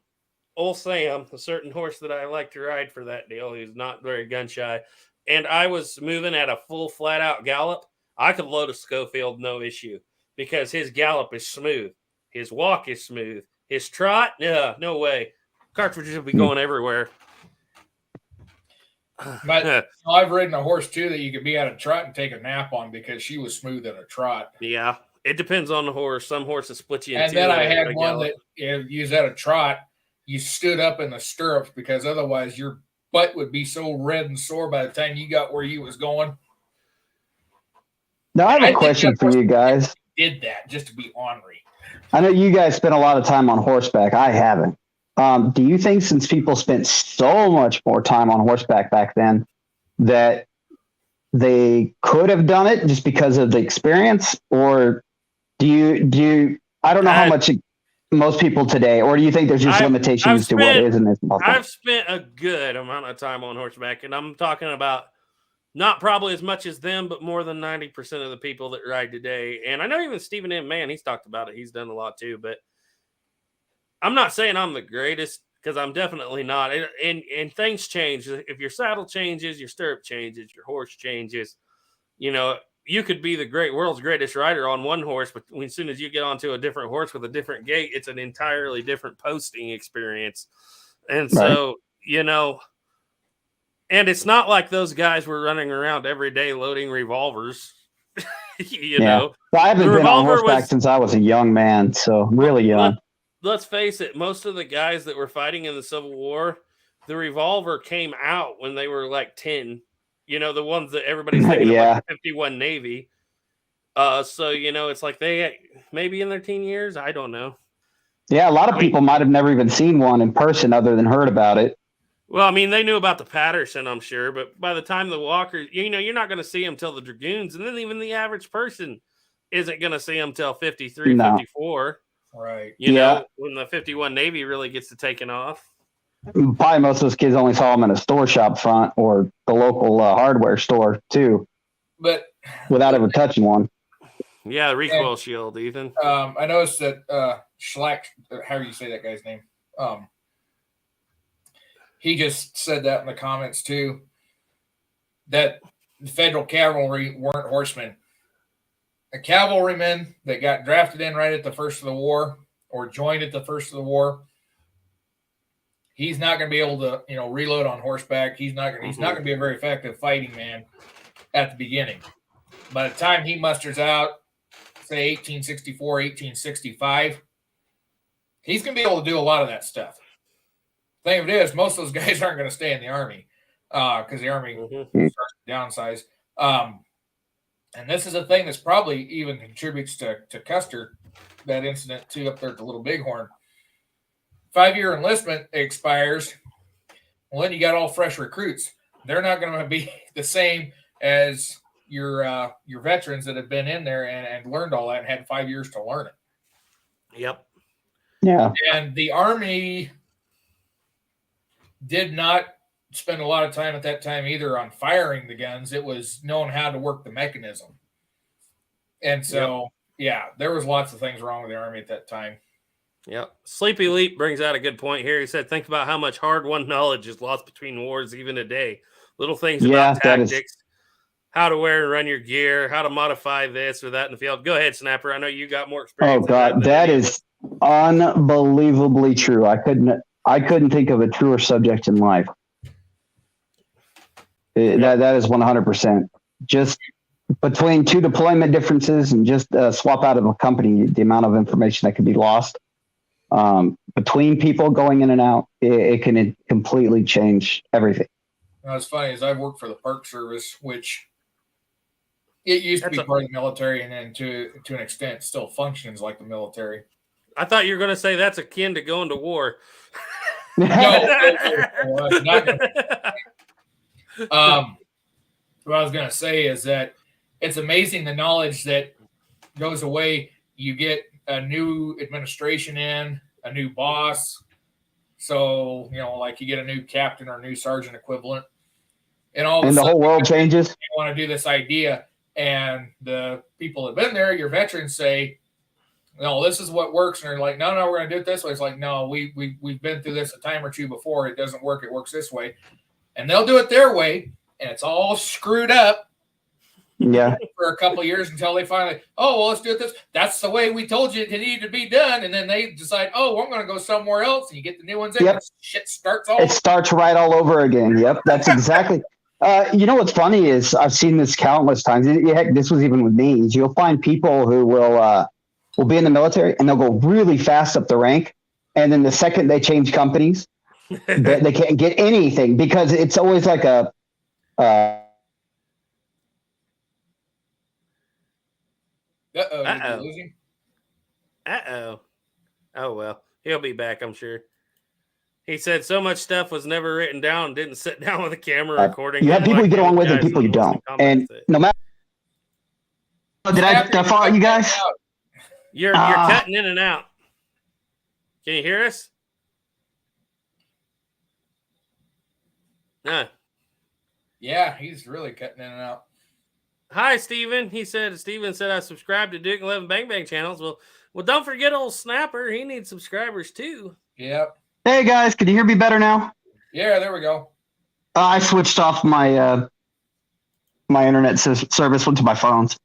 Old Sam, a certain horse that I like to ride for that deal, who's not very gun shy, and I was moving at a full flat out gallop, I could load a Schofield no issue, because his gallop is smooth, his walk is smooth, his trot, no way. Cartridges will be going everywhere. But I've ridden a horse too that you could be at a trot and take a nap on because she was smooth at a trot. Yeah, it depends on the horse. Some horses split you in and two. Then I had one that you was at a trot, you stood up in the stirrups because otherwise your butt would be so red and sore by the time you got where you was going. Now I have a question for you guys. Did that just to be ornery. I know you guys spent a lot of time on horseback. I haven't. Do you think since people spent so much more time on horseback back then that they could have done it just because of the experience? Or do you I don't know how much most people today, or do you think there's just limitations to what is and isn't possible? I've spent a good amount of time on horseback, and I'm talking about not probably as much as them, but more than 90% of the people that ride today. And I know even Stephen M. Mann, he's talked about it. He's done a lot too, but I'm not saying I'm the greatest, because I'm definitely not. And things change. If your saddle changes, your stirrup changes, your horse changes. You know, you could be the world's greatest rider on one horse, but as soon as you get onto a different horse with a different gait, it's an entirely different posting experience. And so, you know, and it's not like those guys were running around every day loading revolvers. you know, I haven't been on horseback since I was a young man, so really young. Let's face it, most of the guys that were fighting in the Civil War, the revolver came out when they were like 10. You know, the ones that everybody's thinking about, the 51 Navy. So, you know, it's like they maybe in their teen years. I don't know. Yeah, a lot of people might have never even seen one in person other than heard about it. Well, I mean, they knew about the Patterson, I'm sure. But by the time the Walkers, you know, you're not going to see them till the Dragoons. And then even the average person isn't going to see them till 53, 54. Right. You know, when the 51 Navy really gets to taking off. Probably most of those kids only saw them in a store shop front or the local hardware store too, But without ever touching one. Yeah, recoil shield, Ethan. I noticed that Schlack, how do you say that guy's name? He just said that in the comments too, that the federal cavalry weren't horsemen. A cavalryman that got drafted in right at the first of the war or joined at the first of the war, he's not going to be able to, reload on horseback. He's not going to be a very effective fighting man at the beginning. By the time he musters out, say 1864, 1865, he's going to be able to do a lot of that stuff. The thing of it is, most of those guys aren't going to stay in the Army because the Army starts to downsize. And this is a thing that's probably even contributes to Custer, that incident too, up there at the Little Bighorn. 5-year enlistment expires. Well, then you got all fresh recruits. They're not going to be the same as your veterans that have been in there and learned all that and had 5 years to learn it. Yep. Yeah. And the Army did not spend a lot of time at that time either on firing the guns. It was knowing how to work the mechanism. And so, there was lots of things wrong with the Army at that time. Yep. Sleepy Leap brings out a good point here. He said, think about how much hard-won knowledge is lost between wars even today. Little things about tactics, how to wear and run your gear, how to modify this or that in the field. Go ahead, Snapper. I know you got more experience. Oh, God. That is unbelievably true. I couldn't think of a truer subject in life. That is 100%. Just between two deployment differences and just swap out of a company, the amount of information that could be lost between people going in and out, it can completely change everything. What's funny is I've worked for the Park Service, which it used to be part of the military, and then to an extent still functions like the military. I thought you were going to say that's akin to going to war. No, not what I was going to say is that it's amazing the knowledge that goes away. You get a new administration in, a new boss. So, like you get a new captain or a new sergeant equivalent. And all of a sudden, the whole world changes. You want to do this idea. And the people that have been there, your veterans say, no, this is what works. And they're like, no, we're going to do it this way. It's like, no, we've been through this a time or two before. It doesn't work. It works this way. And they'll do it their way. And it's all screwed up. Yeah. For a couple of years until they finally, let's do it this. That's the way we told you it needed to be done. And then they decide, I'm going to go somewhere else. And you get the new ones in. Yep. Shit starts all It starts right all over again. Yep. That's exactly. What's funny is I've seen this countless times. Heck, this was even with me. Is you'll find people who will be in the military and they'll go really fast up the rank. And then the second they change companies, they can't get anything because it's always like a, Oh, well, he'll be back, I'm sure. He said so much stuff was never written down and didn't sit down with a camera recording. You have people you get along with and people you don't. And no matter. Did I follow you guys? You're cutting in and out. Can you hear us? No. Yeah, he's really cutting in and out. Hi, Steven. Steven said I subscribed to Duke 11 Bang Bang channels. Well, don't forget old Snapper. He needs subscribers too. Yep. Hey guys, can you hear me better now? Yeah, there we go. I switched off my my internet service, went to my phones.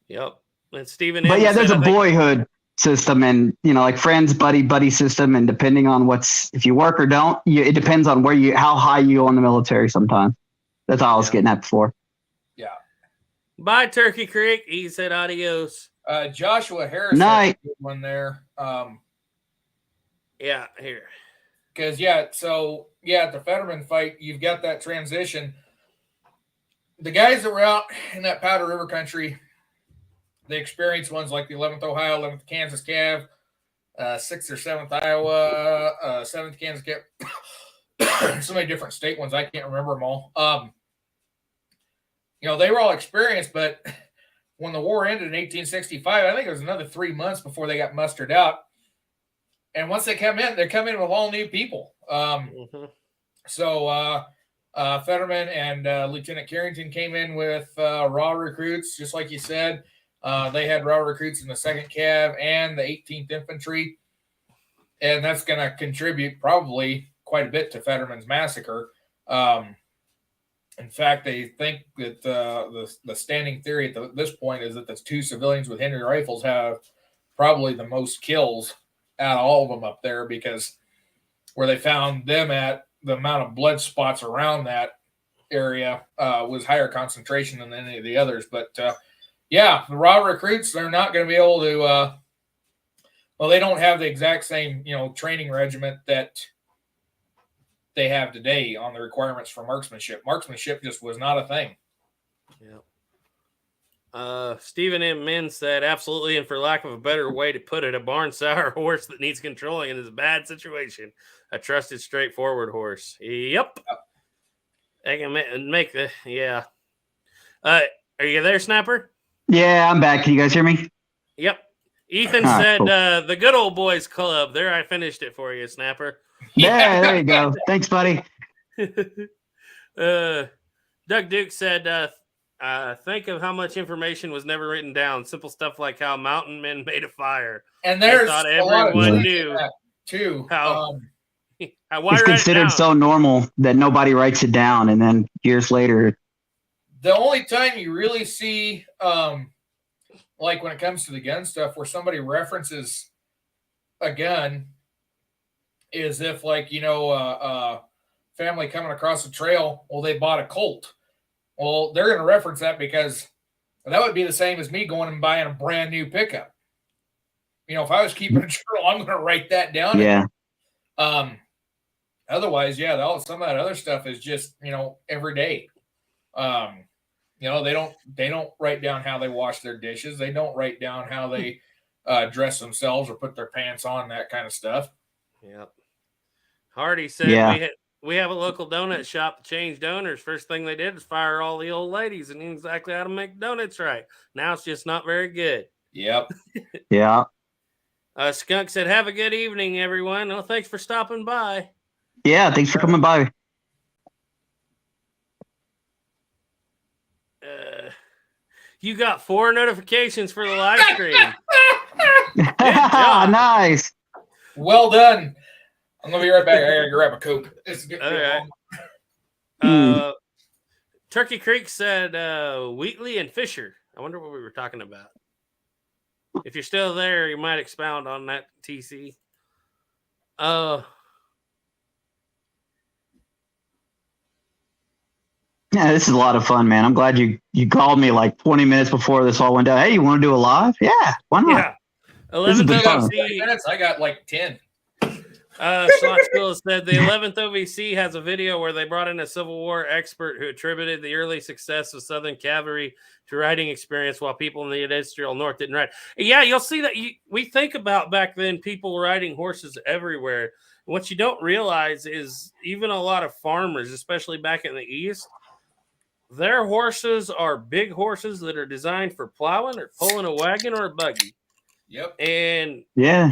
Yep. And Steven. But yeah, there's a boyhood system and like friends, buddy system, and depending on if you work or don't, it depends on how high you go in the military. Sometimes that's all I was getting at before. Yeah. Bye, Turkey Creek. He said adios. Joshua Harris. Night. One there. Yeah, here. Because at the Fetterman fight, you've got that transition. The guys that were out in that Powder River country, they experienced ones like the 11th Ohio, 11th Kansas Cav, 6th or 7th Iowa, 7th Kansas Cav. So many different state ones. I can't remember them all. They were all experienced, but when the war ended in 1865, I think it was another 3 months before they got mustered out. And once they come in with all new people. So Fetterman and Lieutenant Carrington came in with raw recruits, just like you said. They had raw recruits in the 2nd Cav and the 18th Infantry. And that's going to contribute probably quite a bit to Fetterman's massacre. In fact, they think that the standing theory at this point is that the 2 civilians with Henry rifles have probably the most kills out of all of them up there, because where they found them at, the amount of blood spots around that area was higher concentration than any of the others. But the raw recruits, they're not going to be able to. Well, they don't have the exact same training regiment that they have today on the requirements for marksmanship. Marksmanship just was not a thing. Stephen M. Min said, absolutely, and for lack of a better way to put it, a barn sour horse that needs controlling in is a bad situation. A trusted, straightforward horse. Yep. I can make the, yeah. Are you there, Snapper? Yeah, I'm back. Can you guys hear me? Yep. Ethan said, cool. The Good Old Boys Club. There, I finished it for you, Snapper. Yeah, there you go. Thanks, buddy. Doug Duke said, think of how much information was never written down. Simple stuff like how mountain men made a fire. And there's thought everyone knew that too. How it's considered so normal that nobody writes it down, and then years later. The only time you really see, like when it comes to the gun stuff, where somebody references a gun, is if, like, family coming across the trail, well, they bought a Colt. Well, they're going to reference that because that would be the same as me going and buying a brand new pickup. If I was keeping a journal, I'm going to write that down. Yeah. Otherwise, some of that other stuff is just, every day. They don't write down how they wash their dishes. They don't write down how they dress themselves or put their pants on, that kind of stuff. Yep. Hardy said, we have a local donut shop to change donors. First thing they did was fire all the old ladies and knew exactly how to make donuts right. Now it's just not very good. Yep. Yeah. Skunk said, have a good evening, everyone. Well, thanks for stopping by. Yeah, thanks for coming by. You got 4 notifications for the live stream. Nice. Well done. I'm going to be right back. I got to grab a Coke. All right. Turkey Creek said Wheatley and Fisher. I wonder what we were talking about. If you're still there, you might expound on that, TC. Yeah, this is a lot of fun, man. I'm glad you called me like 20 minutes before this all went down. Hey, you want to do a live? Yeah, why not? Yeah. 11th OVC minutes. I got like 10. Schlock School said the 11th OVC has a video where they brought in a Civil War expert who attributed the early success of Southern cavalry to riding experience while people in the industrial North didn't ride. Yeah, you'll see that we think about back then people riding horses everywhere. What you don't realize is even a lot of farmers, especially back in the East, their horses are big horses that are designed for plowing or pulling a wagon or a buggy. Yep. And yeah,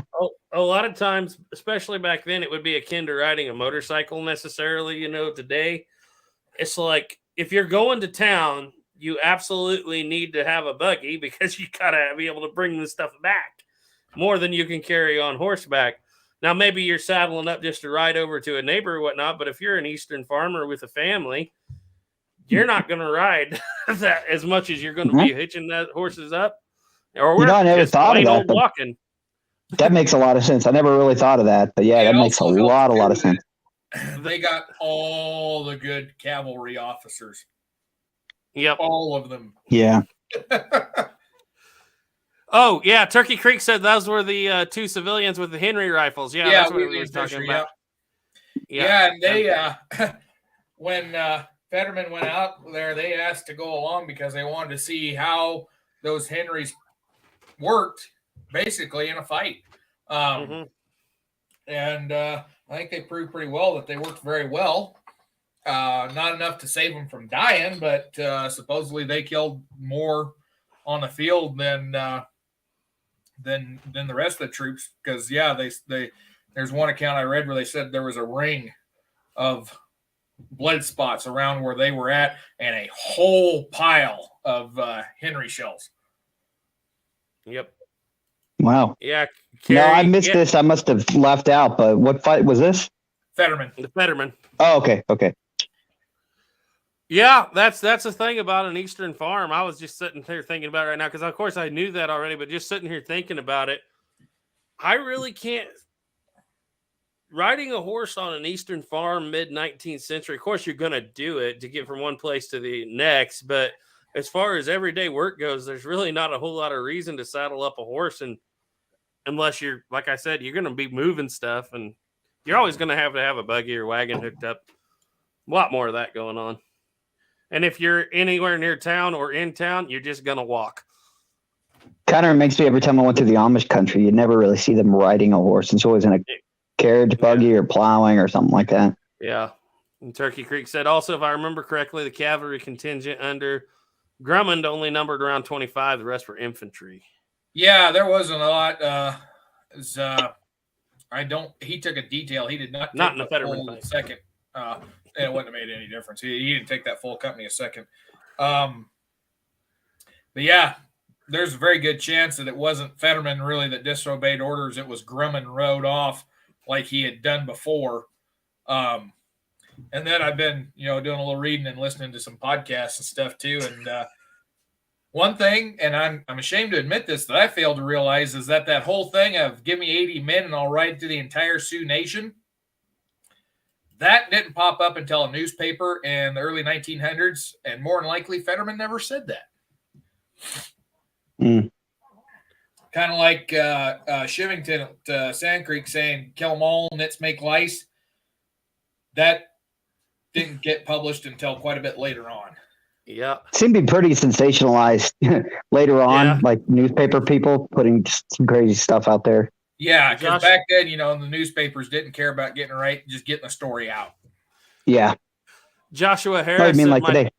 a lot of times, especially back then, it would be akin to riding a motorcycle necessarily. Today it's like if you're going to town, you absolutely need to have a buggy because you gotta be able to bring this stuff back more than you can carry on horseback. Now, maybe you're saddling up just to ride over to a neighbor or whatnot, but if you're an Eastern farmer with a family, you're not going to ride that as much as you're going to be hitching that horses up. Or we're I never thought of that. Walking. That makes a lot of sense. I never really thought of that, but yeah, that makes a lot of sense. They got all the good cavalry officers. Yep, all of them. Yeah. Oh yeah, Turkey Creek said those were the 2 civilians with the Henry rifles. Yeah, that's what we were talking about. Yeah, and they when Fetterman went out there, they asked to go along because they wanted to see how those Henrys worked, basically in a fight. And I think they proved pretty well that they worked very well. Not enough to save them from dying, but supposedly they killed more on the field than the rest of the troops. Because they There's one account I read where they said there was a ring of blood spots around where they were at and a whole pile of Henry shells. Yep. Wow. Yeah. No, I Carrie, missed this. I must have left out. But what fight was this? Fetterman. The Fetterman. Oh, okay. Okay. Yeah, that's the thing about an Eastern farm. I was just sitting here thinking about it right now because, of course, I knew that already, but just sitting here thinking about it, I really can't. Riding a horse on an Eastern farm mid-19th century, of course, you're going to do it to get from one place to the next, but as far as everyday work goes, there's really not a whole lot of reason to saddle up a horse, and unless you're, like I said, you're going to be moving stuff, and you're always going to have a buggy or wagon hooked up. A lot more of that going on. And if you're anywhere near town or in town, you're just going to walk. Kind of makes me every time I went to the Amish country, you never really see them riding a horse. It's always in a carriage buggy or plowing or something like that. Yeah. And Turkey Creek said also, if I remember correctly, the cavalry contingent under Drummond only numbered around 25. The rest were infantry. Yeah, there wasn't a lot. He took a detail. He did not take in the Fetterman fight. Second. It wouldn't have made any difference. He didn't take that full company a second. But yeah, there's a very good chance that it wasn't Fetterman really that disobeyed orders. It was Grumman rode off like he had done before. And then I've been, doing a little reading and listening to some podcasts and stuff too. And one thing, and I'm ashamed to admit this, that I failed to realize is that whole thing of give me 80 men and I'll ride through the entire Sioux Nation, that didn't pop up until a newspaper in the early 1900s, and more than likely Fetterman never said that. Kind of like Shivington at Sand Creek saying, kill them all, nits make lice. That didn't get published until quite a bit later on. Yeah. It seemed to be pretty sensationalized later on, like newspaper people putting some crazy stuff out there. Yeah, because back then, the newspapers didn't care about getting it right, just getting the story out. Yeah. Joshua Harris. I mean, like today.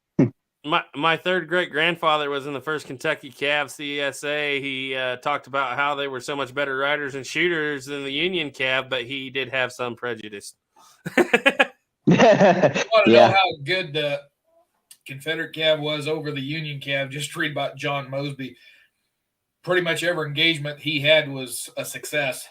My third great grandfather was in the first Kentucky Cav CSA. He talked about how they were so much better riders and shooters than the Union Cav, but he did have some prejudice. You want to know how good the Confederate Cav was over the Union Cav? Just read about John Mosby. Pretty much every engagement he had was a success.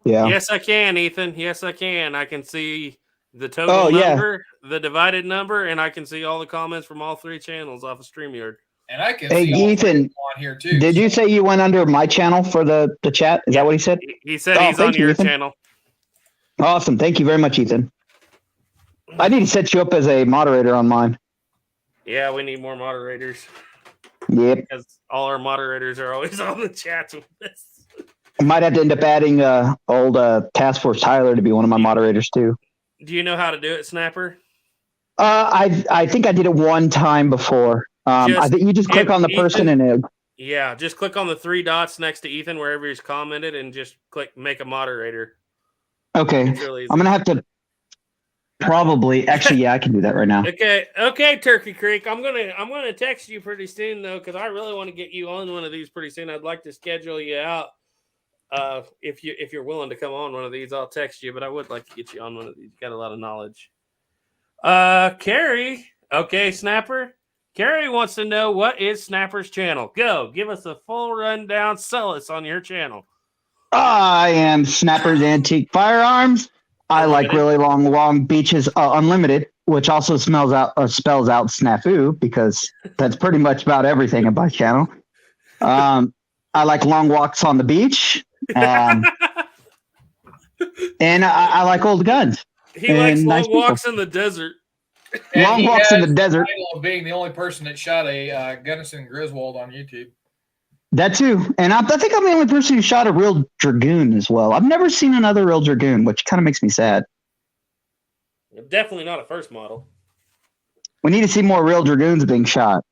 Yeah. Yes, I can, Ethan. Yes, I can. I can see the total number, the divided number, and I can see all the comments from all three channels off of StreamYard. And I can see all Ethan, on here too. Did you say you went under my channel for the chat? Is that what he said? He said he's on your channel. Awesome. Thank you very much, Ethan. I need to set you up as a moderator on mine. Yeah, we need more moderators. Yep. Because all our moderators are always on the chats with us. I might have to end up adding old Task Force Tyler to be one of my moderators too. Do you know how to do it, Snapper? I think I did it one time before. I think you just click on the person and just click on the three dots next to Ethan wherever he's commented and just click make a moderator. Okay. Really I'm gonna have to probably I can do that right now. Okay, Turkey Creek. I'm gonna text you pretty soon though, because I really want to get you on one of these pretty soon. I'd like to schedule you out. If you're willing to come on one of these, I'll text you, but I would like to get you on one of these. You got a lot of knowledge. Carrie. Okay, Snapper. Carrie wants to know, what is Snapper's channel? Go. Give us a full rundown. Sell us on your channel. I am Snapper's Antique Firearms. I like really long beaches, unlimited, which also spells out snafu, because that's pretty much about everything in my channel. I like long walks on the beach. And I like old guns. He likes long walks in the desert. Long walks in the desert. Of being the only person that shot a Gunnison Griswold on YouTube. That too. And I think I'm the only person who shot a real dragoon as well. I've never seen another real dragoon, which kind of makes me sad. Definitely not a first model. We need to see more real dragoons being shot.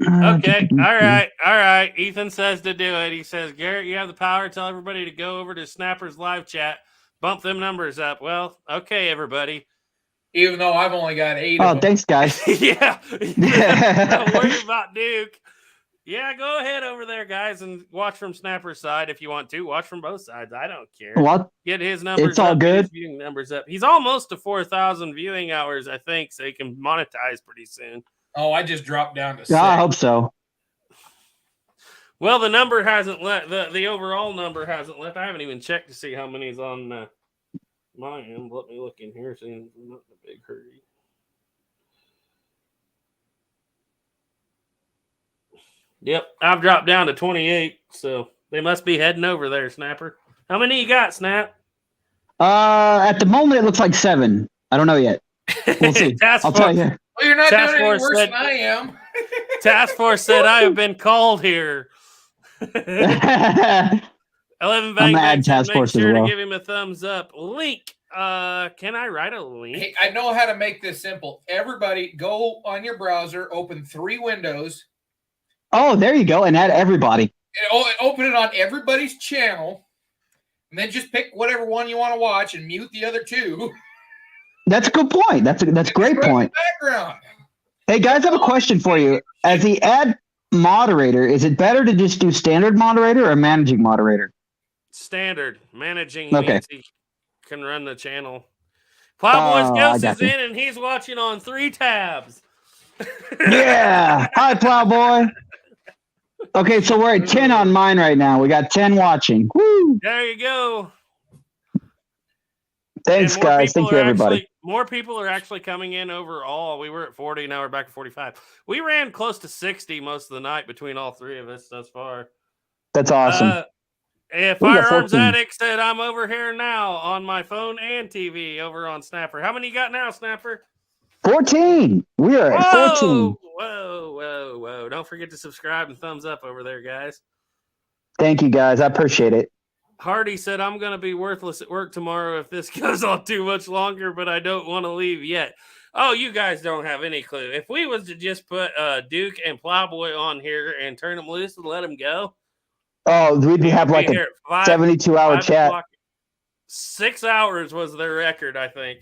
Okay. All right. Ethan says to do it. He says, Garrett, you have the power. Tell everybody to go over to Snapper's live chat. Bump them numbers up. Well, okay, everybody. Even though I've only got 8 of them. Oh, thanks, guys. Yeah. Don't worry about Duke. Yeah, go ahead over there, guys, and watch from Snapper's side if you want to. Watch from both sides. I don't care. What? Get his numbers It's all up. Get good. his viewing numbers up. He's almost to 4,000 viewing hours, I think, so he can monetize pretty soon. Oh, I just dropped down to 6. Yeah, I hope so. Well, the number hasn't left. The overall number hasn't left. I haven't even checked to see how many's on my end. Let me look in here. See, I'm not in a big hurry. Yep, I've dropped down to 28, so they must be heading over there, Snapper. How many you got, Snap? At the moment, it looks like 7. I don't know yet. We'll see. I'll tell you. Well, you're not Task doing any Force worse said- than I am. Task Force said I have been called here. 11 I'm Bang gonna Bang add said Task make Force as sure well. to give him a thumbs up. Link. Can I write a link? Hey, I know how to make this simple. Everybody, go on your browser, open 3 windows, Oh, there you go, and add everybody. and open it on everybody's channel, and then just pick whatever one you want to watch and mute the other 2. That's a good point. That's a great Right in point. the background. Hey guys, I have a question for you. As the ad moderator, is it better to just do standard moderator or managing moderator? Standard. Managing Okay. means he can run the channel. Plowboy's I Ghost got is you. in, and he's watching on 3 tabs. Yeah. Hi, Plowboy. Okay, so we're at 10 on mine right now. We got 10 watching. Woo! There you go. Thanks, And more guys. people Thank you, are everybody. actually- more people are actually coming in overall. We were at 40, now we're back at 45. We ran close to 60 most of the night between all 3 of us thus far. That's awesome. If We got Firearms 14. Addict said, I'm over here now on my phone and TV over on Snapper. How many you got now, Snapper? 14. We are at 14. Whoa. Don't forget to subscribe and thumbs up over there, guys. Thank you, guys. I appreciate it. Hardy said, I'm going to be worthless at work tomorrow if this goes on too much longer, but I don't want to leave yet. Oh, you guys don't have any clue. If we was to just put Duke and Plowboy on here and turn them loose and let them go, Oh, we'd have like here a at 72-hour 5 chat. o'clock. 6 hours was their record, I think.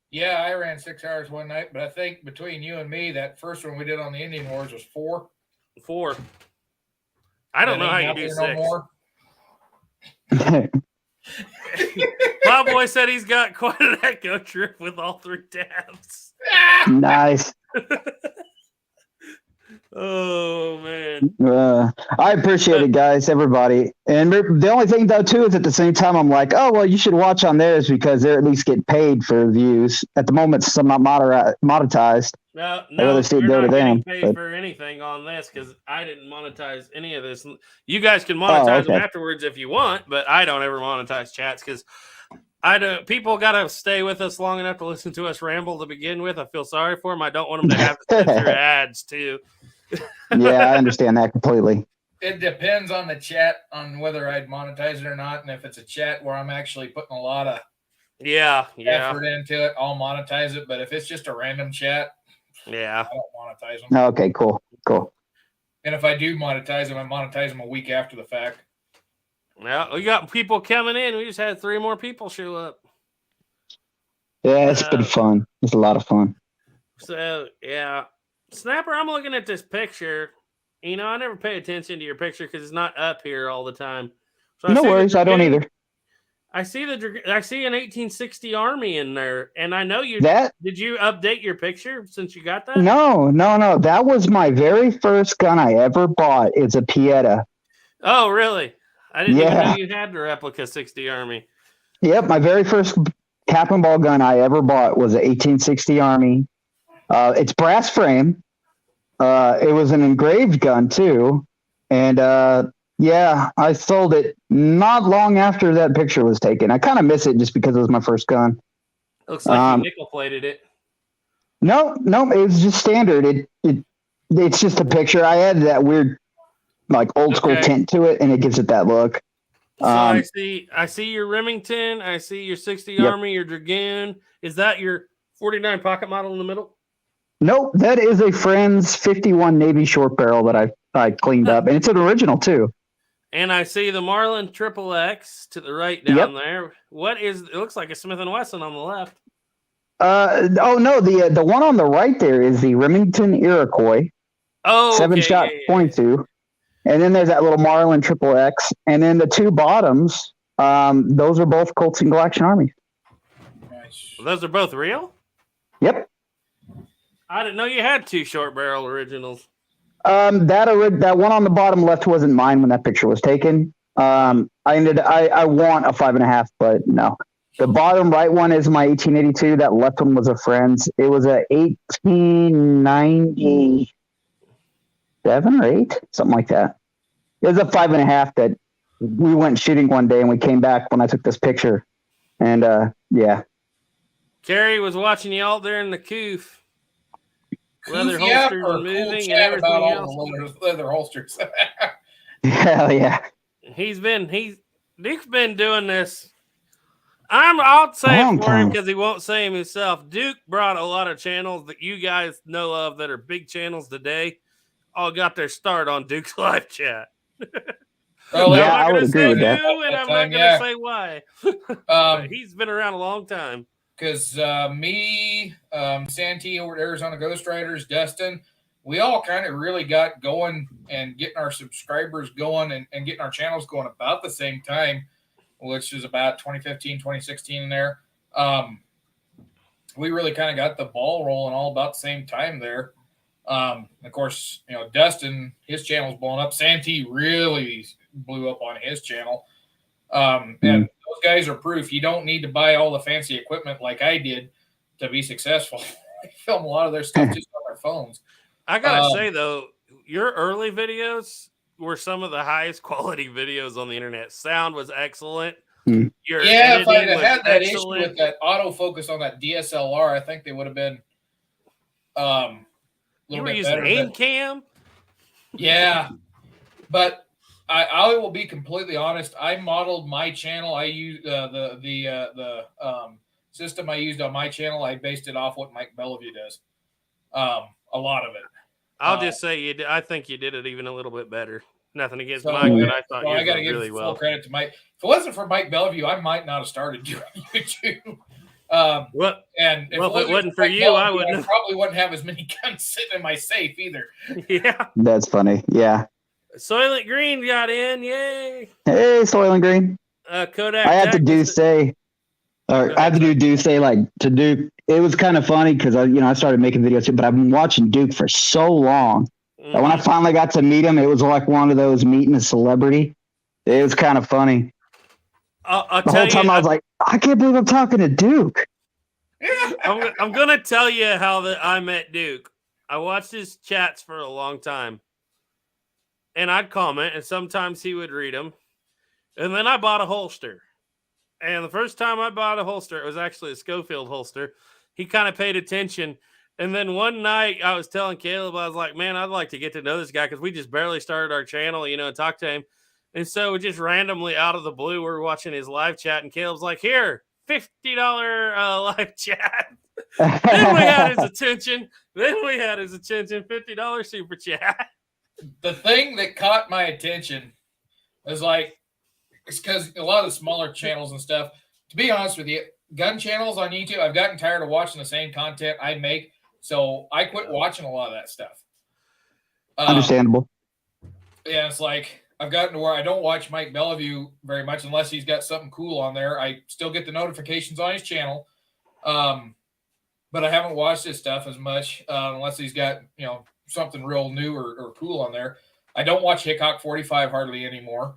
Yeah, I ran 6 hours one night, but I think between you and me, that first one we did on the Indian Wars was 4. 4. I don't know how you do 6. No more. Plowboy said he's got quite an echo trip with all 3 tabs. Nice. Oh, man. I appreciate it, guys, everybody. And the only thing, though, too, is at the same time, I'm like, oh, well, you should watch on theirs because they at least get paid for views. At the moment, some not monetized. No, I'd rather see it you're go to not getting them, paid but- for anything on this because I didn't monetize any of this. You guys can monetize them okay. afterwards if you want, but I don't ever monetize chats because I don't. People got to stay with us long enough to listen to us ramble to begin with. I feel sorry for them. I don't want them to have to sit through ads too. Yeah, I understand that completely. It depends on the chat on whether I'd monetize it or not. And if it's a chat where I'm actually putting a lot of Yeah. effort into it, I'll monetize it. But if it's just a random chat, Yeah. I don't monetize them. Okay, cool. And if I do monetize them, I monetize them a week after the fact. Well, we got people coming in. We just had 3 more people show up. Yeah, it's been fun. It's a lot of fun. So, yeah. Snapper, I'm looking at this picture. You know, I never pay attention to your picture because it's not up here all the time. So No worries. I don't either. I see an 1860 Army in there, and I know you. That Did you update your picture since you got that? no. That was my very first gun I ever bought. It's a Pieta. Oh, really? I didn't even Yeah. know you had the replica 60 Army. Yep, my very first cap and ball gun I ever bought was an 1860 Army. It's brass frame. It was an engraved gun too, and yeah, I sold it not long after that picture was taken. I kind of miss it just because it was my first gun. Looks like you nickel plated it. No, it was just standard. It's just a picture. I added that weird, like old school Okay. tint to it, and it gives it that look. So I see your Remington. I see your 60 Yep. Army, your Dragoon. Is that your 49 pocket model in the middle? Nope, that is a friend's 51 Navy short barrel that I cleaned up, and it's an original too. And I see the Marlin Triple X to the right down there. What is? It looks like a Smith & Wesson on the left. Oh no, the one on the right there is the Remington Iroquois. Oh, okay, 7-shot yeah. 22. And then there's that little Marlin Triple X. And then the two bottoms, those are both Colt Single Action Armies. Nice. Well, those are both real? Yep. I didn't know you had two short barrel originals. That one on the bottom left wasn't mine when that picture was taken. I want a 5.5, but no. The bottom right one is my 1882. That left one was a friend's. It was a 1897 or 8, something like that. It was a 5.5 that we went shooting one day and we came back when I took this picture. And yeah. Carrie was watching you out there in the coof. Leather Goofy up holsters or and cool moving and chat everything about all else. the leather holsters. Hell yeah. Duke's been doing this. I'll say Long it for him time. because he won't say him himself. Duke brought a lot of channels that you guys know of that are big channels today. All got their start on Duke's live chat. Well, Yeah, I'm not I would going to agree say with that. who, and I'm not going to say why. But he's been around a long time. Because me, Santee over at Arizona Ghost Riders, Dustin, we all kind of really got going and getting our subscribers going and getting our channels going about the same time, which is about 2015, 2016 in there. We really kind of got the ball rolling all about the same time there. Of course, Dustin, his channel's blowing up. Santee really blew up on his channel. And those guys are proof. You don't need to buy all the fancy equipment like I did to be successful. They film a lot of their stuff just on their phones. I gotta say though, your early videos were some of the highest quality videos on the internet. Sound was excellent. Your if I'd have was had that excellent. issue with that autofocus on that DSLR, I think they would have been You were using aim cam? Yeah, but I will be completely honest. I modeled my channel. I used the system I used on my channel. I based it off what Mike Bellevue does. A lot of it. I'll just say you did. I think you did it even a little bit better. Nothing against So, Mike, but I thought you I got to did give really full well. credit to Mike. If it wasn't for Mike Bellevue, I might not have started doing YouTube. And if it wasn't for you, I wouldn't. I probably wouldn't have as many guns sitting in my safe either. Yeah, that's funny. Yeah. Soylent Green got in, yay! Hey, Soylent Green. Kodak. I had to do like to Duke. It was kind of funny because I started making videos too, but I've been watching Duke for so long. Mm-hmm. And when I finally got to meet him, it was like one of those meeting a celebrity. It was kind of funny. I'll the whole time I was like, I can't believe I'm talking to Duke. I'm gonna tell you how I met Duke. I watched his chats for a long time, and I'd comment, and sometimes he would read them. And then I bought a holster. And the first time I bought a holster, it was actually a Schofield holster. He kind of paid attention. And then one night I was telling Caleb, I was like, man, I'd like to get to know this guy because we just barely started our channel, and talk to him. And so just randomly out of the blue, we're watching his live chat, and Caleb's like, here, $50 live chat. Then we had his attention. $50 super chat. The thing that caught my attention is it's because a lot of the smaller channels and stuff, to be honest with you, gun channels on YouTube, I've gotten tired of watching the same content I make. So I quit watching a lot of that stuff. Understandable. Yeah, it's like I've gotten to where I don't watch Mike Bellevue very much unless he's got something cool on there. I still get the notifications on his channel. But I haven't watched his stuff as much unless he's got, something real new or cool on there. I don't watch Hickok 45 hardly anymore.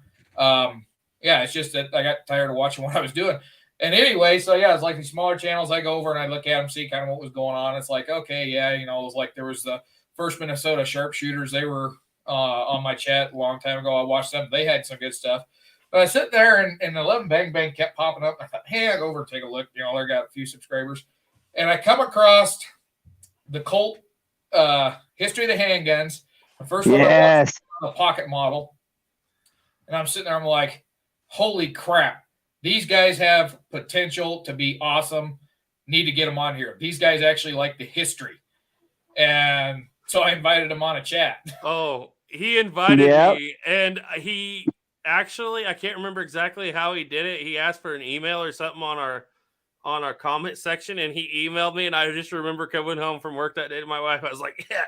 It's just that I got tired of watching what I was doing. And anyway, so yeah, it's like these smaller channels. I go over and I look at them, see kind of what was going on. It's like, okay, yeah, it was like there was the first Minnesota sharpshooters. They were on my chat a long time ago. I watched them. They had some good stuff. But I sit there and 11 Bang Bang kept popping up. I thought, hey, I'll go over and take a look. They got a few subscribers. And I come across the Colt History of the Handguns. The first one I watched the pocket model. And I'm sitting there, I'm like, holy crap. These guys have potential to be awesome. Need to get them on here. These guys actually like the history. And so I invited him on a chat. Oh, he invited me. And he actually, I can't remember exactly how he did it. He asked for an email or something on our comment section, and he emailed me. And I just remember coming home from work that day to my wife. I was like, yeah,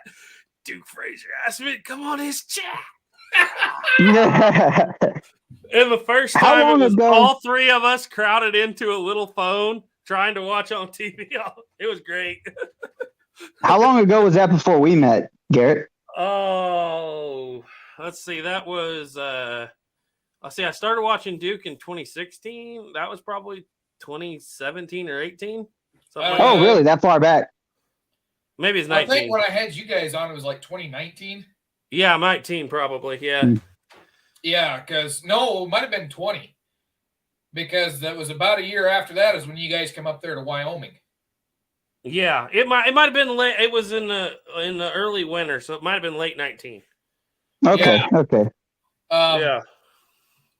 Duke Frazier asked me to come on his chat. Yeah. And the first How time long it was ago- all three of us crowded into a little phone trying to watch on TV. It was great. How long ago was that before we met, Garrett? Oh, let's see. That was I started watching Duke in 2016. That was probably 2017 or 18. Something like Oh, that. really? That far back? Maybe it's I 19. think when I had you guys on, it was like 2019. Yeah, 19 probably. Yeah. Hmm. Yeah, because no, it might have been 20. Because that was about a year after that is when you guys come up there to Wyoming. Yeah, it might have been late. It was in the early winter, so it might have been late 19. Okay, Yeah. okay. Yeah.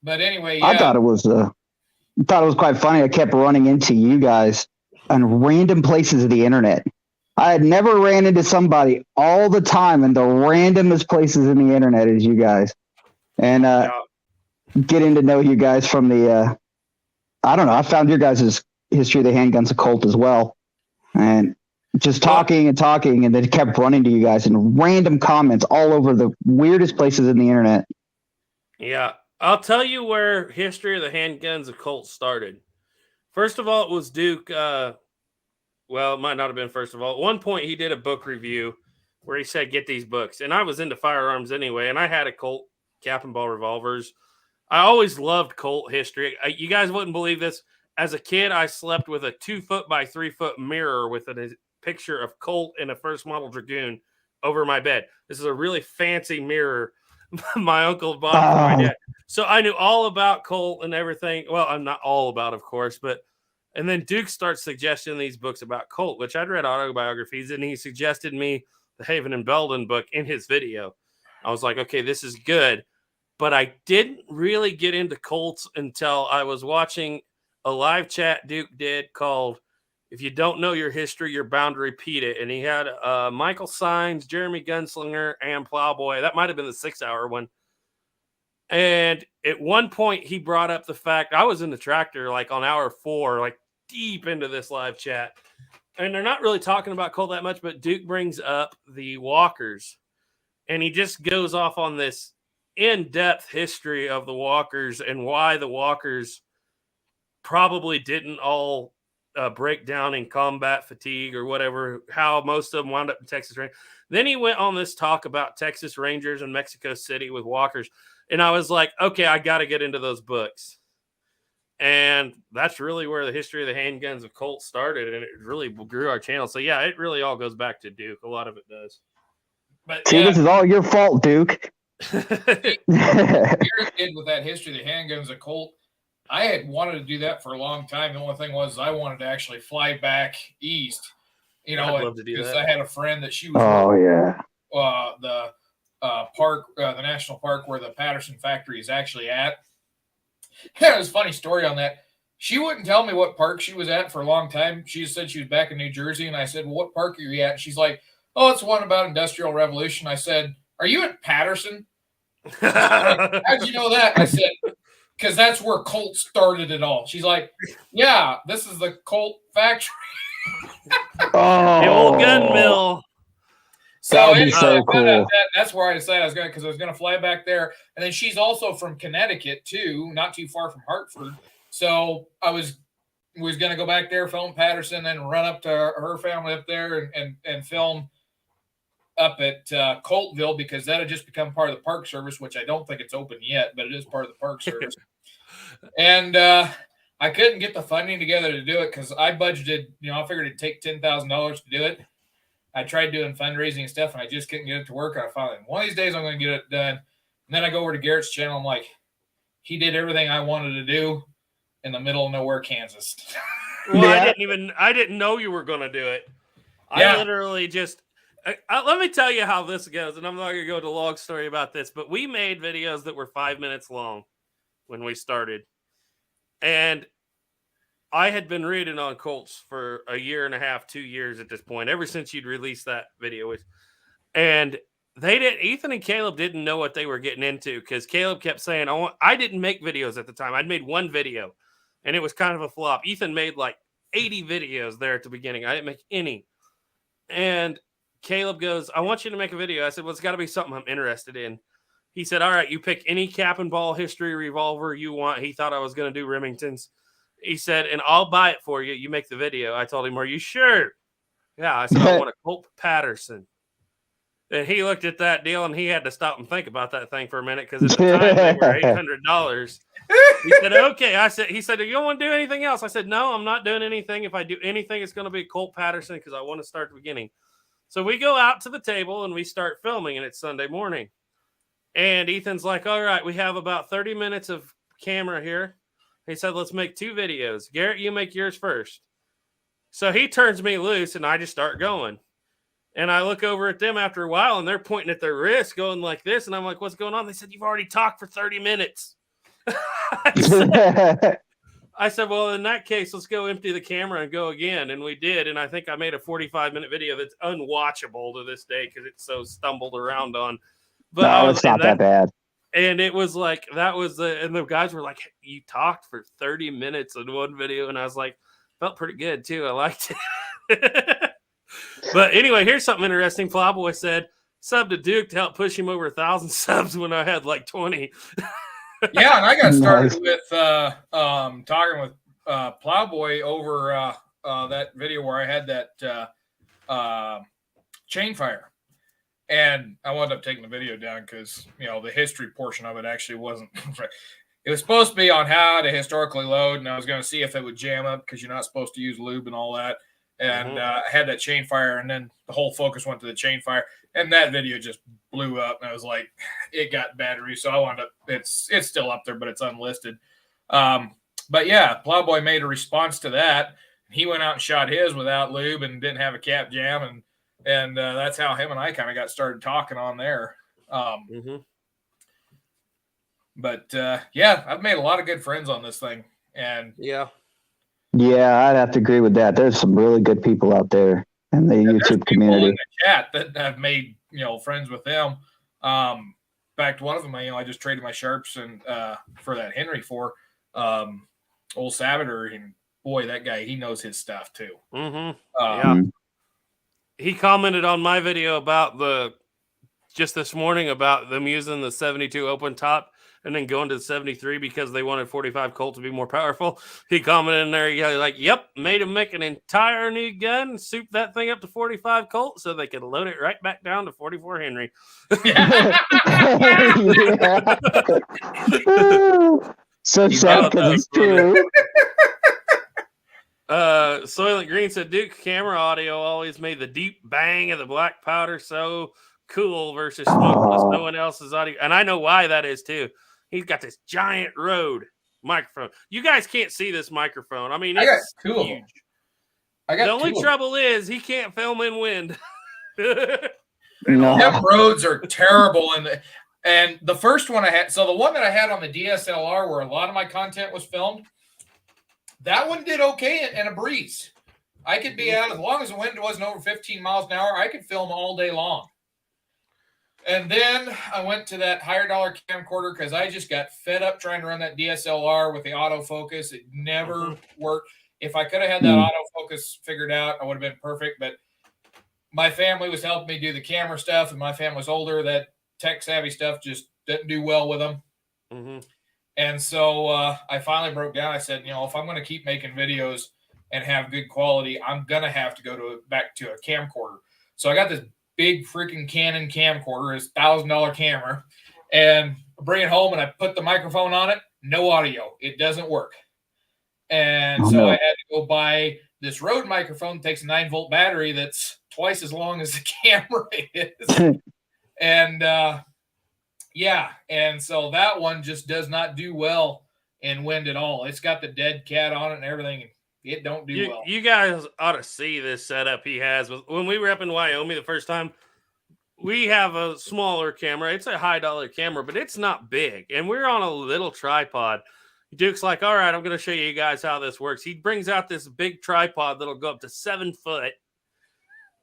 But anyway, yeah. I thought it was quite funny. I kept running into you guys on random places of the internet. I had never ran into somebody all the time in the randomest places in the internet as you guys. And getting to know you guys from the I don't know, I found your guys' history of the handguns occult as well. And just talking and talking, and then kept running to you guys in random comments all over the weirdest places in the internet. Yeah. I'll tell you where history of the handguns occult started. First of all, it was Duke. Well, it might not have been first of all. At one point, he did a book review where he said, get these books. And I was into firearms anyway, and I had a Colt cap and ball revolvers. I always loved Colt history. You guys wouldn't believe this. As a kid, I slept with a 2-foot by 3-foot mirror with a picture of Colt and a first model Dragoon over my bed. This is a really fancy mirror my uncle bought for my dad. So I knew all about Colt and everything. Well, I'm not all about, of course, but and then Duke starts suggesting these books about Colt, which I'd read autobiographies, and he suggested me the Haven and Belden book in his video. I was like, okay, this is good. But I didn't really get into Colts until I was watching a live chat Duke did called If You Don't Know Your History, You're Bound to Repeat It. And he had Michael Sines, Jeremy Gunslinger, and Plowboy. That might have been the 6-hour one. And at one point, he brought up the fact I was in the tractor like on hour 4, like deep into this live chat. And they're not really talking about Colt that much, but Duke brings up the Walkers. And he just goes off on this in-depth history of the Walkers and why the Walkers probably didn't all break down in combat fatigue or whatever, how most of them wound up in Texas Rangers. Then he went on this talk about Texas Rangers and Mexico City with Walkers. And I was like, okay, I got to get into those books. And that's really where the history of the handguns of Colt started. And it really grew our channel. So yeah, it really all goes back to Duke. A lot of it does. But See, this is all your fault, Duke. You're a kid with that history of the handguns of Colt. I had wanted to do that for a long time. The only thing was I wanted to actually fly back east. You know, I'd love to do because that. I had a friend that she was the park, the national park where the Patterson factory is actually at. Yeah, it was a funny story on that. She wouldn't tell me what park she was at for a long time. She just said she was back in New Jersey, and I said, well, what park are you at? And she's like, oh, it's one about Industrial Revolution. I said, are you at Patterson? Like, how'd you know that? I said, because that's where Colt started it all. She's like, yeah, this is the Colt factory. The old gun mill. So That would be anyway, so I found out cool. that's where I decided I was going because I was going to fly back there. And then she's also from Connecticut too, not too far from Hartford. So I was going to go back there, film Patterson, then run up to her family up there and film up at Coltville because that had just become part of the Park Service, which I don't think it's open yet, but it is part of the Park Service. And I couldn't get the funding together to do it because I budgeted, I figured it'd take $10,000 to do it. I tried doing fundraising and stuff, and I just couldn't get it to work. And I finally, one of these days, I'm going to get it done. And then I go over to Garrett's channel. I'm like, he did everything I wanted to do in the middle of nowhere, Kansas. Well, Yeah. I didn't know you were going to do it. Yeah. I literally just, let me tell you how this goes. And I'm not going to go to a long story about this, but we made videos that were 5 minutes long when we started. And I had been reading on Colts for a year and a half, 2 years at this point, ever since you'd released that video. And Ethan and Caleb didn't know what they were getting into because Caleb kept saying, I didn't make videos at the time. I'd made one video and it was kind of a flop. Ethan made like 80 videos there at the beginning. I didn't make any. And Caleb goes, I want you to make a video. I said, well, it's got to be something I'm interested in. He said, all right, you pick any cap and ball history revolver you want. He thought I was going to do Remington's. He said, and I'll buy it for you. You make the video. I told him, are you sure? Yeah. I said, I want a Colt Patterson. And he looked at that deal and he had to stop and think about that thing for a minute because at the time they were $800. He said, okay. He said, you don't want to do anything else? I said, no, I'm not doing anything. If I do anything, it's going to be Colt Patterson because I want to start at the beginning. So we go out to the table and we start filming, and it's Sunday morning. And Ethan's like, all right, we have about 30 minutes of camera here. He said, let's make 2 videos. Garrett, you make yours first. So he turns me loose and I just start going. And I look over at them after a while and they're pointing at their wrists going like this. And I'm like, what's going on? They said, you've already talked for 30 minutes. I said, well, in that case, let's go empty the camera and go again. And we did. And I think I made a 45-minute video that's unwatchable to this day because it's so stumbled around on. But no, it's not that bad. And it was like, and the guys were like, you talked for 30 minutes in one video. And I was like, felt pretty good too. I liked it. But anyway, here's something interesting. Plowboy said, sub to Duke to help push him over 1,000 subs when I had like 20. Yeah, and I got started with talking with Plowboy over that video where I had that chain fire. And I wound up taking the video down because, the history portion of it actually wasn't. It was supposed to be on how to historically load, and I was going to see if it would jam up because you're not supposed to use lube and all that. And I had that chain fire, and then the whole focus went to the chain fire, and that video just blew up. And I was like, it got battery, so I wound up. It's still up there, but it's unlisted. But yeah, Plowboy made a response to that. He went out and shot his without lube and didn't have a cap jam, and that's how him and I kind of got started talking on there. But yeah, I've made a lot of good friends on this thing, and yeah, I'd have to agree with that. There's some really good people out there in the YouTube community. In the chat that I've made, friends with them. In fact, one of them, I just traded my sharps and for that Henry for old Sabater, and boy, that guy, he knows his stuff too. Yeah. He commented on my video about just this morning about them using the 72 open top and then going to the 73 because they wanted 45 Colt to be more powerful. He commented in there, like, yep, made him make an entire new gun, soup that thing up to 45 Colt so they could load it right back down to 44 Henry. So sad because it's true. Soylent Green said Duke camera audio always made the deep bang of the black powder so cool versus smokeless. No one else's audio. And I know why that is too. He's got this giant Rode microphone. You guys can't see this microphone. I mean, it's huge. The only trouble is he can't film in wind. Them roads are terrible. And the first one I had, so the one that I had on the DSLR where a lot of my content was filmed, that one did okay in a breeze. I could be out as long as the wind wasn't over 15 miles an hour. I could film all day long. And then I went to that higher dollar camcorder because I just got fed up trying to run that DSLR with the autofocus. It never worked. If I could have had that autofocus figured out, I would have been perfect. But my family was helping me do the camera stuff, and my family was older. That tech savvy stuff just didn't do well with them. And so I finally broke down. I said, if I'm going to keep making videos and have good quality, I'm going to have to go back to a camcorder. So I got this big freaking Canon camcorder, his $1,000 camera, and bring it home and I put the microphone on it. No audio. It doesn't work. And I had to go buy this Rode microphone. Takes a 9-volt battery that's twice as long as the camera is. And and so that one just does not do well in wind at all. It's got the dead cat on it and everything. It don't do well. You guys ought to see this setup he has. When we were up in Wyoming the first time, we have a smaller camera. It's a high-dollar camera, but it's not big. And we're on a little tripod. Duke's like, all right, I'm going to show you guys how this works. He brings out this big tripod that'll go up to 7 foot.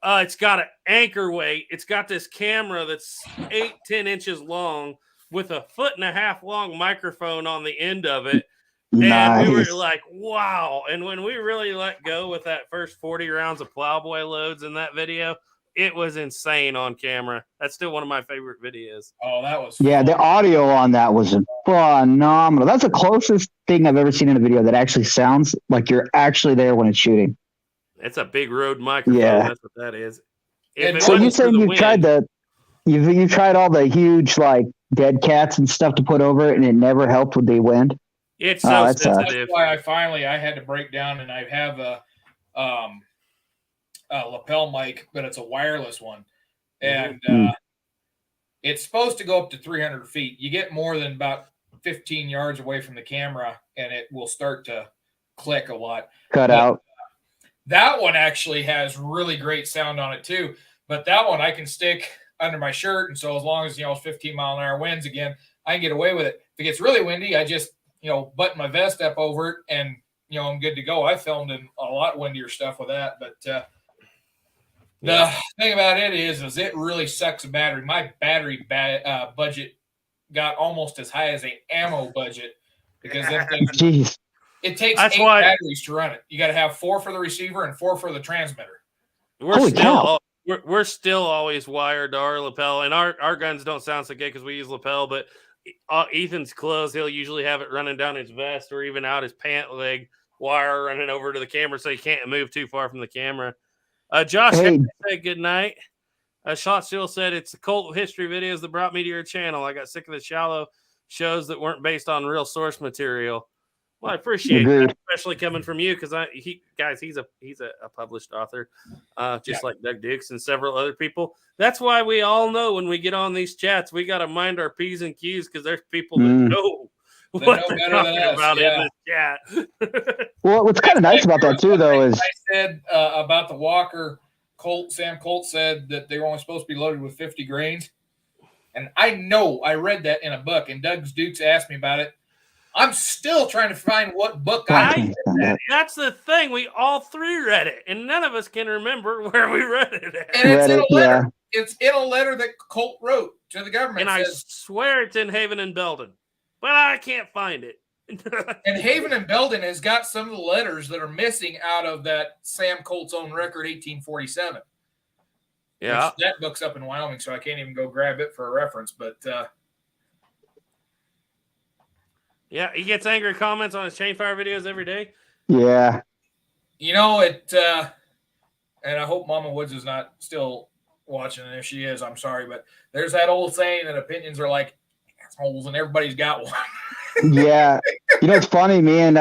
It's got an anchor weight. It's got this camera that's 8-10 inches long with a 1.5 foot long microphone on the end of it. And we were like, wow. And when we really let go with that first 40 rounds of Plowboy loads in that video, it was insane on camera. That's still one of my favorite videos. Oh, that was Yeah, fun. the audio on that was phenomenal. That's the closest thing I've ever seen in a video that actually sounds like you're actually there when it's shooting. It's a big Rode microphone. Yeah. That's what that is. So you saying you tried you tried all the huge like dead cats and stuff to put over it, and it never helped with the wind? It's so sensitive. That's why I had to break down, and I have a lapel mic, but it's a wireless one, and it's supposed to go up to 300 feet. You get more than about 15 yards away from the camera, and it will start to click a lot. Cut out. That one actually has really great sound on it too. But that one I can stick under my shirt, and so as long as it's 15-mile-an-hour winds again, I can get away with it. If it gets really windy, I just button my vest up over it, and I'm good to go. I filmed in a lot windier stuff with that, but the thing about it is it really sucks a battery. My battery budget got almost as high as an ammo budget because Jeez. It takes 8 batteries to run it. You got to have 4 for the receiver and 4 for the transmitter. We're still always wired to our lapel, and our guns don't sound so good because we use lapel, but Ethan's clothes, he'll usually have it running down his vest or even out his pant leg wire running over to the camera so he can't move too far from the camera. Josh said good night. Shot Steel said it's the cult history videos that brought me to your channel. I got sick of the shallow shows that weren't based on real source material. Well, I appreciate that, especially coming from you, because he's a published author, just like Doug Dukes and several other people. That's why we all know when we get on these chats, we got to mind our P's and Q's because there's people that know what they're talking about in this chat. Well, what's kind of nice about that too, though, is I said about the Walker Colt. Sam Colt said that they were only supposed to be loaded with 50 grains, and I know I read that in a book. And Doug Dukes asked me about it. I'm still trying to find what book I read. That's the thing. We all 3 read it, and none of us can remember where we read it at. And it's in a letter. Yeah. It's in a letter that Colt wrote to the government. And I swear it's in Haven and Belden, but I can't find it. And Haven and Belden has got some of the letters that are missing out of that Sam Colt's own record, 1847. Yeah. That book's up in Wyoming, so I can't even go grab it for a reference, but yeah, he gets angry comments on his chainfire videos every day. Yeah. And I hope Mama Woods is not still watching, and if she is, I'm sorry, but there's that old saying that opinions are like assholes, and everybody's got one. Yeah. It's funny, me and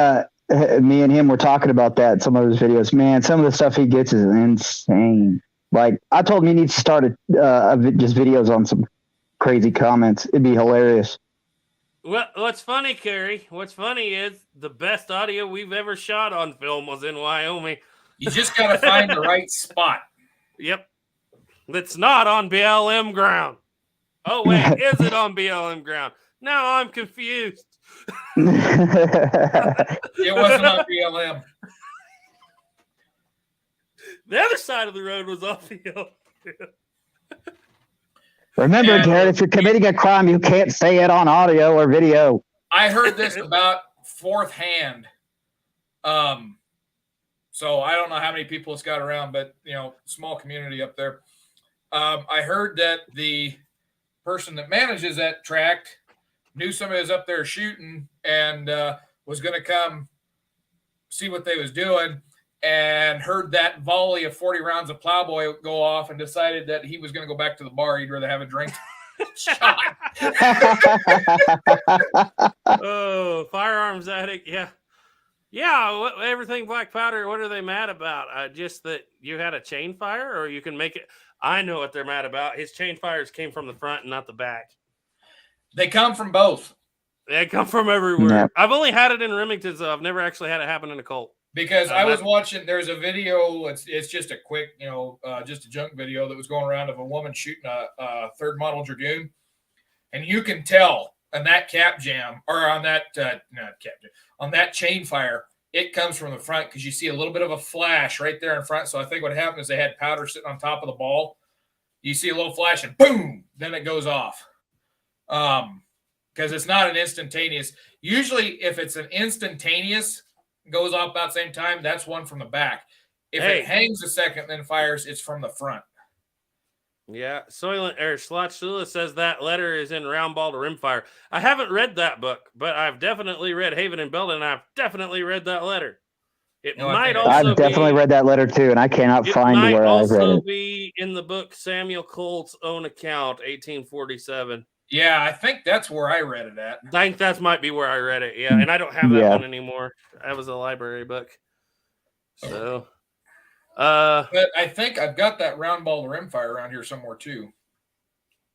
him were talking about that in some of his videos. Man, some of the stuff he gets is insane. Like, I told him he needs to start just videos on some crazy comments. It'd be hilarious. Well, what's funny, Kerry, is the best audio we've ever shot on film was in Wyoming. You just got to find the right spot. Yep. That's not on BLM ground. Oh, wait, is it on BLM ground? Now I'm confused. It wasn't on BLM. The other side of the road was off BLM. Remember, Garrett, if you're committing a crime, you can't say it on audio or video. I heard this about fourth hand. So I don't know how many people it's got around, but, small community up there. I heard that the person that manages that track knew somebody was up there shooting and was going to come see what they was doing, and heard that volley of 40 rounds of Plowboy go off and decided that he was going to go back to the bar. He'd rather have a drink. Shot. Oh, firearms addict. Yeah. Yeah. Everything black powder. What are they mad about? Just that you had a chain fire, or you can make it. I know what they're mad about. His chain fires came from the front and not the back. They come from both. They come from everywhere. Yeah. I've only had it in Remington, so I've never actually had it happen in a Colt. Because I was watching, there's a video, it's just a quick, just a junk video that was going around of a woman shooting a third model Dragoon. And you can tell on that cap jam, or on that, not cap jam, on that chain fire, it comes from the front because you see a little bit of a flash right there in front. So I think what happened is they had powder sitting on top of the ball. You see a little flash and boom, then it goes off. Because it's not an instantaneous. Usually if it's an instantaneous, goes off about the same time, that's one from the back. If it hangs a second then fires, it's from the front. Yeah, Soylent or Slotchula says that letter is in Roundball to Rimfire. I haven't read that book, but I've definitely read Haven and Belden, and I've definitely read that letter. It No, I might think I- also I've definitely be. read that letter too, and I cannot It find might where I've read also it. be in the book Samuel Colt's own account, 1847. Yeah, I think that's where I read it at. I think that might be where I read it. Yeah, and I don't have that Yeah. one anymore. That was a library book. So, But I think I've got that Roundball to Rimfire around here somewhere too.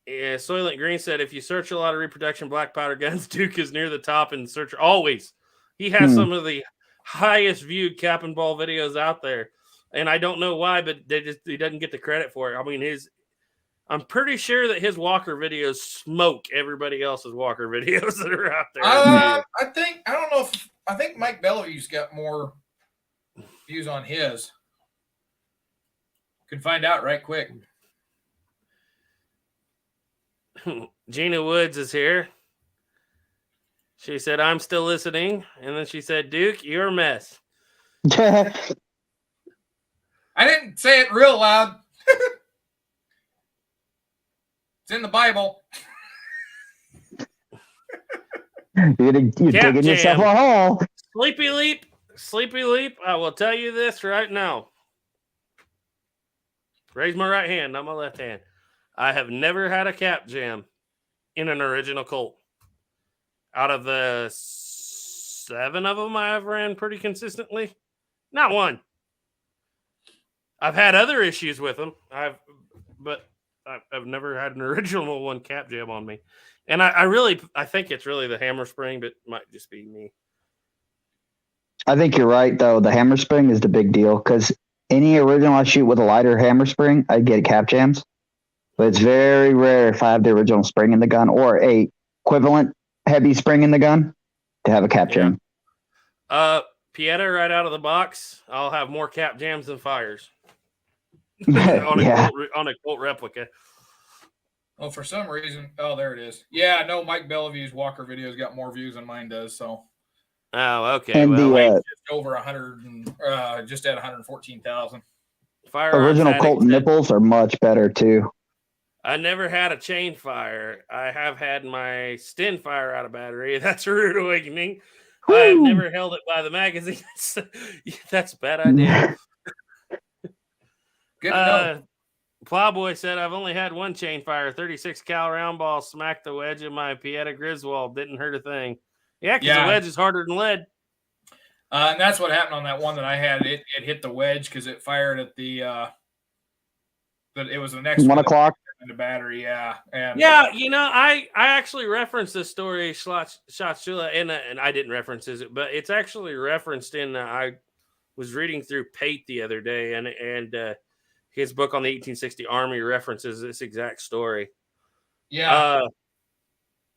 yeah, Soylent Green said if you search a lot of reproduction black powder guns, Duke is near the top in search. Always. He has some of the highest viewed cap and ball videos out there. And I don't know why, but he doesn't get the credit for it. I mean, I'm pretty sure that his Walker videos smoke everybody else's Walker videos that are out there. I don't know if I think Mike Bellevue's got more views on his. Could find out right quick. Gina Woods is here. She said, I'm still listening. And then she said, Duke, you're a mess. I didn't say it real loud. It's in the Bible. You're digging yourself a hole. Sleepy Leap. I will tell you this right now. Raise my right hand, not my left hand. I have never had a cap jam in an original Colt. Out of the 7 of them I've ran pretty consistently, not one. I've had other issues with them. But I've never had an original one cap jam on me. And I think it's really the hammer spring, but it might just be me. I think you're right, though. The hammer spring is the big deal because any original I shoot with a lighter hammer spring, I get cap jams. But it's very rare if I have the original spring in the gun or a equivalent heavy spring in the gun to have a cap jam. Pieta, right out of the box, I'll have more cap jams than fires on a Colt replica. Oh, for some reason, there it is. Yeah, no, Mike Bellevue's Walker videos got more views than mine does. So, okay, and just over 100 and just at 114,000. Original Colt nipples are much better too. I never had a chain fire. I have had my Sten fire out of battery. That's a rude awakening. Woo! I've never held it by the magazine. That's a bad idea. Good to know. Plowboy said, I've only had one chain fire. 36 cal round ball smacked the wedge of my Pieta Griswold. Didn't hurt a thing. Yeah, because the wedge is harder than lead. And that's what happened on that one that I had. It hit the wedge because it fired at the but it was the next 1 o'clock in the battery. Yeah. And I actually referenced this story, Shotshula, and I didn't reference it, but it's actually referenced in I was reading through Pate the other day, and his book on the 1860 Army references this exact story. Yeah.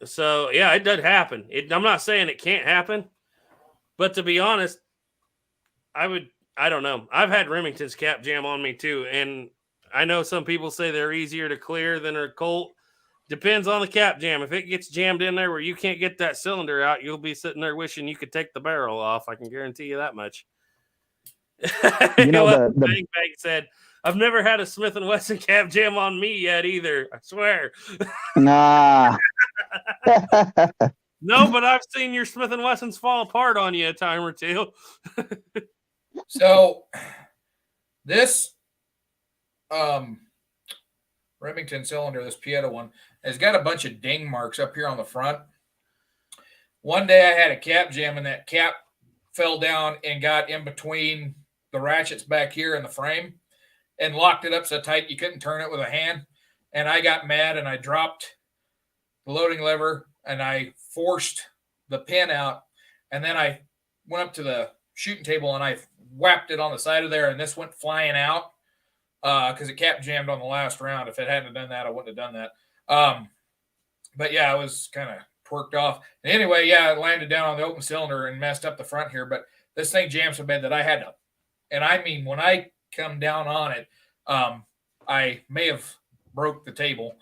So yeah, it does happen. I'm not saying it can't happen, but to be honest, I don't know. I've had Remington's cap jam on me too, and I know some people say they're easier to clear than a Colt. Depends on the cap jam. If it gets jammed in there where you can't get that cylinder out, you'll be sitting there wishing you could take the barrel off. I can guarantee you that much. The Bang Bang said, I've never had a Smith & Wesson cap jam on me yet either. I swear. Nah. No, but I've seen your Smith & Wessons fall apart on you a time or two. So this Remington cylinder, this Pieta one, has got a bunch of ding marks up here on the front. One day I had a cap jam and that cap fell down and got in between the ratchets back here in the frame and locked it up so tight you couldn't turn it with a hand. And I got mad and I dropped the loading lever and I forced the pin out. And then I went up to the shooting table and I whapped it on the side of there, and this went flying out because it cap jammed on the last round. If it hadn't done that, I wouldn't have done that. But yeah, I was kind of twerked off. And anyway, yeah, it landed down on the open cylinder and messed up the front here. But this thing jammed so bad that I had to, and I mean, when I come down on it, I may have broke the table.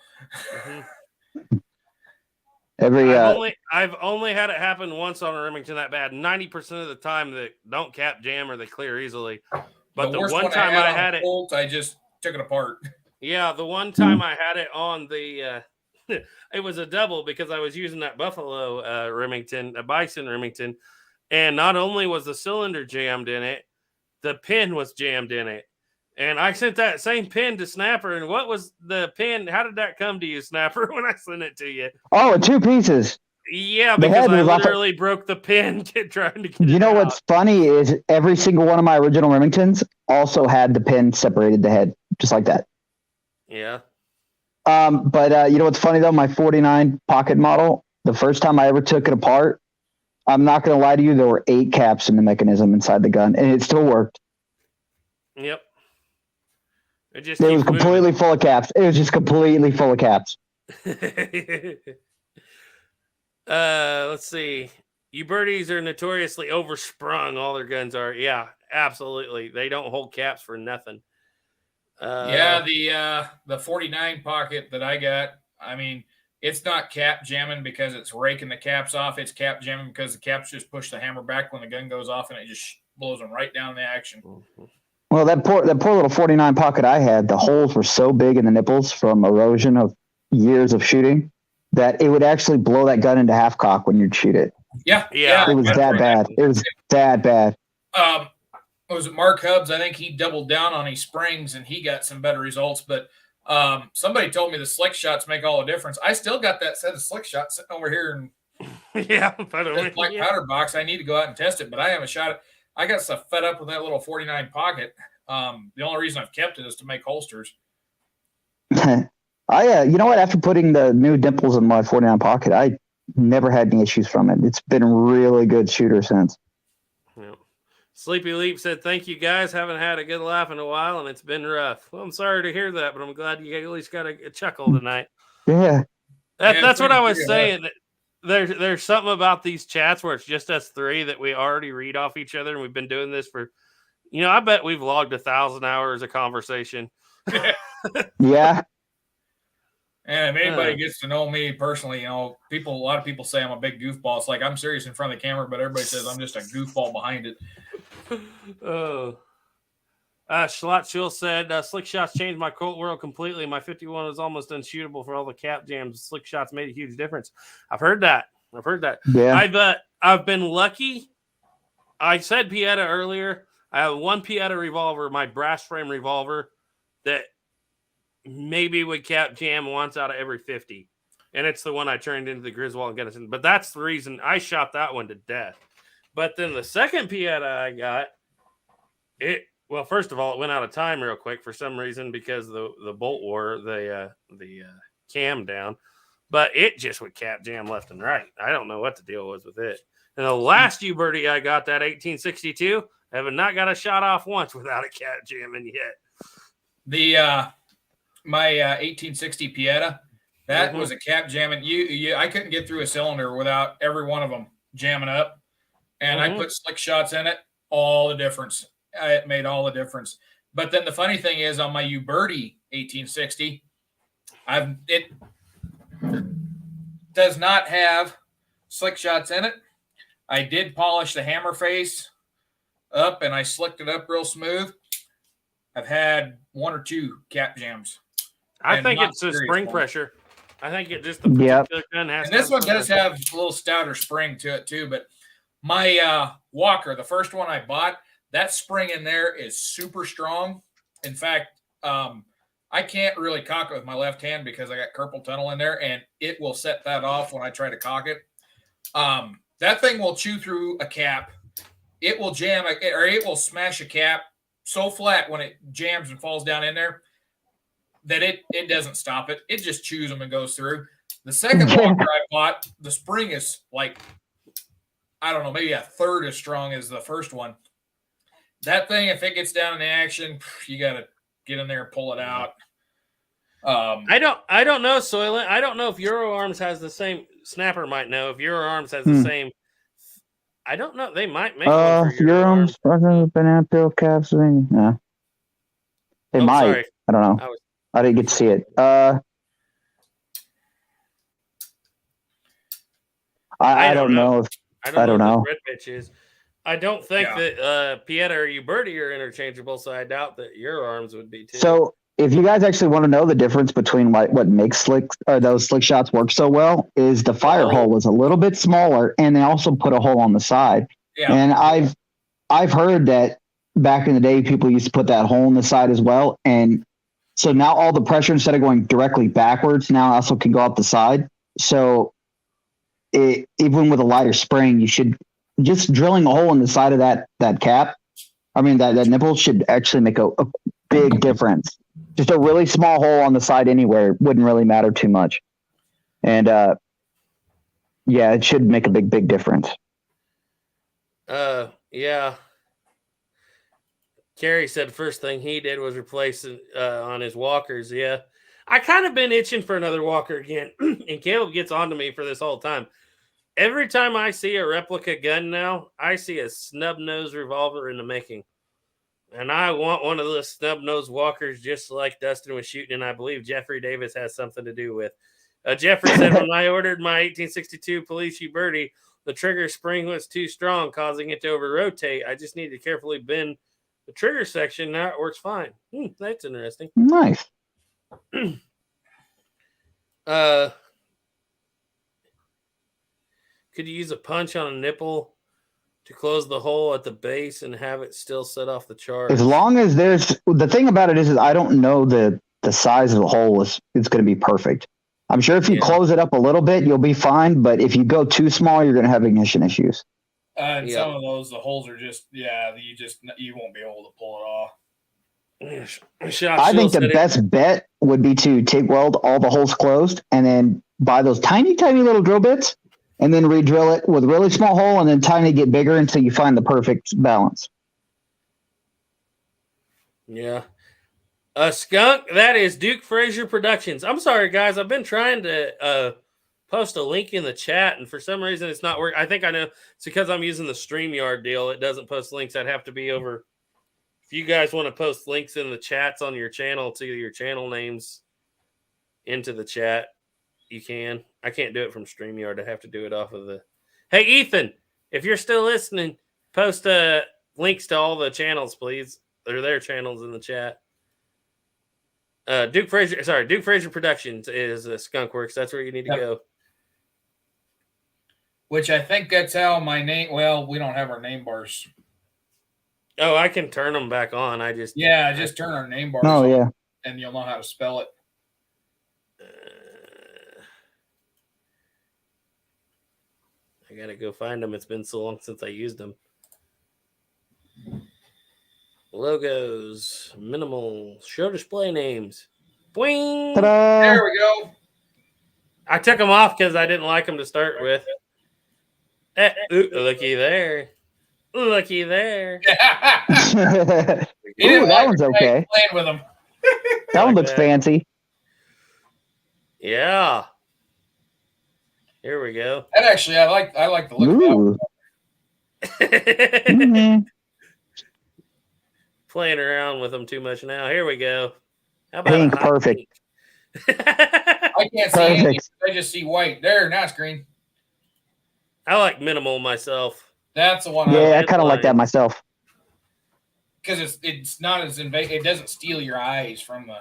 I've only had it happen once on a Remington that bad. 90% of the time they don't cap jam or they clear easily. But the one time I had it, I just took it apart. Yeah, the one time I had it on the, it was a double because I was using that Buffalo Remington, a Bison Remington, and not only was the cylinder jammed in it, the pin was jammed in it. And I sent that same pin to Snapper. And what was the pin? How did that come to you, Snapper, when I sent it to you? Oh, in 2 pieces. Yeah, The because head I was off. literally broke the pin trying to get You it know out. what's funny is every single one of my original Remingtons also had the pin separated the head, just like that. Yeah. But you know what's funny though? My 49 pocket model, the first time I ever took it apart, I'm not going to lie to you, there were 8 caps in the mechanism inside the gun, and it still worked. Yep. It was completely full of caps. It was just completely full of caps. Let's see. You birdies are notoriously oversprung. All their guns are. Yeah, absolutely. They don't hold caps for nothing. The 49 pocket that I got, I mean, it's not cap jamming because it's raking the caps off. It's cap jamming because the caps just push the hammer back when the gun goes off, and it just blows them right down the action. Well, that poor little 49 pocket I had, the holes were so big in the nipples from erosion of years of shooting that it would actually blow that gun into half cock when you'd shoot it. Yeah. It was that bad. It was that bad. Was it Mark Hubbs? I think he doubled down on his springs and he got some better results. But somebody told me the slick shots make all the difference. I still got that set of slick shots sitting over here in black powder box. I need to go out and test it, but I haven't shot it. I got so fed up with that little 49 pocket. The only reason I've kept it is to make holsters. You know what? After putting the new dimples in my 49 pocket, I never had any issues from it. It's been a really good shooter since. Yeah. Sleepy Leap said, "Thank you guys. Haven't had a good laugh in a while, and it's been rough." Well, I'm sorry to hear that, but I'm glad you at least got a chuckle tonight. Yeah. That's what I was saying. There's something about these chats where it's just us three that we already read off each other, and we've been doing this for, I bet we've logged 1,000 hours of conversation. Yeah. And if anybody gets to know me personally, a lot of people say I'm a big goofball. It's like I'm serious in front of the camera, but everybody says I'm just a goofball behind it. Oh. Schlotschul said, "Slick shots changed my Colt world completely. My 51 was almost unshootable for all the cap jams. Slick shots made a huge difference." I've heard that. Yeah. I've been lucky. I said Pieta earlier. I have one Pieta revolver, my brass frame revolver, that maybe would cap jam once out of every 50. And it's the one I turned into the Griswold and Gunnison. But that's the reason I shot that one to death. But then the second Pieta I got, well, first of all, it went out of time real quick for some reason because the bolt wore the cam down. But it just would cap jam left and right. I don't know what the deal was with it. And the last U-birdie I got, that 1862, I have not got a shot off once without a cap jamming yet. My 1860 Pieta, that was a cap jamming. I couldn't get through a cylinder without every one of them jamming up. And I put slick shots in it, all the difference. It made all the difference. But then the funny thing is on my U-birdie 1860, it does not have slick shots in it. I did polish the hammer face up and I slicked it up real smooth. I've had 1 or 2 cap jams. I think it's the spring pressure. I think it just the particular gun has. And this one does have a little stouter spring to it too. But my Walker, the first one I bought, that spring in there is super strong. In fact, I can't really cock it with my left hand because I got carpal tunnel in there, and it will set that off when I try to cock it. That thing will chew through a cap. It will jam, or it will smash a cap so flat when it jams and falls down in there that it doesn't stop it. It just chews them and goes through. The second Walker I bought, the spring is like, I don't know, maybe a third as strong as the first one. That thing, if it gets down in the action, you got to get in there and pull it out. I don't know, Soylent. I don't know if Euroarms has the same. Snapper might know if Euroarms has the same. I don't know. They might make one for Euroarms. Banana peel caps. Yeah. They might. Sorry. I don't know. I didn't get to see it. I don't know. I don't know. Red pitch is. I don't think that Pieta or Uberti are interchangeable, so I doubt that Euroarms would be too. So if you guys actually want to know the difference between what makes those slick shots work so well, is the fire hole was a little bit smaller, and they also put a hole on the side. Yeah. And I've heard that back in the day, people used to put that hole in the side as well, and so now all the pressure, instead of going directly backwards, now also can go up the side. So even with a lighter spring, you should just drilling a hole in the side of that cap. I mean that nipple should actually make a big difference. Just a really small hole on the side anywhere wouldn't really matter too much. And yeah, it should make a big difference. Yeah. Kerry said first thing he did was replace on his walkers. Yeah. I kind of been itching for another walker again. And Caleb gets on to me for this whole time. Every time I see a replica gun now, I see a snub nose revolver in the making. And I want one of those snub nose walkers just like Dustin was shooting, and I believe Jeffrey Davis has something to do with. Jeffrey said, when I ordered my 1862 Police Birdie, the trigger spring was too strong, causing it to over-rotate. I just need to carefully bend the trigger section. Now it works fine. That's interesting. Nice. Could you use a punch on a nipple to close the hole at the base and have it still set off the charge? As long as the thing about it is I don't know the size of the hole it's going to be perfect. I'm sure if you close it up a little bit, you'll be fine. But if you go too small, you're going to have ignition issues. And some of those, the holes are just, you won't be able to pull it off. I think the best bet would be to TIG weld all the holes closed and then buy those tiny little drill bits and then re-drill it with a really small hole and then tiny get bigger until you find the perfect balance. Yeah. Skunk, that is Duke Frazier Productions. I'm sorry, guys. I've been trying to post a link in the chat, and for some reason it's not working. I think I know it's because I'm using the StreamYard deal. It doesn't post links. I'd have to be over. If you guys want to post links in the chats on your channel to your channel names into the chat, you can. I can't do it from StreamYard. I have to do it off of the. Hey, Ethan, if you're still listening, post links to all the channels, please. They're their channels in the chat. Duke Frazier Productions is Skunkworks. That's where you need to go. Which I think that's how my name. Well, we don't have our name bars. Oh, I can turn them back on. Just turn our name bars. Oh, on, yeah. And you'll know how to spell it. I gotta go find them. It's been so long since I used them. Logos, minimal, show display names. Boing! Ta-da! There we go. I took them off because I didn't like them to start with. Looky there. Looky there. Ooh, that one's okay. Playing with them. That one looks fancy. Yeah. Here we go. And actually, I like the look of that one. Mm-hmm. Playing around with them too much now. Here we go. How about Pink, perfect. I can't see anything. I just see white. There, now it's green. I like minimal myself. That's the one. Yeah, I kind of like that myself. Because it's not as invasive. It doesn't steal your eyes from the.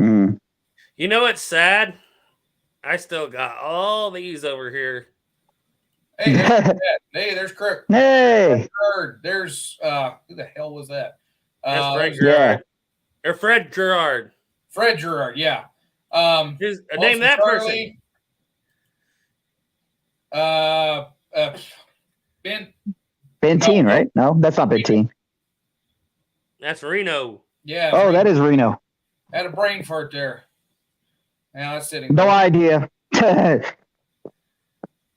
Mm. You know what's sad? I still got all these over here. Hey, there's Crook. Hey. There's who the hell was that? That's Fred Gerard. Or Fred Gerard. Fred Gerard, yeah. Name that Charlie, person. Benteen, right? No, that's not Benteen. That's Reno. Yeah. Oh, that is Reno. Had a brain fart there. Now that's sitting. No idea. Oh,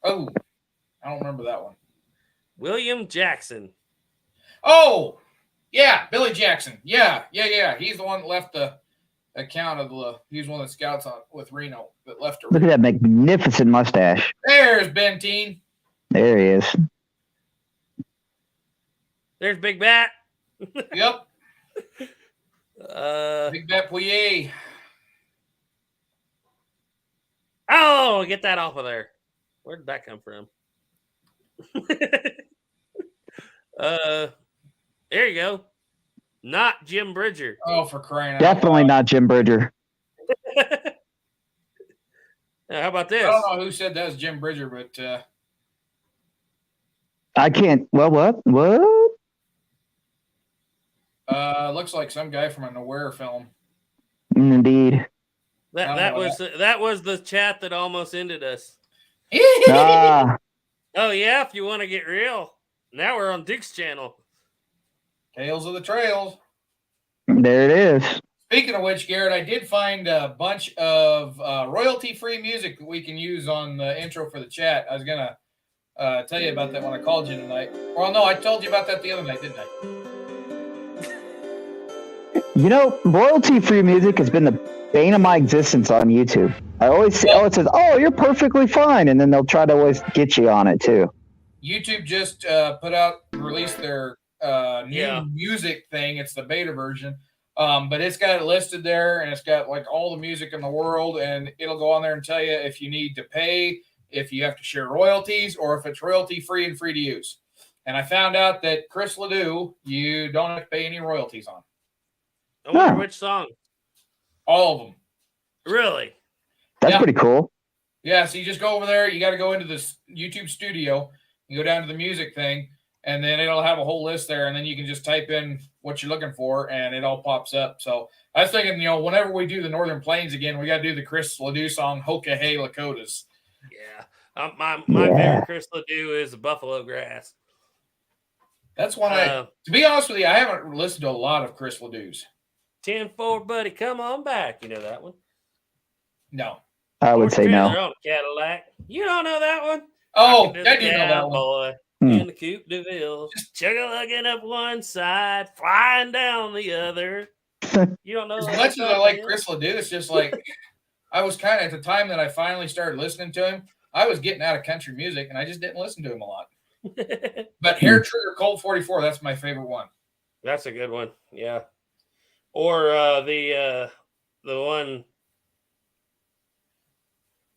I don't remember that one. William Jackson. Oh, yeah, Billy Jackson. Yeah. He's the one that left the account of the. He's one of the scouts with Reno that left her. Look at that magnificent mustache. There's Benteen. There he is. There's Big Bat. Yep. Big Bat Pouillet. Oh, get that off of there. Where did that come from? There you go. Not Jim Bridger. Oh, for crying out Definitely loud. not Jim Bridger. How about this? I don't know who said that was Jim Bridger, but I can't. Well, what? looks like some guy from a Nowhere film. Indeed. That was the chat that almost ended us. Ah, Oh yeah, if you want to get real. Now we're on Duke's channel. Tales of the Trails. there it is. Speaking of which, Garrett, I did find a bunch of royalty-free music that we can use on the intro for the chat. I was going to tell you about that when I called you tonight. Well, no, I told you about that the other night, didn't I? You know, royalty-free music has been the bane of my existence on YouTube. I always see, it says, "Oh, you're perfectly fine," and then they'll try to always get you on it too. YouTube just released their new music thing. It's the beta version. But it's got it listed there, and it's got like all the music in the world, and it'll go on there and tell you if you need to pay, if you have to share royalties, or if it's royalty free and free to use. And I found out that Chris Ledoux, you don't have to pay any royalties on. I wonder which song. All of them. Really? That's pretty cool. Yeah, so you just go over there. You got to go into this YouTube studio. You go down to the music thing, and then it'll have a whole list there, and then you can just type in what you're looking for, and it all pops up. So I was thinking, whenever we do the Northern Plains again, we got to do the Chris Ledoux song, Hoka Hey Lakotas. Yeah. My favorite Chris Ledoux is Buffalo Grass. That's one to be honest with you, I haven't listened to a lot of Chris Ledoux's. 10-4, buddy, come on back. You know that one? No. I would say no. On Cadillac. You don't know that one? Oh, I do know that one. Boy. In the Coupe de Ville, chugga-lugging up one side, flying down the other. You don't know. As much as I like Chris Ledoux, it's just like I was kind of at the time that I finally started listening to him. I was getting out of country music, and I just didn't listen to him a lot. But Hair Trigger Colt 44, that's my favorite one. That's a good one, yeah. Or the one.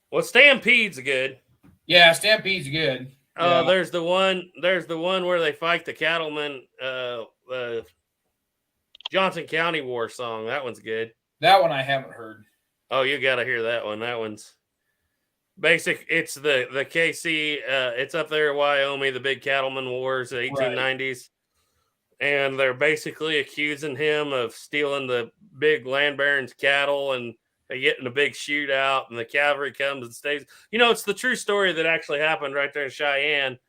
Well, Stampede's good. Yeah, Stampede's good. Oh, there's the one where they fight the cattlemen, the Johnson County War song. That one's good. That one I haven't heard. Oh, you got to hear that one. That one's basic. It's the KC. It's up there in Wyoming, the big cattleman wars, the 1890s. Right. And they're basically accusing him of stealing the big land baron's cattle, and they get in a big shootout, and the cavalry comes and stays. It's the true story that actually happened right there in Cheyenne.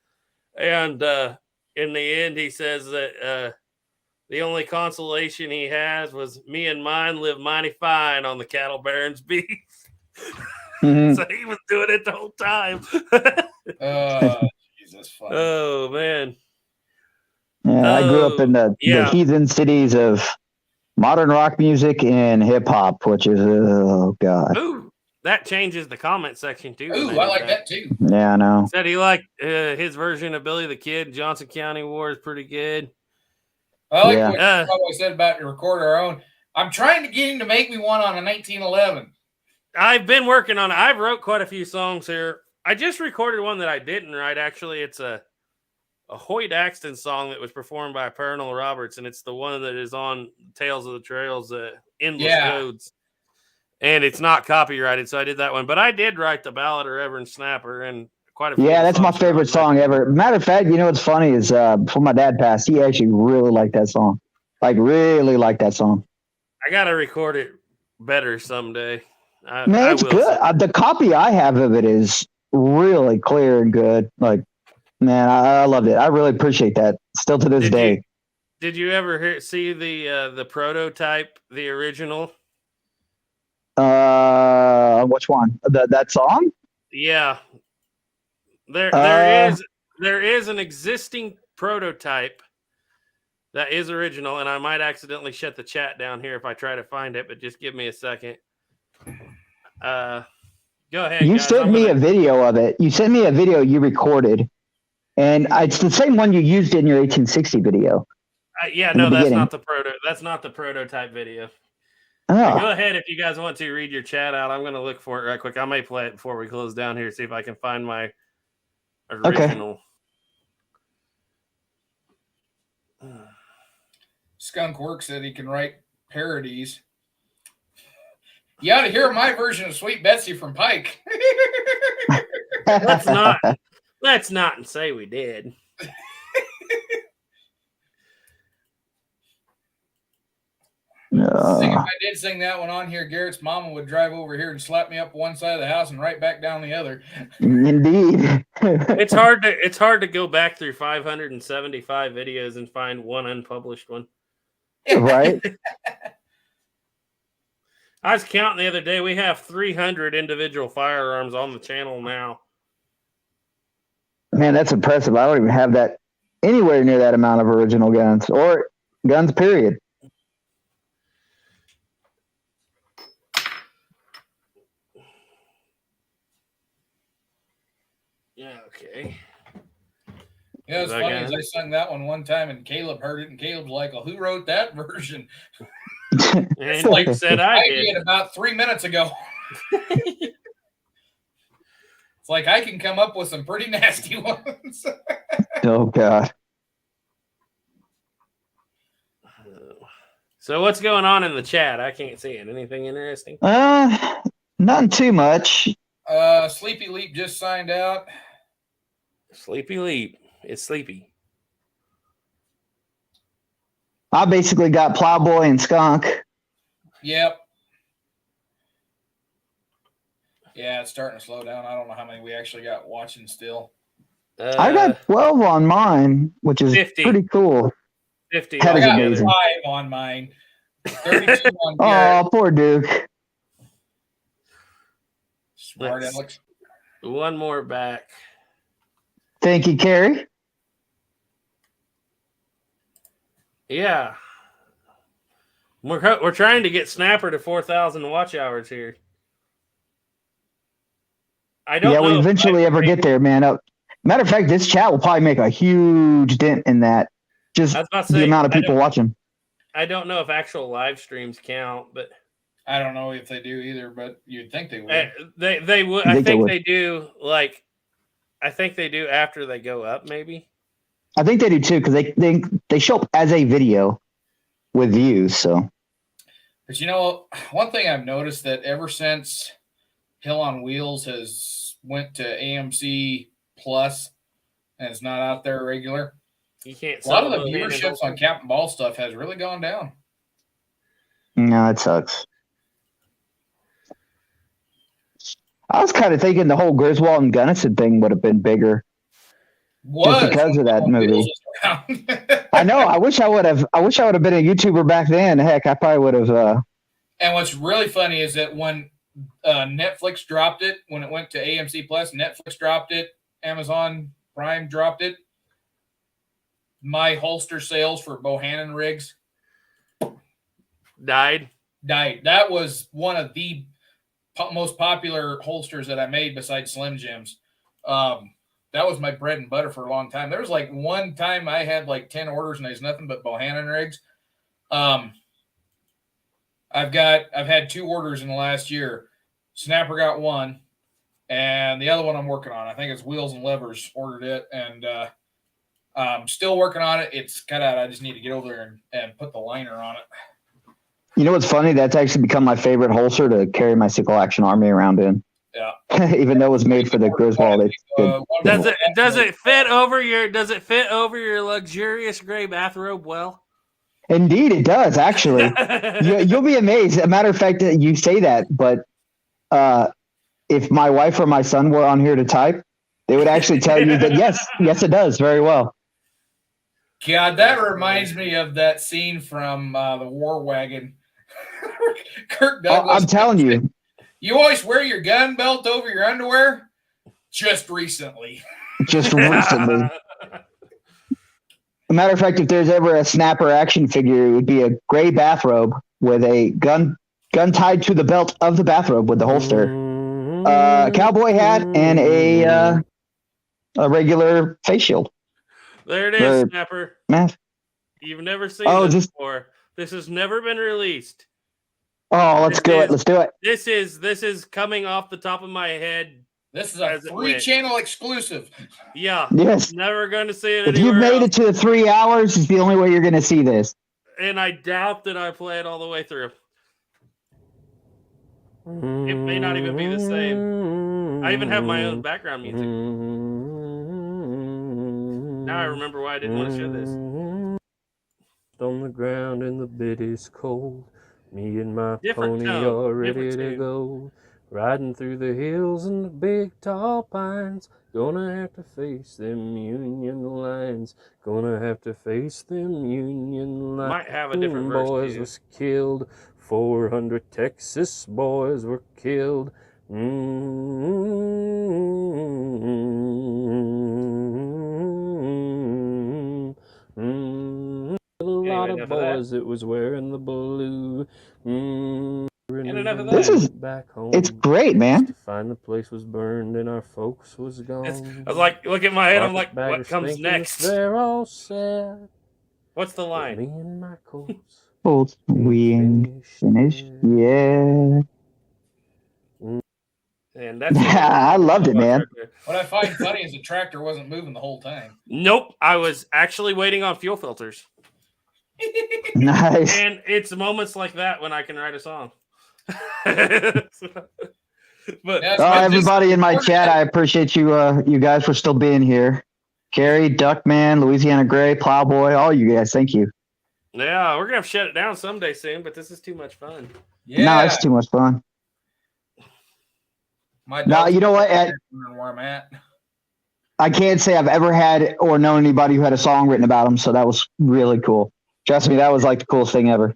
And in the end, he says that the only consolation he has was me and mine live mighty fine on the cattle baron's beef. Mm-hmm. So he was doing it the whole time. Jesus, funny. Oh, man. Yeah, I grew up in the heathen cities of modern rock music and hip hop, which is, oh God. Ooh, that changes the comment section too. Ooh, I like that too. Yeah, I know. Said he liked his version of Billy the Kid. Johnson County War is pretty good. I like what I said about to record our own. I'm trying to get him to make me one on a 1911. I've been working on it. I've wrote quite a few songs here. I just recorded one that I didn't write. Actually, it's a Hoyt Axton song that was performed by Pernell Roberts, and it's the one that is on Tales of the Trails, Endless Roads. And it's not copyrighted, so I did that one. But I did write the Ballad of Reverend Snapper, and quite a few. Yeah, that's my favorite song ever. Matter of fact, what's funny is before my dad passed, he actually really liked that song. Really liked that song. I got to record it better someday. Man, it's good. The copy I have of it is really clear and good. Like, man, I loved it. I really appreciate that. Still to this day. Did you ever see the prototype, the original? Which one? That song? Yeah. There is an existing prototype that is original, and I might accidentally shut the chat down here if I try to find it, but just give me a second. Go ahead. You sent me a video of it. You sent me a video you recorded. And it's the same one you used in your 1860 video. That's not the That's not the prototype video. Oh. Go ahead if you guys want to read your chat out. I'm going to look for it right quick. I may play it before we close down here. See if I can find my original. Okay. Skunk Work said he can write parodies. You ought to hear my version of Sweet Betsy from Pike. Let's not say we did. I think if I did sing that one on here, Garrett's mama would drive over here and slap me up one side of the house and right back down the other. Indeed. It's hard to go back through 575 videos and find one unpublished one. Right? I was counting the other day. We have 300 individual firearms on the channel now. Man, that's impressive. I don't even have that anywhere near that amount of original guns or guns, period. Yeah, okay. Yeah, it's funny as I sung that one time and Caleb heard it and Caleb's like, well, who wrote that version? And like said, I did about 3 minutes ago. It's like I can come up with some pretty nasty ones. Oh, God. So what's going on in the chat? I can't see it. Anything interesting? Nothing too much. Sleepy Leap just signed out. Sleepy Leap. It's sleepy. I basically got Plowboy and Skunk. Yep. Yeah, it's starting to slow down. I don't know how many we actually got watching still. I got 12 on mine, which is 50. pretty cool. 50. That I is got amazing. 5 on mine. 32 on Garrett. Oh, poor Duke. Smart Alex. One more back. Thank you, Carrie. Yeah. We're trying to get Snapper to 4,000 watch hours here. I don't know. Yeah, we eventually ever get there, man. Matter of fact, this chat will probably make a huge dent in that. Just the amount of people watching. I don't know if actual live streams count, but I don't know if they do either, but you'd think they would. They would. I think they do. Like, I think they do after they go up, maybe. I think they do too, because they show up as a video with views. So, but you know, one thing I've noticed that ever since Hill on Wheels has went to AMC Plus and it's not out there regular, you can't. A lot of the viewerships on Captain Ball stuff has really gone down. No, it sucks. I was kind of thinking the whole Griswold and Gunnison thing would have been bigger. Just because of that movie. I know. I wish I would have been a YouTuber back then. Heck, I probably would have. And what's really funny is that when Netflix dropped it, when it went to AMC Plus, Netflix dropped it, Amazon Prime dropped it. My holster sales for Bohannon rigs died. That was one of the most popular holsters that I made besides Slim Jims. That was my bread and butter for a long time. There was like one time I had like 10 orders and there's nothing but Bohannon rigs. I've had 2 orders in the last year. Snapper got 1 and the other one I'm working on. I think it's Wheels and Levers ordered it and I'm still working on it. It's cut out. I just need to get over there and put the liner on it. You know what's funny? That's actually become my favorite holster to carry my Sickle Action Army around in. Yeah. Even though it was made for the Griswold. Does it fit over your luxurious gray bathrobe well? Indeed, it does, actually. You'll be amazed. A matter of fact, you say that, but if my wife or my son were on here to type, they would actually tell you that yes, it does very well. God, that reminds me of that scene from the War Wagon. Kirk Douglas. I'm telling you. You always wear your gun belt over your underwear? Just recently. A matter of fact, if there's ever a Snapper action figure, it would be a gray bathrobe with a gun tied to the belt of the bathrobe with the holster, cowboy hat, and a regular face shield. There it is, Snapper. Math. You've never seen this before. This has never been released. Oh, let's do it. Let's do it. This is coming off the top of my head. This is a free channel exclusive. Yeah. Yes. Never going to see it if you've made it to 3 hours, it's the only way you're going to see this. and I doubt that I play it all the way through. It may not even be the same. I even have my own background music. Now I remember why I didn't want to show this. On the ground and the bit is cold. Me and my Different pony tone, are ready different to tune. go. Riding through the hills and the big tall pines. Gonna have to face them Union lines. Gonna have to face them Union lines. Might have a different verse Boys too. was killed. 400 Texas boys were killed. A lot of boys that was wearing the blue. And enough of that. This is back home. it's great, man. To find the place was burned and our folks was gone. I was like, look at my head. I'm like, what comes next? They're all sad. What's the Me line? and my colts. Both we ain't finished. Yeah. And that's I loved it, man. What I find funny is the tractor wasn't moving the whole time. Nope. I was actually waiting on fuel filters. Nice. And it's moments like that when I can write a song. But everybody in my chat, I appreciate you you guys for still being here. Carrie, Duckman, Louisiana Gray, Plowboy, all you guys, thank you. yeah, we're gonna have to shut it down someday soon, but this is too much fun. Yeah. No, it's too much fun. My No, dog's you know what? where I'm at. I can't say I've ever had or known anybody who had a song written about them, so that was really cool. Trust me, that was like the coolest thing ever.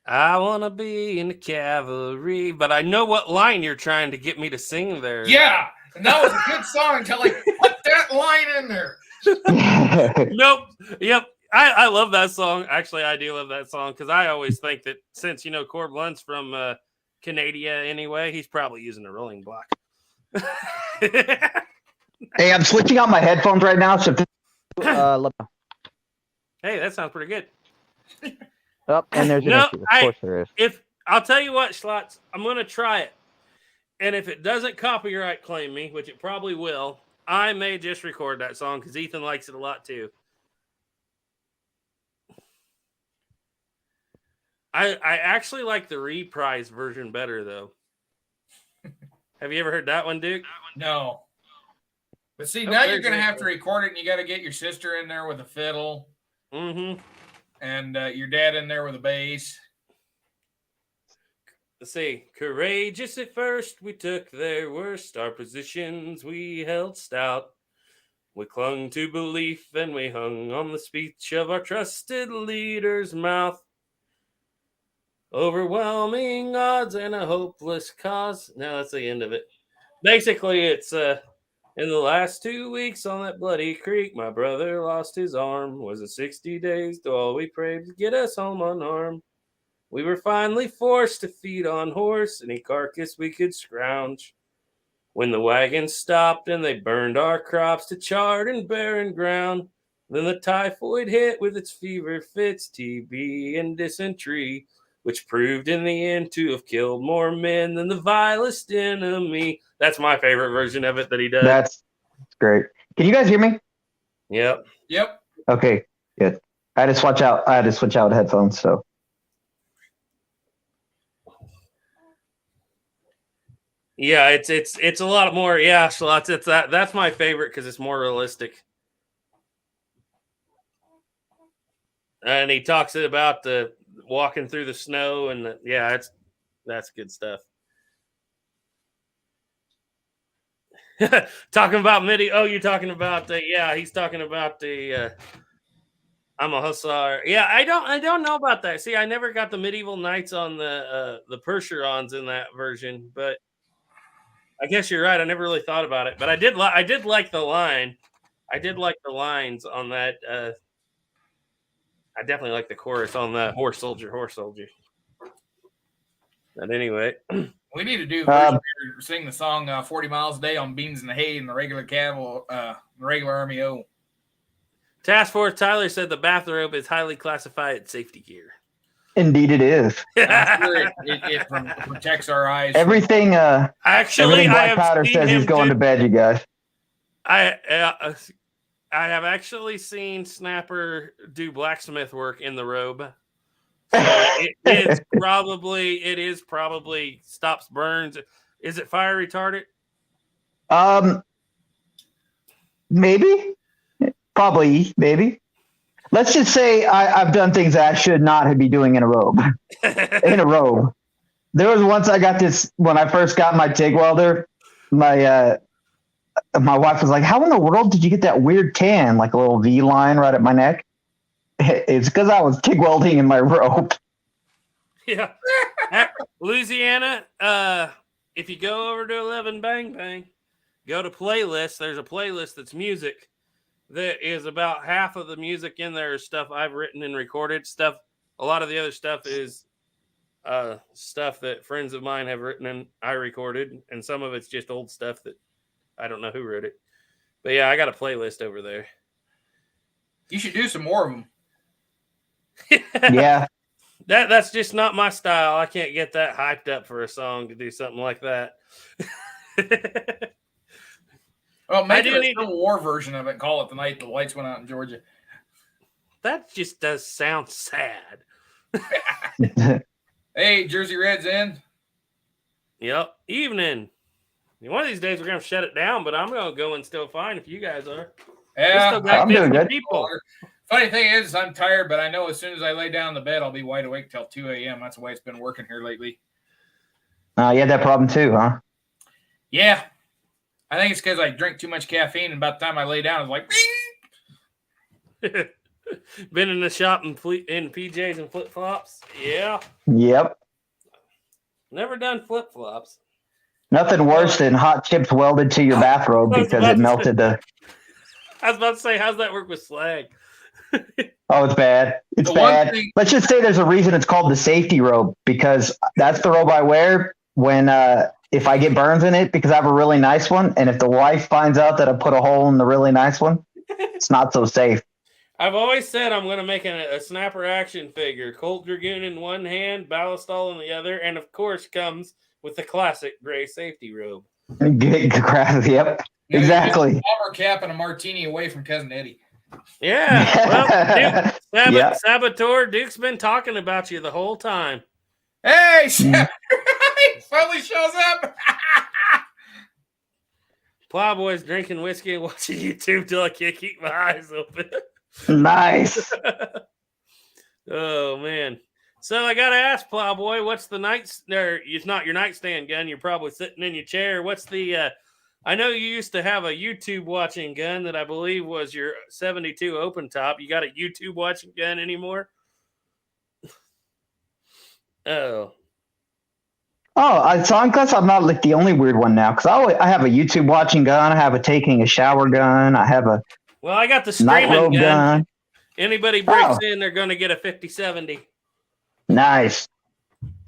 I wanna be in the cavalry, but I know what line you're trying to get me to sing there. Yeah, and that was a good song until I put that line in there. Nope. Yep. I love that song. Actually, I do love that song because I always think that since Corb Lunt's from Canada anyway, he's probably using a rolling block. Hey, I'm switching out my headphones right now, so Hey, that sounds pretty good. Oh, and there's an issue. Of course there is. If I'll tell you what, Schlotz, I'm going to try it. And if it doesn't copyright claim me, which it probably will, I may just record that song because Ethan likes it a lot too. I actually like the reprise version better, though. Have you ever heard that one, Duke? No. But see, now you're going to have to record it, and you got to get your sister in there with a fiddle. Mm-hmm. And your dad in there with a bass. Let's see. Courageous at first, we took their worst. Our positions we held stout. We clung to belief, and we hung on the speech of our trusted leader's mouth. Overwhelming odds and a hopeless cause. Now that's the end of it. Basically, it's in the last 2 weeks on that bloody creek, my brother lost his arm. Was it 60 days to all we prayed to get us home unarmed? We were finally forced to feed on horse, any carcass we could scrounge. When the wagon stopped and they burned our crops to charred and barren ground, then the typhoid hit with its fever fits, TB and dysentery, which proved in the end to have killed more men than the vilest enemy. That's my favorite version of it that he does. That's great. Can you guys hear me? Yep. Okay, good. I had to switch out headphones, so. Yeah, it's a lot more. Yeah, so that's my favorite because it's more realistic. And he talks about the walking through the snow, and that's good stuff. Talking about MIDI. Oh, you're talking about he's talking about the I'm a hussar. Yeah, I don't know about that. See, I never got the medieval knights on the Percherons in that version, but I guess you're right. I never really thought about it, but I did like the line. I did like the lines on that. I definitely like the chorus on the horse soldier. But anyway, we need to do sing the song 40 miles a day on beans in the hay in the regular the regular Army O. Task Force Tyler said the bathrobe is highly classified safety gear. Indeed it is. I'm sure it protects our eyes. Everything everything Black Powder says he's going to bed, you guys. I have actually seen Snapper do blacksmith work in the robe. So it is probably stops burns. Is it fire retardant? Maybe, probably, maybe. Let's just say I've done things that I should not be doing in a robe. In a robe. There was once I got this when I first got my TIG welder. My wife was like, "How in the world did you get that weird tan, like a little V line right at my neck?" It's because I was TIG welding in my robe. Yeah. Louisiana, if you go over to 11 Bang Bang, go to playlists. There's a playlist that's music. That is about half of the music in there is stuff I've written and recorded. Stuff. A lot of the other stuff is stuff that friends of mine have written and I recorded, and some of it's just old stuff that I don't know who wrote it. But yeah, I got a playlist over there. You should do some more of them. Yeah. That's just not my style. I can't get that hyped up for a song to do something like that. Well, make it a Civil War version of it and call it The Night the Lights Went Out in Georgia. That just does sound sad. Hey, Jersey Red's in. Yep. Evening. One of these days we're going to shut it down, but I'm going to go and still fine if you guys are. Yeah, I'm doing good. People. Funny thing is, I'm tired, but I know as soon as I lay down in the bed, I'll be wide awake till 2 a.m. That's the way it's been working here lately. You had that problem too, huh? Yeah. I think it's because I drink too much caffeine, and about the time I lay down, I was like, been in the shop in PJs and flip-flops? Yeah. Yep. Never done flip-flops. Nothing worse than hot chips welded to your bathrobe because it melted the... I was about to say, how's that work with slag? Oh, it's bad. It's bad. Let's just say there's a reason it's called the safety robe, because that's the robe I wear when if I get burns in it, because I have a really nice one, and if the wife finds out that I put a hole in the really nice one, it's not so safe. I've always said I'm going to make a Snapper action figure. Colt Dragoon in one hand, Ballistol in the other, and of course comes with the classic gray safety robe. Yep, exactly. Bomber cap and a martini away from Cousin Eddie. Yeah, well, Duke, Saboteur, Duke's been talking about you the whole time. Hey, he finally shows up. Plowboy's drinking whiskey and watching YouTube till I can't keep my eyes open. Nice. Oh man. So I gotta ask Plowboy, what's the it's not your nightstand gun, you're probably sitting in your chair. What's the I know you used to have a YouTube watching gun that I believe was your 72 open top. You got a YouTube watching gun anymore? Oh, so I guess I'm not like the only weird one now, because I have a YouTube watching gun. I have a taking a shower gun. I have a I got the streaming gun. Anybody breaks in, they're going to get a 50-70. Nice.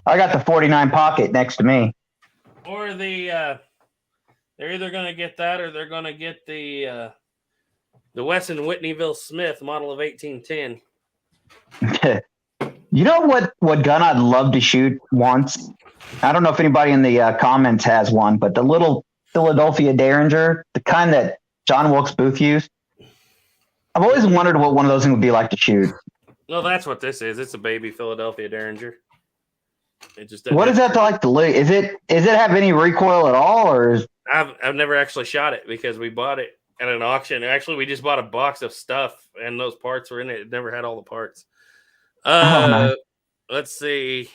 I got the 49 pocket next to me. Or they're either going to get that, or they're going to get the Wesson Whitneyville Smith model of 1810. You know what gun I'd love to shoot once? I don't know if anybody in the comments has one, but the little Philadelphia Derringer, the kind that John Wilkes Booth used. I've always wondered what one of those things would be like to shoot. No, that's what this is. It's a baby Philadelphia Derringer. It just what is that like to look? Is it have any recoil at all, or I've never actually shot it because we bought it at an auction. Actually, we just bought a box of stuff and those parts were in it. It never had all the parts. Nice. Let's see.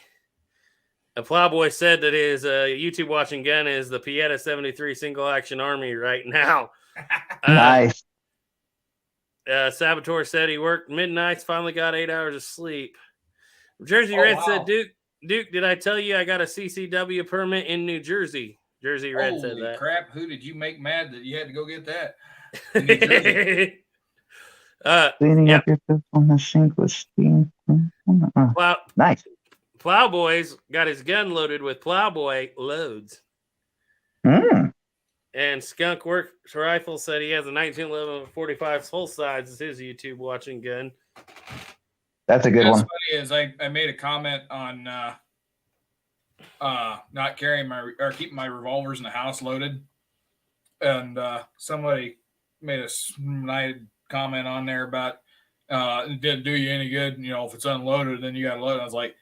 A Plowboy said that his YouTube watching gun is the Pieta 73 single action army right now. Nice. Saboteur said he worked midnights, finally got 8 hours of sleep. Jersey Red said, Duke, did I tell you I got a CCW permit in New Jersey? Jersey Red said that. Crap, who did you make mad that you had to go get that? Cleaning up your foot on the sink with steam. Nice. Plowboy's got his gun loaded with Plowboy loads. And Skunk Works Rifle said he has a 1911 45 full size as his YouTube watching gun. That's a good one. Funny is I made a comment on not carrying keeping my revolvers in the house loaded, and somebody made a snide comment on there about it didn't do you any good. If it's unloaded, then you got to load it. I was like,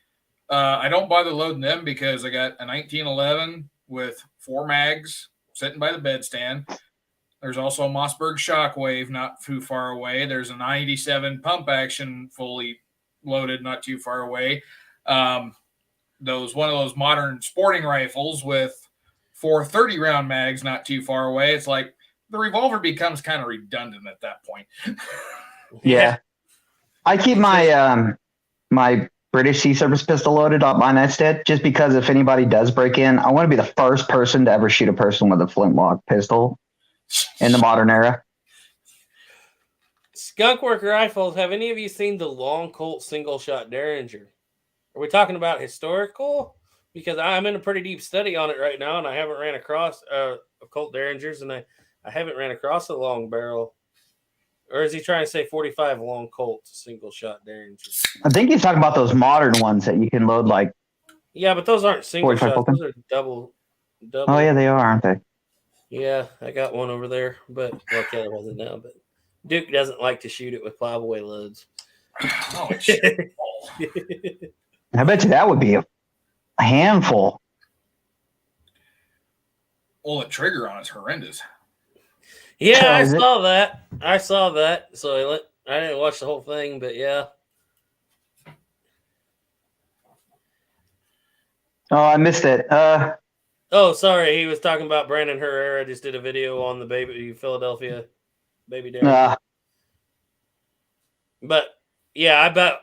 I don't bother loading them because I got a 1911 with 4 mags sitting by the bedstand. There's also a Mossberg Shockwave not too far away. There's a 97 pump action fully loaded not too far away. One of those modern sporting rifles with 4 30-round mags not too far away. It's like the revolver becomes kind of redundant at that point. Yeah. I keep my my British Sea Service pistol loaded on my nightstand just because if anybody does break in, I want to be the first person to ever shoot a person with a flintlock pistol in the modern era. Skunkwork rifles. Have any of you seen the Long Colt single shot Derringer? Are we talking about historical? Because I'm in a pretty deep study on it right now, and I haven't ran across Colt Derringers, and I haven't ran across a long barrel. Or is he trying to say 45 long Colt single shot Derringers? I think he's talking about those modern ones that you can load like. Yeah, but those aren't single shots. open? Those are double. Oh yeah, they are, aren't they? Yeah, I got one over there, but okay, it wasn't now. But Duke doesn't like to shoot it with plowboy loads. Oh, I bet you that would be a handful. Well, the trigger on it's horrendous. Yeah, I saw that. So I didn't watch the whole thing, but yeah. Oh, I missed it. Oh, sorry. He was talking about Brandon Herrera. Just did a video on the Philadelphia baby Derringer. But yeah,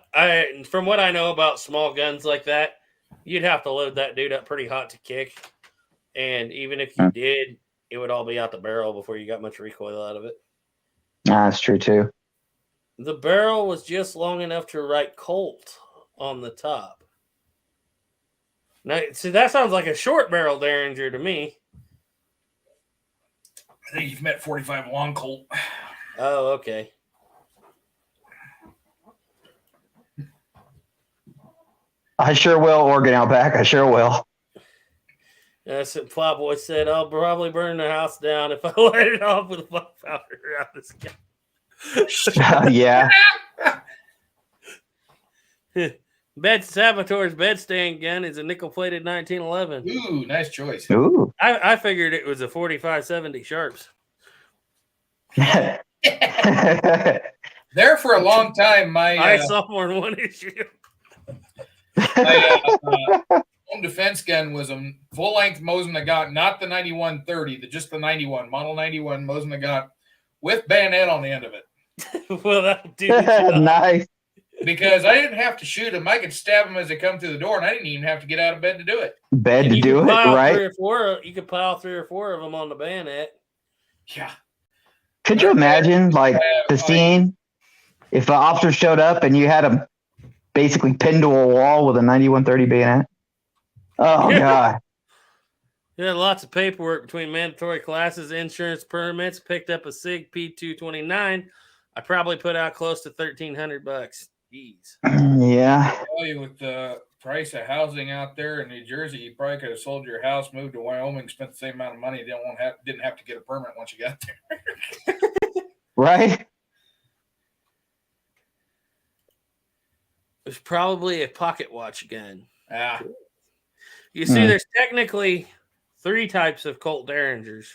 from what I know about small guns like that, you'd have to load that dude up pretty hot to kick. And even if you did, it would all be out the barrel before you got much recoil out of it. That's true too. The barrel was just long enough to write Colt on the top. Now, see, that sounds like a short barrel Derringer to me. I think you've met 45 long Colt. Oh, okay. I sure will, Oregon Outback. I sure will. That's what Plowboy said. I'll probably burn the house down if I light it off with a black powder around the sky. Yeah. Bed Saboteur's bedstand gun is a nickel-plated 1911. Ooh, nice choice. Ooh. I figured it was a 4570 Sharps. There for a long time, I saw more than one issue. My home defense gun was a full-length Mosin Nagant, not the 9130, just the 91, Model 91 Mosin Nagant with bayonet on the end of it. Well, that'll do. Nice. Because I didn't have to shoot them. I could stab them as they come through the door, and I didn't even have to get out of bed to do it. Right? You could pile 3 or 4 of them on the bayonet. Yeah. Could you imagine, like, the scene if an officer showed up and you had him basically pinned to a wall with a 9130 bayonet? Oh, Yeah. God. Yeah, lots of paperwork between mandatory classes, insurance permits, picked up a SIG P229. I probably put out close to $1,300. Jeez. Yeah. I tell you, with the price of housing out there in New Jersey, you probably could have sold your house, moved to Wyoming, spent the same amount of money. Didn't have to get a permit once you got there. Right? It's probably a pocket watch gun. Ah. You see, there's technically 3 types of Colt Derringers.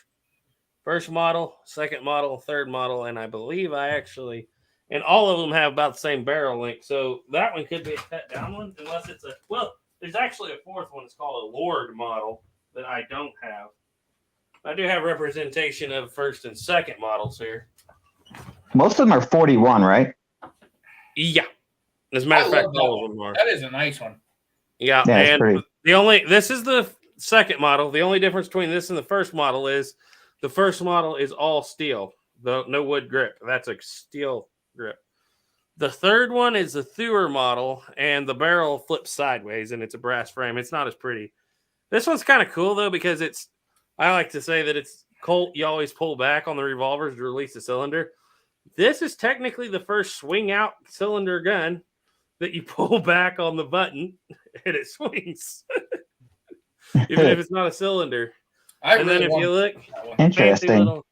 First model, second model, third model, and I believe and all of them have about the same barrel length. So that one could be a cut down one, unless it's there's actually a 4th one. It's called a Lord model that I don't have. I do have representation of first and second models here. Most of them are 41, right? Yeah. As a matter of fact, all of them are. That is a nice one. Yeah, it's pretty. This is the second model. The only difference between this and the first model is the first model is all steel, no wood grip. That's a steel grip. The third one is the Thur model, and the barrel flips sideways, and it's a brass frame. It's not as pretty. This one's kind of cool though because I like to say that it's Colt. You always pull back on the revolvers to release the cylinder. This is technically the first swing out cylinder gun that you pull back on the button and it swings, even if it's not a cylinder. And then if you look, interesting.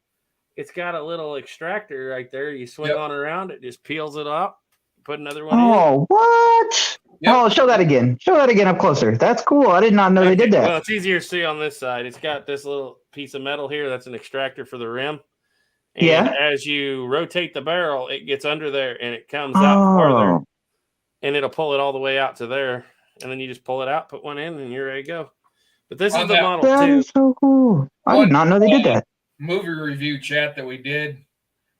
it's got a little extractor right there. You swing on around, it just peels it off. Put another one in. Oh, what? Yep. Oh, show that again. Show that again up closer. That's cool. I did not know they did that. Well, it's easier to see on this side. It's got this little piece of metal here. That's an extractor for the rim. And as you rotate the barrel, it gets under there and it comes out farther. And it'll pull it all the way out to there. And then you just pull it out, put one in, and you're ready to go. But this is the Model 2. That is so cool. I did not know they did that. Movie review chat that we did,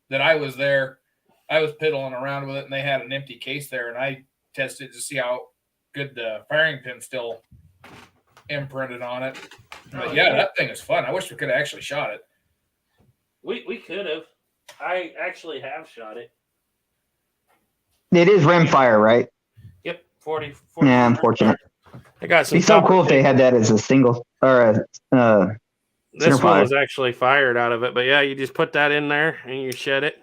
that I was there, I was piddling around with it, and they had an empty case there, and I tested to see how good the firing pin still imprinted on it. But yeah, that thing is fun. I wish we could have actually shot it. We could have. I actually have shot it. It is rimfire, right? Yep, 40. Yeah, unfortunate. I got some. It'd be so cool if they had that as a single or a. This one was actually fired out of it, but yeah, you just put that in there and you shed it.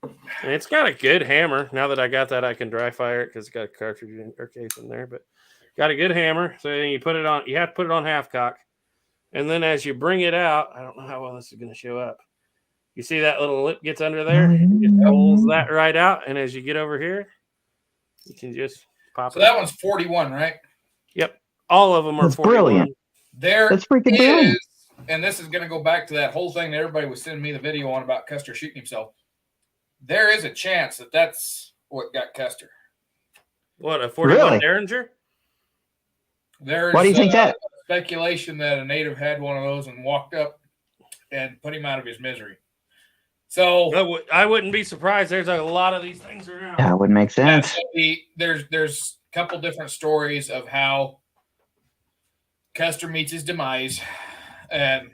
And it's got a good hammer. Now that I got that, I can dry fire it because it's got a cartridge or case in there. But got a good hammer. So then you put it on. You have to put it on half cock, and then as you bring it out, I don't know how well this is going to show up. You see that little lip gets under there? It just pulls that right out, and as you get over here, you can just pop it. So that one's 41, right? Yep, all of them are 41. Brilliant. That's freaking brilliant. And this is going to go back to that whole thing that everybody was sending me the video on about Custer shooting himself. There is a chance that that's what got Custer. What, a 41 Derringer? There's Why do you think that? Speculation that a native had one of those and walked up and put him out of his misery. So I wouldn't be surprised. There's a lot of these things around. That would make sense. There's a couple different stories of how Custer meets his demise. And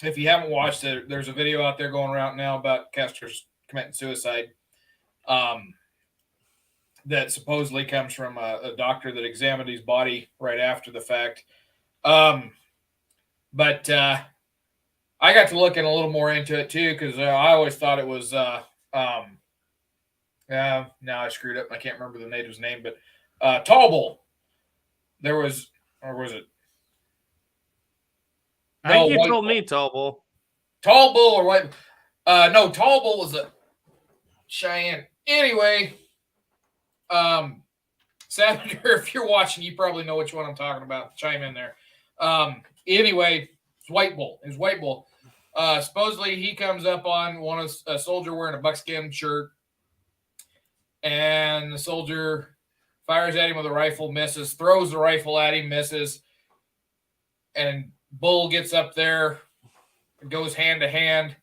if you haven't watched it, there's a video out there going around now about Custer's committing suicide. That supposedly comes from a doctor that examined his body right after the fact. But I got to looking a little more into it too, because I always thought it was now I screwed up. I can't remember the native's name, but Tall Bull. There was, or was it? I think you told me Tall Bull. Tall Bull or White? No, Tall Bull was a Cheyenne. Anyway, Senator, if you're watching, you probably know which one I'm talking about. Chime in there. Anyway, it's White Bull. It's White Bull. Supposedly he comes up on a soldier wearing a buckskin shirt, and the soldier fires at him with a rifle, misses, throws the rifle at him, misses, and Bull gets up there, goes hand to hand.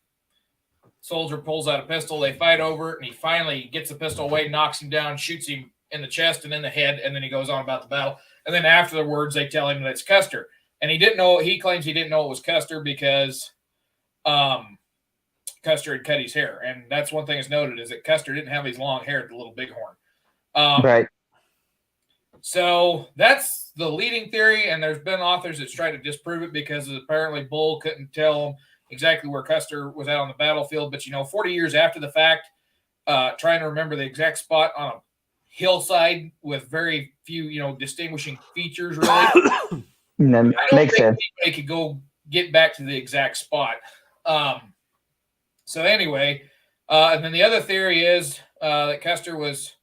Soldier pulls out a pistol. They fight over it, and he finally gets the pistol away, knocks him down, shoots him in the chest and in the head, and then he goes on about the battle. And then afterwards, they tell him that it's Custer. And he didn't know. He claims he didn't know it was Custer because Custer had cut his hair. And that's one thing that's noted, is that Custer didn't have his long hair, the little bighorn. Right. So that's the leading theory, and there's been authors that's tried to disprove it because apparently Bull couldn't tell him exactly where Custer was at on the battlefield. But, 40 years after the fact, trying to remember the exact spot on a hillside with very few, distinguishing features, really. That makes sense. They could go get back to the exact spot. So anyway, and then the other theory is that Custer was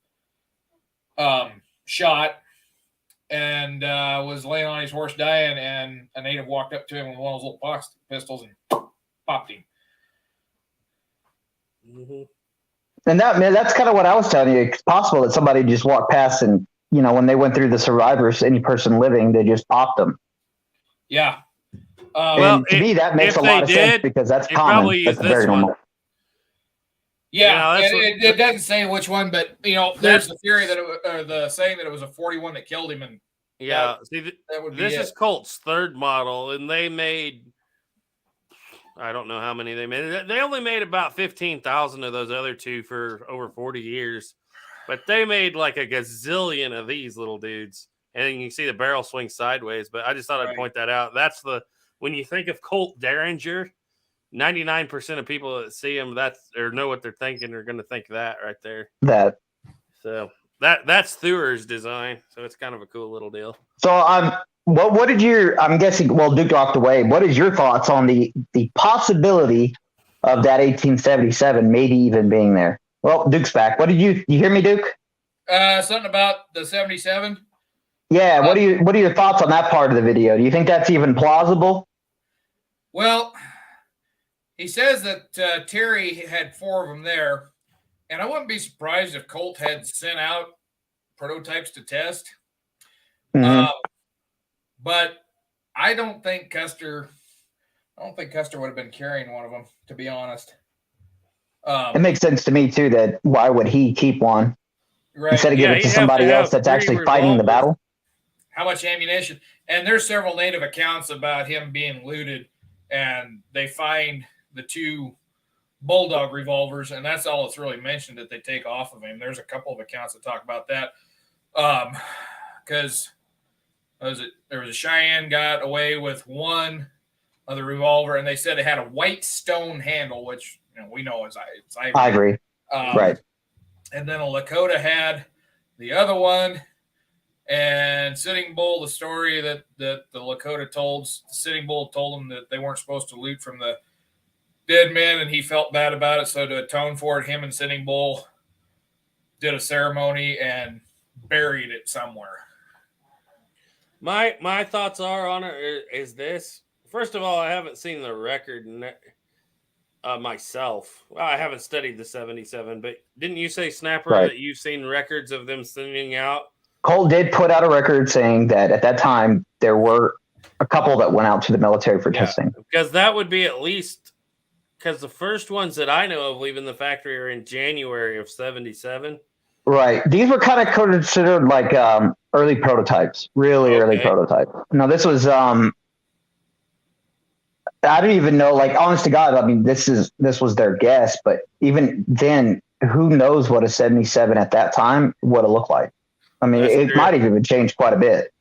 shot and was laying on his horse dying, and a native walked up to him with one of those little box pistols and popped him. Mm-hmm. And that's kind of what I was telling you. It's possible that somebody just walked past and, when they went through the survivors, any person living, they just popped them. Yeah. To me, that makes a lot of sense because that's common. That's very normal. Yeah, it doesn't say which one, but there's the theory that the saying that it was a 41 that killed him, and this is Colt's third model, and they made, I don't know how many they made. They only made about 15,000 of those other two for over 40 years, but they made like a gazillion of these little dudes, and you can see the barrel swing sideways. But I just thought I'd point that out. That's when you think of Colt Derringer, 99% of people that see them or know what they're thinking are going to think that right there. So that's Thurer's design. So it's kind of a cool little deal. So what did I'm guessing, Duke walked away. What is your thoughts on the possibility of that 1877 maybe even being there. Well, Duke's back. What did you hear me, Duke? Something about the 77. Yeah. What are your thoughts on that part of the video? Do you think that's even plausible? Well, he says that Terry had 4 of them there, and I wouldn't be surprised if Colt had sent out prototypes to test. Mm-hmm. But I don't think Custer would have been carrying one of them, to be honest. It makes sense to me too that why would he keep one instead of give it to somebody else that's actually fighting the battle? How much ammunition? And there's several native accounts about him being looted, and they find the 2 bulldog revolvers, and that's all that's really mentioned that they take off of him. There's a couple of accounts that talk about that, because there was a Cheyenne got away with one of the revolver, and they said it had a white stone handle, which we know it's ivory. Right. And then a Lakota had the other one. And Sitting Bull, the story that the Lakota told, Sitting Bull told him that they weren't supposed to loot from the dead men, and he felt bad about it. So to atone for it, him and Sitting Bull did a ceremony and buried it somewhere. My thoughts are on it is this. First of all, I haven't seen the record myself. Well, I haven't studied the 77, but didn't you say, Snapper, that you've seen records of them sending out? Colt did put out a record saying that at that time there were a couple that went out to the military for testing. Because that would be at least because the first ones that I know of leaving the factory are in January of 77. Right. These were kind of considered like early prototypes, really early prototypes. No, this was I don't even know, like, honest to God, I mean, this was their guess, but even then, who knows what a 77 at that time would have looked like. I mean, it might have even changed quite a bit.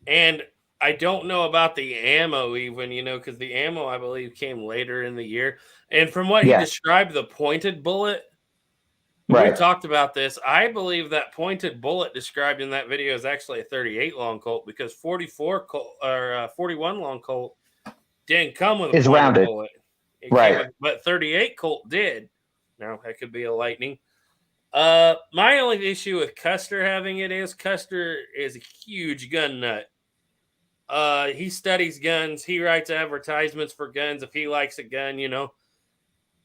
And I don't know about the ammo even, because the ammo, I believe, came later in the year. And from what he described, the pointed bullet, we talked about this. I believe that pointed bullet described in that video is actually a 38 long Colt, because 44 Colt or 41 long Colt didn't come with a pointed bullet. But 38 Colt did. Now, that could be a Lightning. My only issue with Custer having it is Custer is a huge gun nut. He studies guns. He writes advertisements for guns. If he likes a gun,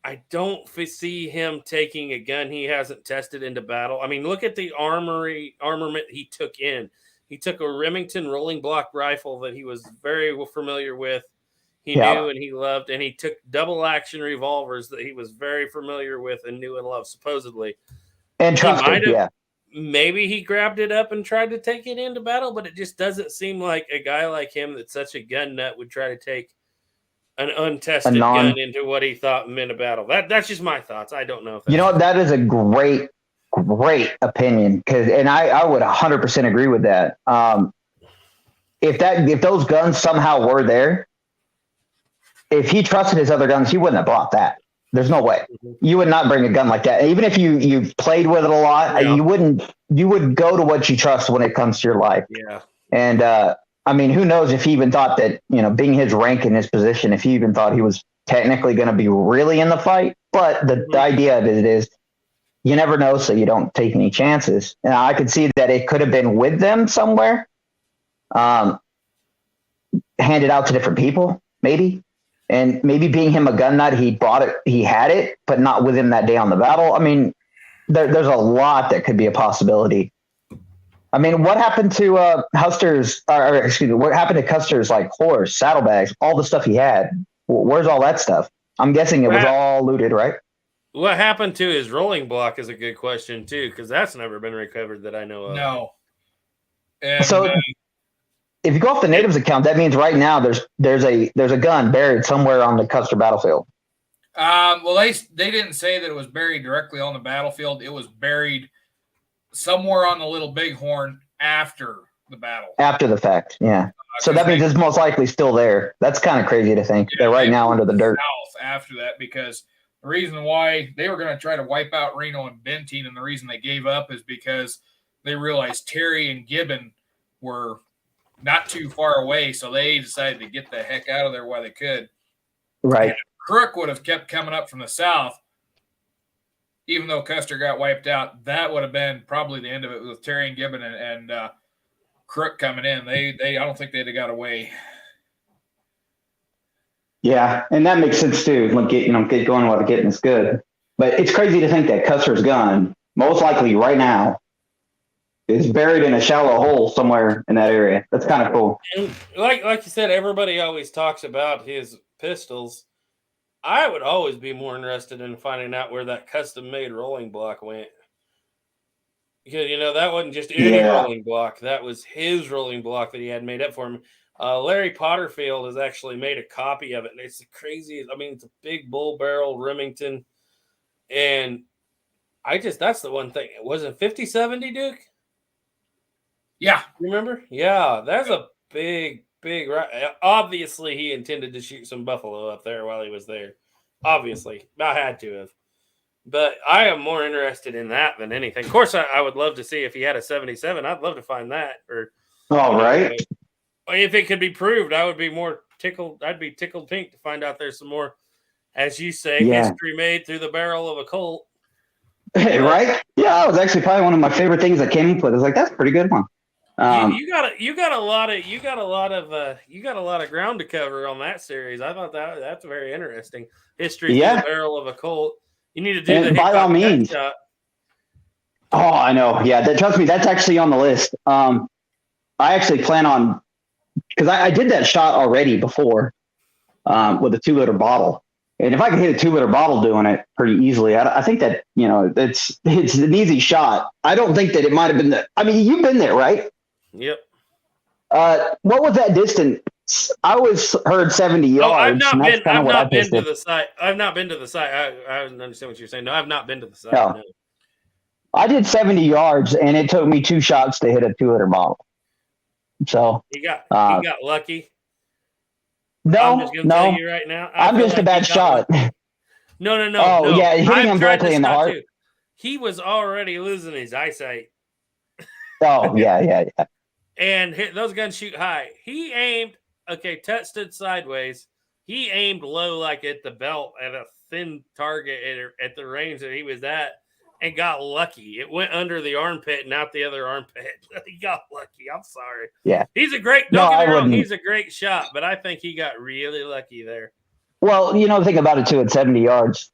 I don't see him taking a gun he hasn't tested into battle. I mean, look at the armament he took in. He took a Remington rolling block rifle that he was very familiar with. He knew and he loved, and he took double action revolvers that he was very familiar with and knew and loved, supposedly. And trusted, Maybe he grabbed it up and tried to take it into battle, but it just doesn't seem like a guy like him that's such a gun nut would try to take an untested gun into what he thought meant a battle. That's just my thoughts. I don't know. If that is a great opinion, and I would 100% agree with that. If those guns somehow were there, if he trusted his other guns, he wouldn't have brought that. There's no way. You would not bring a gun like that. Even if you've played with it a lot, you would go to what you trust when it comes to your life. Yeah. And I mean, who knows if he even thought that, being his rank and his position, if he even thought he was technically going to be really in the fight. But the idea of it is you never know, so you don't take any chances. And I could see that it could have been with them somewhere, handed out to different people, maybe. And maybe being him a gun nut, he bought it, he had it, but not with him that day on the battle. I mean, there's a lot that could be a possibility. I mean, what happened to what happened to Custer's horse, saddlebags, all the stuff he had? Where's all that stuff? I'm guessing it was all looted, right? What happened to his rolling block is a good question too, because that's never been recovered that I know of. No. And, so if you go off the natives account, that means right now there's a gun buried somewhere on the Custer battlefield. Well, they didn't say that it was buried directly on the battlefield. It was buried somewhere on the Little Bighorn after the battle. After the fact, yeah. So that means it's most likely still there. That's kind of crazy to think. They're right now under the dirt. South after that, because the reason why they were going to try to wipe out Reno and Benteen, and the reason they gave up is because they realized Terry and Gibbon were not too far away, so they decided to get the heck out of there while they could. Right. And Crook would have kept coming up from the south, even though Custer got wiped out, that would have been probably the end of it with Terry and Gibbon and Crook coming in. I don't think they'd have got away. Yeah, and that makes sense too. Like get going while the getting is good. But it's crazy to think that Custer's gun, most likely right now, is buried in a shallow hole somewhere in that area. That's kind of cool. And like you said, everybody always talks about his pistols. I would always be more interested in finding out where that custom-made rolling block went. Because, that wasn't just any rolling block. That was his rolling block that he had made up for him. Larry Potterfield has actually made a copy of it. And it's the craziest. I mean, it's a big bull barrel Remington. And that's the one thing. It wasn't 50-70, Duke? Yeah. Remember? Yeah, that's a big. Obviously, he intended to shoot some buffalo up there while he was there. Obviously, I had to have. But I am more interested in that than anything. Of course, I would love to see if he had a 77. I'd love to find that. Right. If it could be proved, I would be more tickled. I'd be tickled pink to find out there's some more, as you say, history made through the barrel of a Colt. Right? Yeah, that was actually probably one of my favorite things I came up with. I was like, that's a pretty good one. You got a lot of ground to cover on that series. I thought that's very interesting. History through the barrel of a Colt. You need to do the by all means. Shot. Oh, I know. Yeah, trust me, that's actually on the list. I actually plan on, because I did that shot already before with a 2-liter bottle. And if I could hit a 2-liter bottle doing it pretty easily, I think that, it's an easy shot. I don't think that it might have been you've been there, right? Yep. What was that distance? I always heard 70 yards. I've not been to the site. I've not been to the site. I don't understand what you're saying. No, I've not been to the site. No. I did 70 yards, and it took me 2 shots to hit a 2-liter bottle. So he got lucky. No, I'm just gonna tell you right now. I'm just a bad shot. No. Oh, yeah, hitting him directly in the heart. He was already losing his eyesight. Oh, yeah. And those guns shoot high. He aimed, Tut stood sideways. He aimed low, like at the belt, at a thin target at the range that he was at, and got lucky. It went under the armpit and out the other armpit. He got lucky. I'm sorry. Yeah. He's a great, don't get me wrong, he's a great shot, but I think he got really lucky there. Well, the thing about it, too, at 70 yards,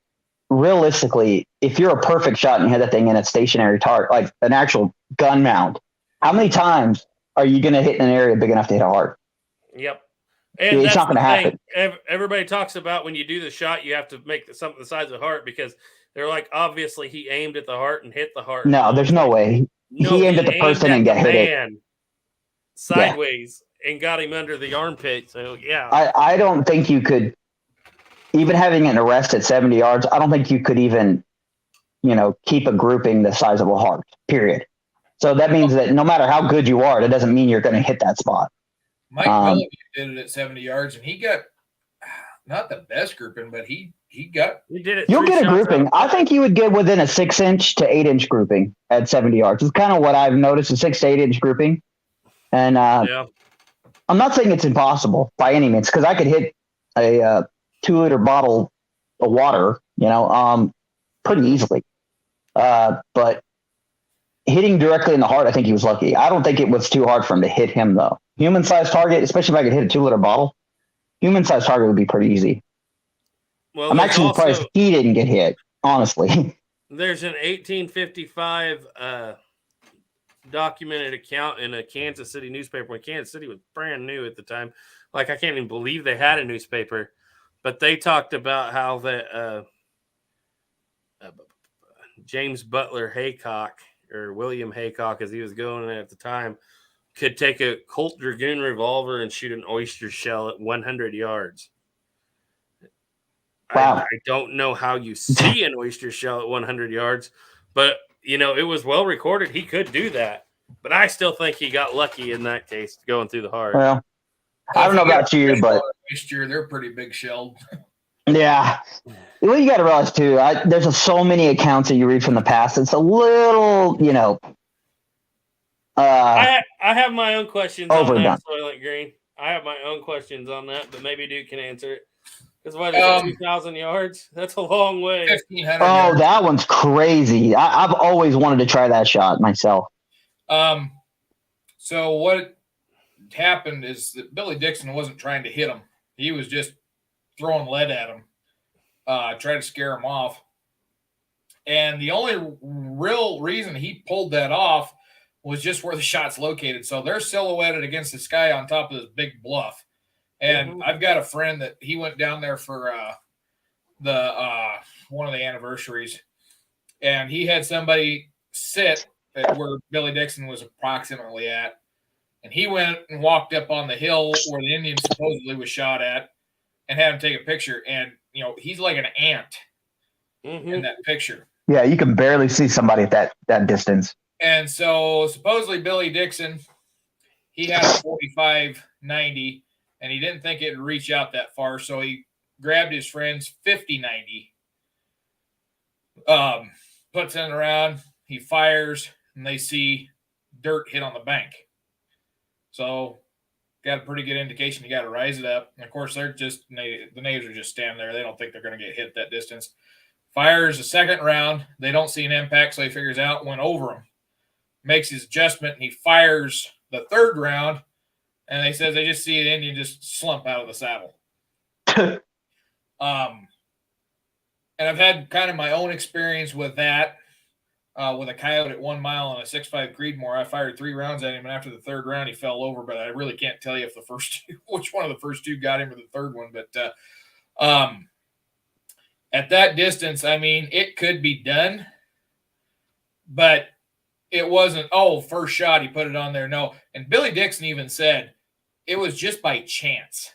realistically, if you're a perfect shot and you hit that thing in a stationary target, like an actual gun mount, how many times are you going to hit in an area big enough to hit a heart? Yep. And it's not going to happen. Everybody talks about when you do the shot, you have to make something the size of the heart because they're like, obviously he aimed at the heart and hit the heart. No, there's no way. He aimed at the person and got hit it. Sideways and got him under the armpit. So, yeah. I don't think you could, even having an arrest at 70 yards, I don't think you could even, keep a grouping the size of a heart, period. So that means that no matter how good you are, that doesn't mean you're going to hit that spot. Mike Bellamy did it at 70 yards, and he got not the best grouping, but he did it. You'll get a grouping. I think you would get within a 6-inch to 8-inch grouping at 70 yards. It's kind of what I've noticed, a 6 to 8-inch grouping. And I'm not saying it's impossible by any means, because I could hit a 2-liter bottle of water, pretty easily. But hitting directly in the heart, I think he was lucky. I don't think it was too hard for him to hit him, though. Human-sized target, especially if I could hit a 2-liter bottle, human-sized target would be pretty easy. Well, I'm actually surprised he didn't get hit, honestly. There's an 1855 documented account in a Kansas City newspaper when Kansas City was brand new at the time. Like, I can't even believe they had a newspaper. But they talked about how that James Butler Haycock, or William Haycock as he was going at the time, could take a Colt Dragoon revolver and shoot an oyster shell at 100 yards. Wow. I don't know how you see an oyster shell at 100 yards, but, it was well recorded. He could do that. But I still think he got lucky in that case going through the heart. Well, I don't know about you, but oyster, they're pretty big shelled. Yeah. Well, you got to realize, too, there's so many accounts that you read from the past. It's a little, I have my own questions overdone. on that, Soylent Green. I have my own questions on that, but maybe Duke can answer it. Because what is it, 2,000 yards? That's a long way. 1,500 Oh, yards. that one's crazy. I've always wanted to try that shot myself. So what happened is that Billy Dixon wasn't trying to hit him. He was just throwing lead at him, trying to scare him off. And the only real reason he pulled that off was just where the shot's located. So they're silhouetted against the sky on top of this big bluff. And I've got a friend that he went down there for the one of the anniversaries, and he had somebody sit at where Billy Dixon was approximately at, and he went and walked up on the hill where the Indian supposedly was shot at, and had him take a picture. And he's like an ant in that picture. Yeah, you can barely see somebody at that distance. And so supposedly Billy Dixon, he had a 45-90, and he didn't think it'd reach out that far, so he grabbed his friend's 50-90, puts it around, he fires, and they see dirt hit on the bank. So got a pretty good indication you got to rise it up. And of course, the natives are just standing there. They don't think they're going to get hit that distance. Fires a second round. They don't see an impact, so he figures out went over him. Makes his adjustment, and he fires the third round. And they says they just see an Indian just slump out of the saddle. And I've had kind of my own experience with that, with a coyote at 1 mile on a 6.5 Creedmoor. I fired 3 rounds at him, and after the third round, he fell over. But I really can't tell you if which one of the first 2 got him or the third one. But at that distance, I mean, it could be done, but it wasn't, first shot, he put it on there. No. And Billy Dixon even said it was just by chance.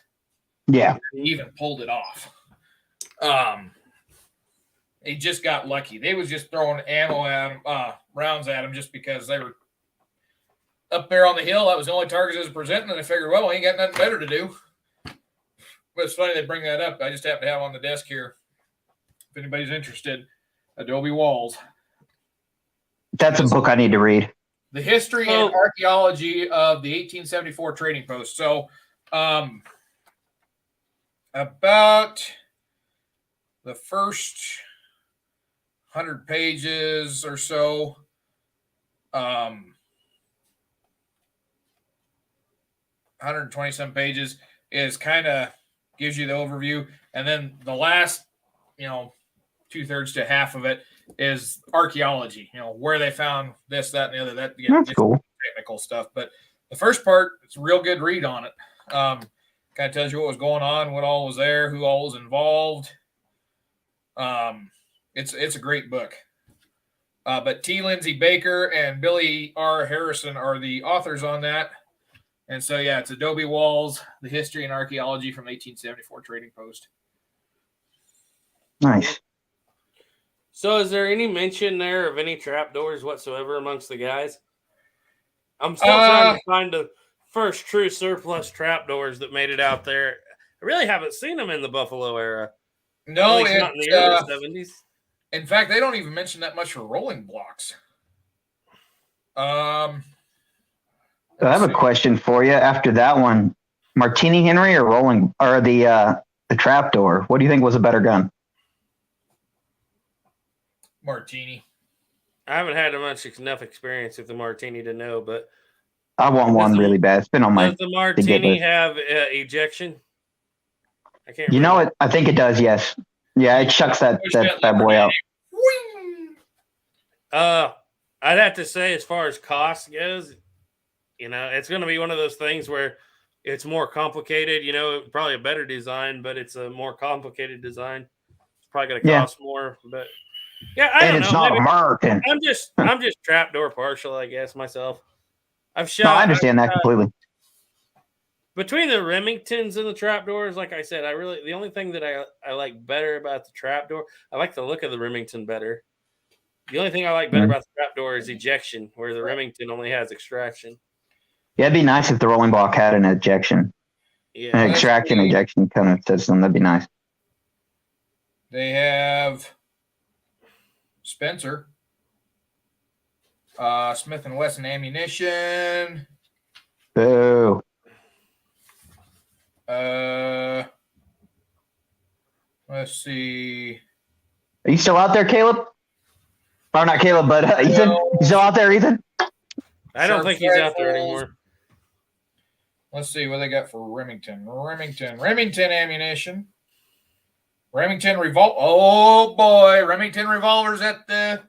Yeah. He even pulled it off. He just got lucky. They was just throwing ammo at him, rounds at him just because they were up there on the hill. That was the only targets that was presenting, and I figured, well, we ain't got nothing better to do. But it's funny they bring that up. I just happen to have on the desk here, if anybody's interested, Adobe Walls. That's a book I need to read. The History and Archaeology of the 1874 Trading Post. So about the first 100 pages or so, 120-some pages is kind of gives you the overview. And then the last, 2/3 to half of it is archaeology, where they found this, that, and the other. That's cool. Technical stuff. But the first part, it's a real good read on it. Kind of tells you what was going on, what all was there, who all was involved. It's a great book. But T. Lindsay Baker and Billy R. Harrison are the authors on that. And so, yeah, it's Adobe Walls, The History and Archaeology from 1874 Trading Post. Nice. So is there any mention there of any trapdoors whatsoever amongst the guys? I'm still trying to find the first true surplus trapdoors that made it out there. I really haven't seen them in the Buffalo era. No, not in the early 70s. In fact, they don't even mention that much for rolling blocks. I have a question for you after that one. Martini Henry or the trapdoor? What do you think was a better gun? Martini. I haven't had enough experience with the Martini to know, but I want one really bad. It's been on my. Does the Martini have ejection? I can't. You know it. I think it does. Yes. Yeah, it chucks that boy out. I'd have to say, as far as cost goes, it's going to be one of those things where it's more complicated. Probably a better design, but it's a more complicated design. It's probably going to cost more, but. Yeah, I don't know. It's not American. I'm just trapdoor partial, I guess, myself. I understand that completely. Between the Remingtons and the trapdoors, like I said, the only thing that I like better about the trapdoor, I like the look of the Remington better. The only thing I like better about the trapdoor is ejection, where the Remington only has extraction. Yeah, it'd be nice if the rolling block had an ejection. Yeah. An extraction, ejection kind of system. That'd be nice. They have Spencer, Smith & Wesson ammunition. Boo. Let's see. Are you still out there, Caleb? Or not Caleb, but Ethan? You still out there, Ethan? I don't think he's out there anymore. Let's see what they got for Remington. Remington ammunition. Remington revolver. Oh boy, Remington revolvers at the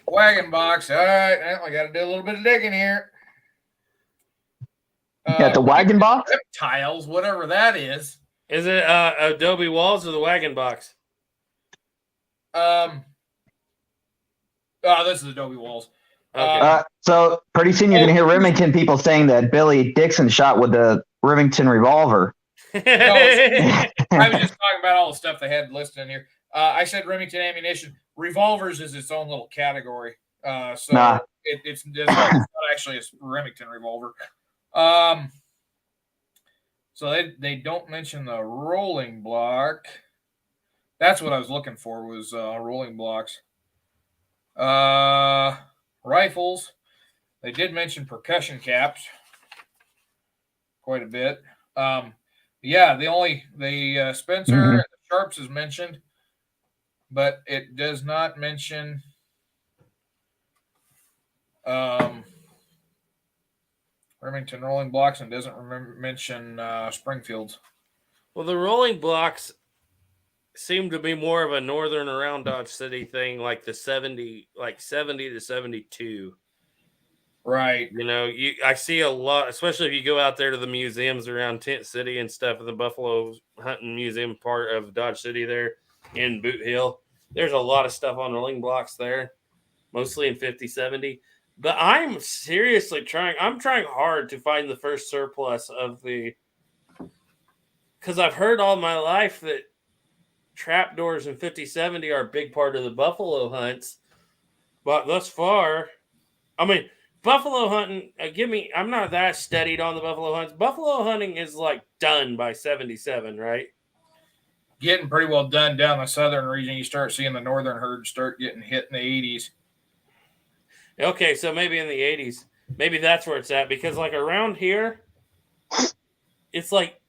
wagon box. All right, well, I got to do a little bit of digging here. At the wagon box? Reptiles, whatever that is. Is it Adobe Walls or the wagon box? This is Adobe Walls. Okay. So pretty soon you're going to hear Remington people saying that Billy Dixon shot with the Remington revolver. No, I was just talking about all the stuff they had listed in here. I said Remington ammunition. Revolvers is its own little category. It's not actually a Remington revolver. So they don't mention the rolling block. That's what I was looking for was rolling blocks. Rifles. They did mention percussion caps quite a bit. The Spencer and the Sharps is mentioned, but it does not mention Remington rolling blocks and doesn't mention Springfields. Well, the rolling blocks seem to be more of a northern around Dodge City thing, like the 70 to 72. Right. You know, I see a lot, especially if you go out there to the museums around Tent City and stuff, the Buffalo Hunting Museum part of Dodge City there in Boot Hill. There's a lot of stuff on rolling blocks there, mostly in 50, 70. But I'm seriously trying hard to find the first surplus of because I've heard all my life that trapdoors in 50-70 are a big part of the buffalo hunts. But thus far, I mean, buffalo hunting, I'm not that studied on the buffalo hunts. Buffalo hunting is like done by 77, right? Getting pretty well done down the southern region. You start seeing the northern herds start getting hit in the 80s. Okay, so maybe in the 80s. Maybe that's where it's at. Because like around here, it's like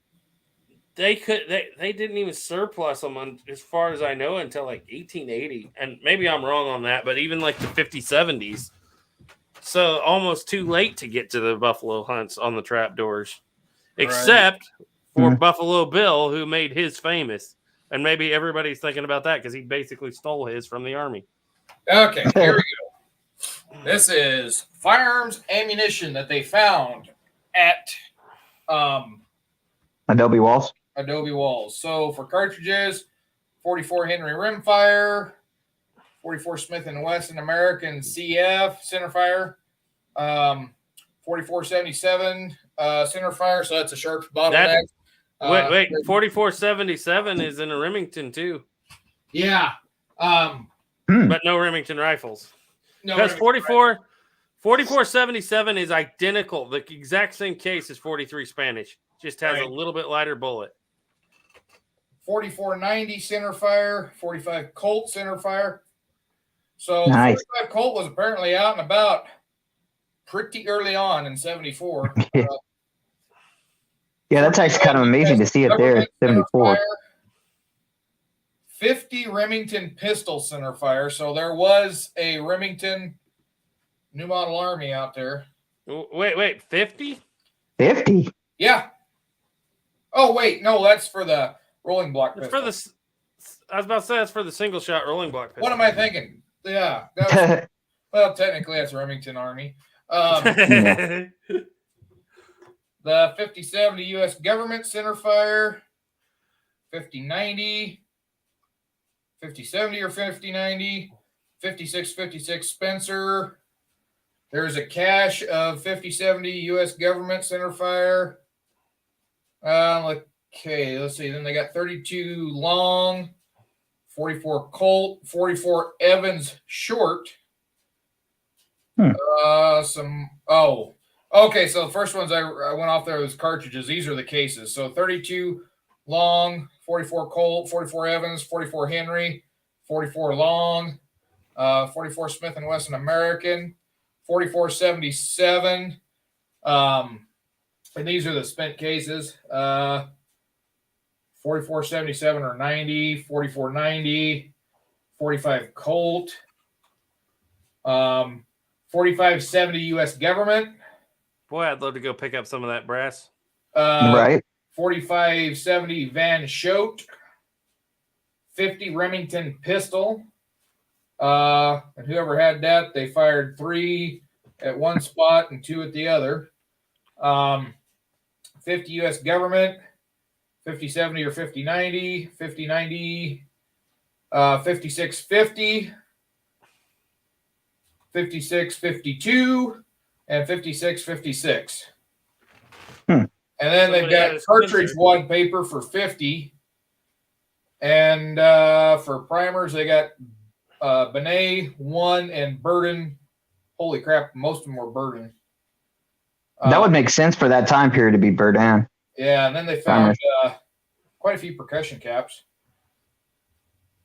they didn't even surplus them as far as I know until like 1880. And maybe I'm wrong on that, but even like the 50-70s. So almost too late to get to the buffalo hunts on the trapdoors. Except for Buffalo Bill, who made his famous. And maybe everybody's thinking about that because he basically stole his from the Army. Okay, here we go. This is firearms ammunition that they found at Adobe Walls. So for cartridges, 44 Henry rimfire, 44 Smith & Wesson American CF centerfire, 4477 centerfire. So that's a Sharps bottleneck. Wait, 4477 is in a Remington too. Yeah. But no Remington rifles. Because 4477 is identical. The exact same case as 43 Spanish. Just has a little bit lighter bullet. 4490 centerfire, 45 Colt centerfire. So nice. The 45 Colt was apparently out and about pretty early on in 74. Yeah, that's actually kind of amazing to see it there at 74. 50 Remington pistol centerfire. So there was a Remington New Model Army out there. Wait, 50? 50? Yeah. Oh, wait, no, that's for the rolling block pistol. I was about to say that's for the single shot rolling block pistol. What am I thinking? Yeah. Well, technically that's Remington Army. The 50-70 U.S. government centerfire, 50-90, 50-70 or 50-90, 56-56 Spencer. There's a cache of 50-70 U.S. government centerfire. Okay, let's see. Then they got 32 long, 44 Colt, 44 Evans short. Okay. So the first ones I went off there was cartridges. These are the cases. So 32 long, 44 Colt, 44 Evans, 44 Henry, 44 long, 44 Smith & Wesson American, 4477. And these are the spent cases. 4477 or 90, 4490, 45 Colt, 4570 U.S. government. Boy, I'd love to go pick up some of that brass. Right. 4570 Van Schoot, 50 Remington pistol. And whoever had that, they fired 3 at one spot and 2 at the other. 50 U.S. government, 5070 or 5090, 5090, 5650, 5652, and 5656. And then they've got cartridge wallpaper for 50. And for primers, they got Benet, 1, and Burden. Holy crap, most of them were Burden. That would make sense for that time period to be Burden. Yeah, and then they found quite a few percussion caps.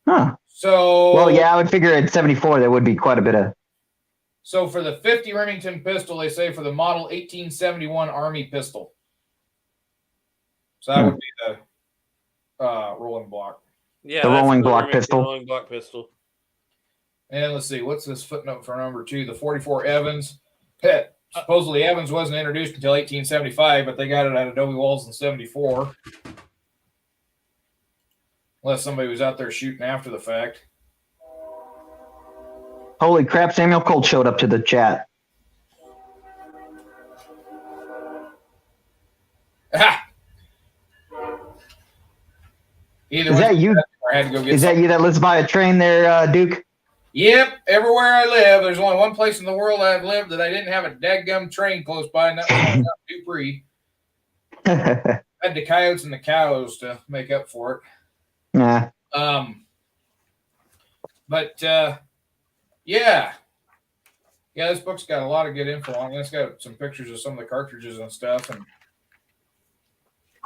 Huh. So, well, yeah, I would figure at 74 there would be quite a bit of. So for the 50 Remington pistol, they say for the model 1871 Army pistol. So that would be the rolling block. Yeah, the rolling block pistol. Rolling block pistol. And let's see, what's this footnote for number 2? The 44 Evans. Supposedly Evans wasn't introduced until 1875, but they got it at Adobe Walls in 74. Unless somebody was out there shooting after the fact. Holy crap, Samuel Colt showed up to the chat. Ah! Is that you? Is that you that lives by a train there, Duke? Yep, everywhere I live, there's only one place in the world I've lived that I didn't have a dadgum train close by, and that was Dupree. I had the coyotes and the cows to make up for it. Yeah. But yeah, this book's got a lot of good info on it. It's got some pictures of some of the cartridges and stuff. And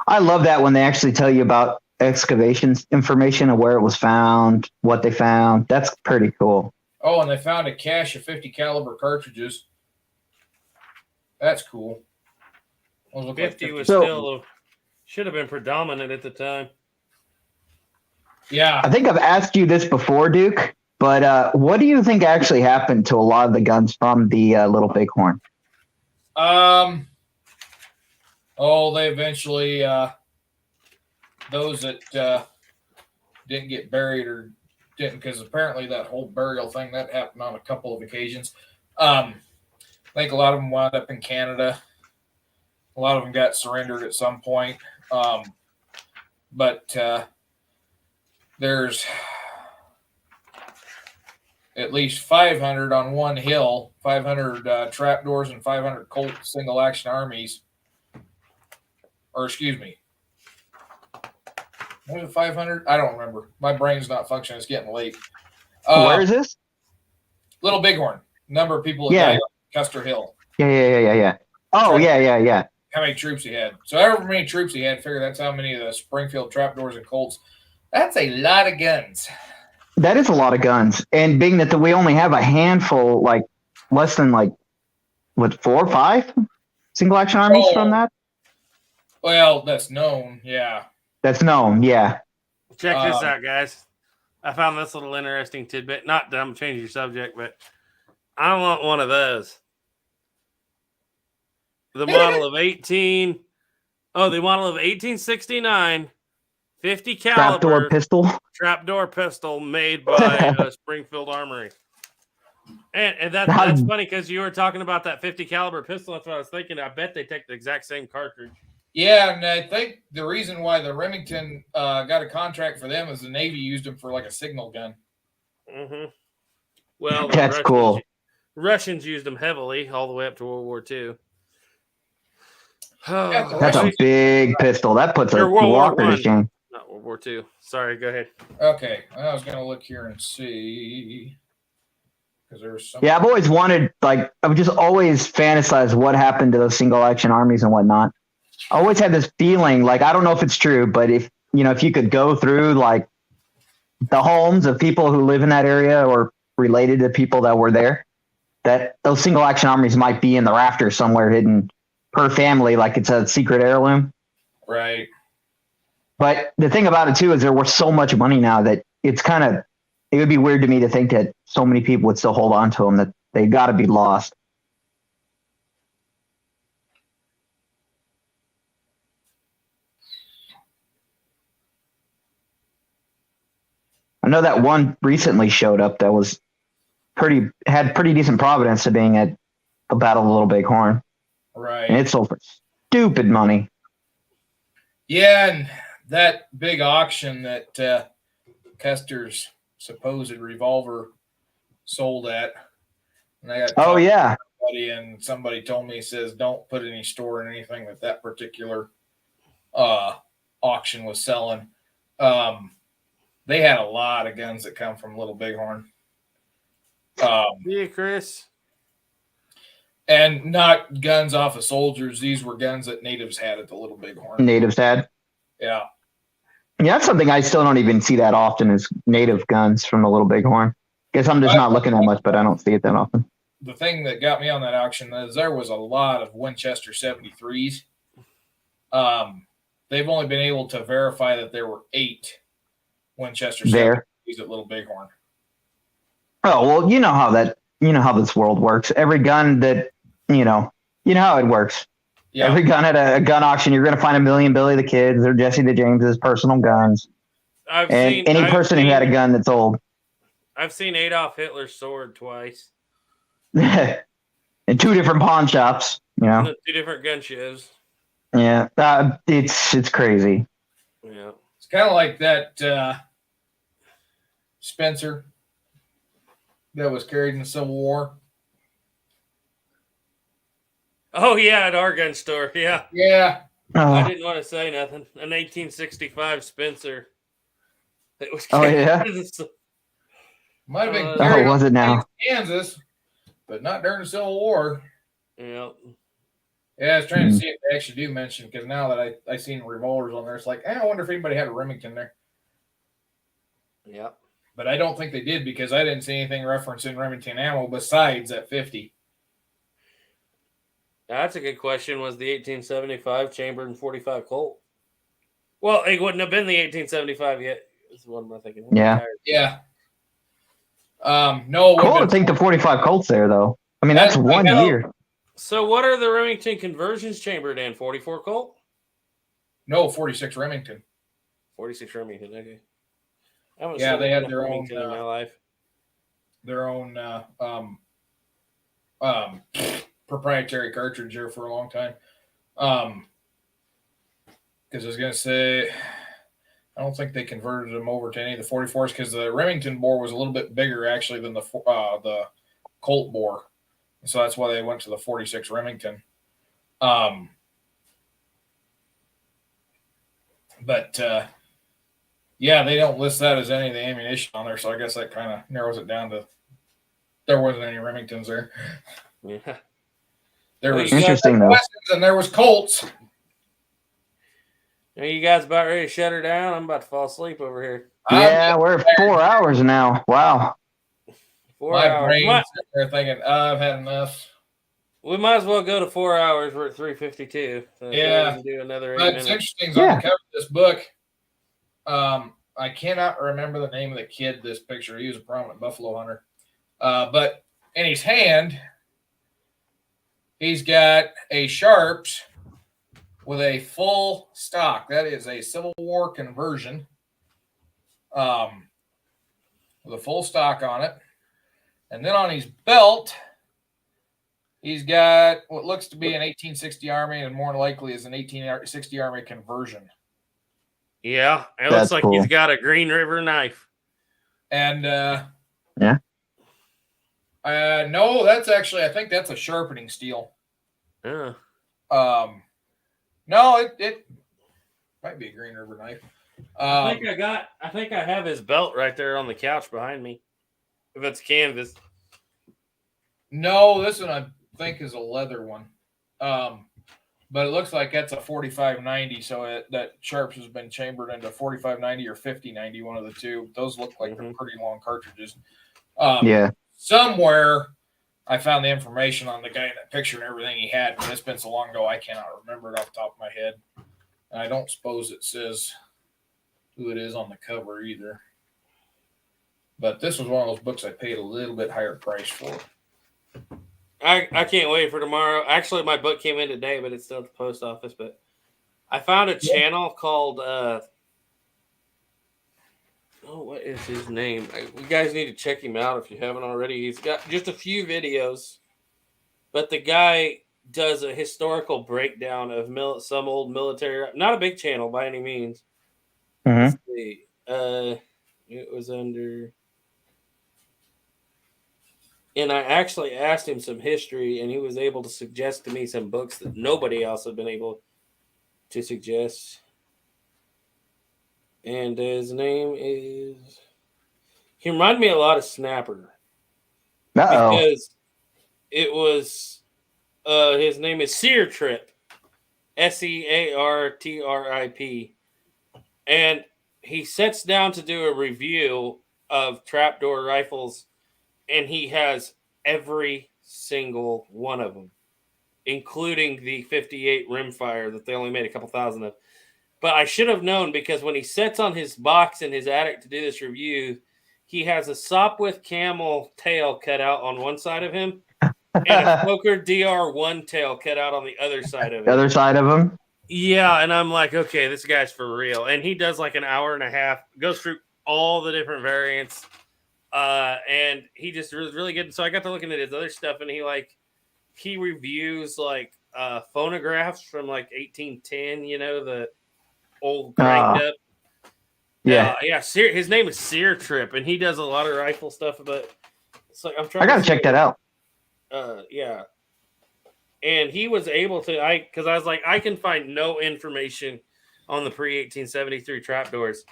I love that when they actually tell you about excavations information of where it was found, what they found. That's pretty cool. Oh, and they found a cache of 50 caliber cartridges. That's cool. 50 was still should have been predominant at the time. Yeah. I think I've asked you this before, Duke, but what do you think actually happened to a lot of the guns from the Little Bighorn? They eventually those that didn't get buried or didn't, because apparently that whole burial thing that happened on a couple of occasions. I think a lot of them wound up in Canada. A lot of them got surrendered at some point. But there's at least 500 on one hill, 500 trapdoors and 500 Colt single action armies. Or excuse me. Was it 500? I don't remember. My brain's not functioning. It's getting late. Where is this? Little Bighorn. Number of people that died on Custer Hill. Yeah. Oh, yeah. How many troops he had. So however many troops he had, figure that's how many of the Springfield trapdoors and Colts. That's a lot of guns. That is a lot of guns. And being that we only have a handful, like less than 4 or 5 single action armies from that? Well, that's known, yeah. That's known, yeah. Check this out, guys. I found this little interesting tidbit. Not that I'm changing your subject, but I want one of those. The model of 1869, 50 caliber trapdoor pistol made by Springfield Armory. And that's funny because you were talking about that 50 caliber pistol. That's what I was thinking. I bet they take the exact same cartridge. Yeah, and I think the reason why the Remington got a contract for them is the Navy used them for like a signal gun. Mm-hmm. Well, that's cool. Russians used them heavily all the way up to World War II. That's a big pistol. That puts a Walker to shame. Not World War II. Sorry, go ahead. Okay, I was going to look here and see. Yeah, I've always wanted, I've just always fantasized what happened to those single action armies and whatnot. I always had this feeling, I don't know if it's true, but if you could go through the homes of people who live in that area or related to people that were there, that those single action armies might be in the rafters somewhere hidden per family, like it's a secret heirloom. Right. But the thing about it too is they're worth so much money now that it would be weird to me to think that so many people would still hold on to them, that they got to be lost. I know that one recently showed up that was had pretty decent provenance to being at a Battle of the Little Bighorn. Right. And it sold for stupid money. Yeah, and that big auction that Custer's supposed revolver sold at. And I got yeah. somebody, and somebody told me, says, don't put any store in anything that particular auction was selling. They had a lot of guns that come from Little Bighorn. Yeah, Chris. And not guns off of soldiers. These were guns that natives had at the Little Bighorn. Natives had? Yeah. Yeah, that's something I still don't even see that often, is native guns from the Little Bighorn. Guess I'm just not looking that much, but I don't see it that often. The thing that got me on that auction is there was a lot of Winchester 73s. They've only been able to verify that there were 8 Winchester 73s at Little Bighorn. Oh, well, you know how this world works. Every gun that, you know how it works. Yeah. Every gun at a gun auction, you're going to find a million Billy the Kids or Jesse the Jameses personal guns. Any person who had a gun that's old. I've seen Adolf Hitler's sword twice. In 2 different pawn shops, 2 different gun shows. Yeah, it's crazy. Yeah, it's kind of like that Spencer that was carried in the Civil War. Oh yeah, at our gun store. Yeah. Yeah. I didn't want to say nothing. An 1865 Spencer. It was. Oh yeah. Might have been carried was it now? Kansas, but not during the Civil War. Yeah. Yeah, I was trying to see if they actually do mention, because now that I seen revolvers on there, it's like, I wonder if anybody had a Remington there. Yeah. But I don't think they did, because I didn't see anything referencing Remington ammo besides that 50. That's a good question. Was the 1875 chambered in 45 Colt? Well, it wouldn't have been the 1875 yet. That's what am I thinking? Yeah. Yeah. No. Cool to think the 45 Colt's there, though. I mean, that's 1 year. So what are the Remington conversions chambered in? 44 Colt? No, 46 Remington. 46 Remington, okay. Yeah, they had their Remington own in my life. Their own proprietary cartridge here for a long time. Because I was gonna say, I don't think they converted them over to any of the 44s, because the Remington bore was a little bit bigger actually than the Colt bore. So that's why they went to the 46 Remington. But yeah, they don't list that as any of the ammunition on there, so I guess that kind of narrows it down to there wasn't any Remingtons there. Yeah. There was interesting though. And there was Colts. Are you guys about ready to shut her down? I'm about to fall asleep over here. Yeah, we're at 4 hours now. Wow. 4 My hours. brain's sitting there thinking, I've had enough. We might as well go to 4 hours. We're at 3:52. So yeah. We can do another 8 But minutes. it's interesting. On the cover of this book, I cannot remember the name of the kid this picture. He was a prominent buffalo hunter. But in his hand, he's got a Sharps with a full stock. That is a Civil War conversion with a full stock on it. And then on his belt, he's got what looks to be an 1860 Army, and more likely is an 1860 Army conversion. Yeah, it looks like he's got a Green River knife. And yeah. No, that's actually, I think that's a sharpening steel. Yeah. No, it might be a Green River knife. I think I have his belt right there on the couch behind me. If it's canvas. No, this one I think is a leather one. But it looks like that's a 4590, so that Sharps has been chambered into 4590 or 5090, one of the two. Those look like they're pretty long cartridges. Yeah. Somewhere I found the information on the guy in that picture and everything he had, but it's been so long ago I cannot remember it off the top of my head. And I don't suppose it says who it is on the cover either. But this was one of those books I paid a little bit higher price for. I can't wait for tomorrow. Actually, my book came in today, but it's still at the post office. But I found a channel called what is his name? You guys need to check him out if you haven't already. He's got just a few videos, but the guy does a historical breakdown of some old military. Not a big channel by any means. Mhm. Let's see. It was under. And I actually asked him some history, and he was able to suggest to me some books that nobody else had been able to suggest. And his name is... He reminded me a lot of Snapper. Uh-oh. Because it was... his name is Sear Trip. Seartrip. And he sits down to do a review of trapdoor rifles, and he has every single one of them, including the 58 rimfire that they only made a couple thousand of. But I should have known, because when he sits on his box in his attic to do this review, he has a Sopwith camel tail cut out on one side of him and a Fokker DR1 tail cut out on the other side of him. The other side of him? Yeah, and I'm like, okay, this guy's for real. And he does like an hour and a half, goes through all the different variants. And he just was really good. So I got to looking at his other stuff, and he reviews like phonographs from like 1810, the old cranked up. Yeah. His name is Sear Trip, and he does a lot of rifle stuff. But it's like I'm trying. I gotta check that out. Yeah. And he was able to, because I was like, I can find no information on the pre-1873 trapdoors.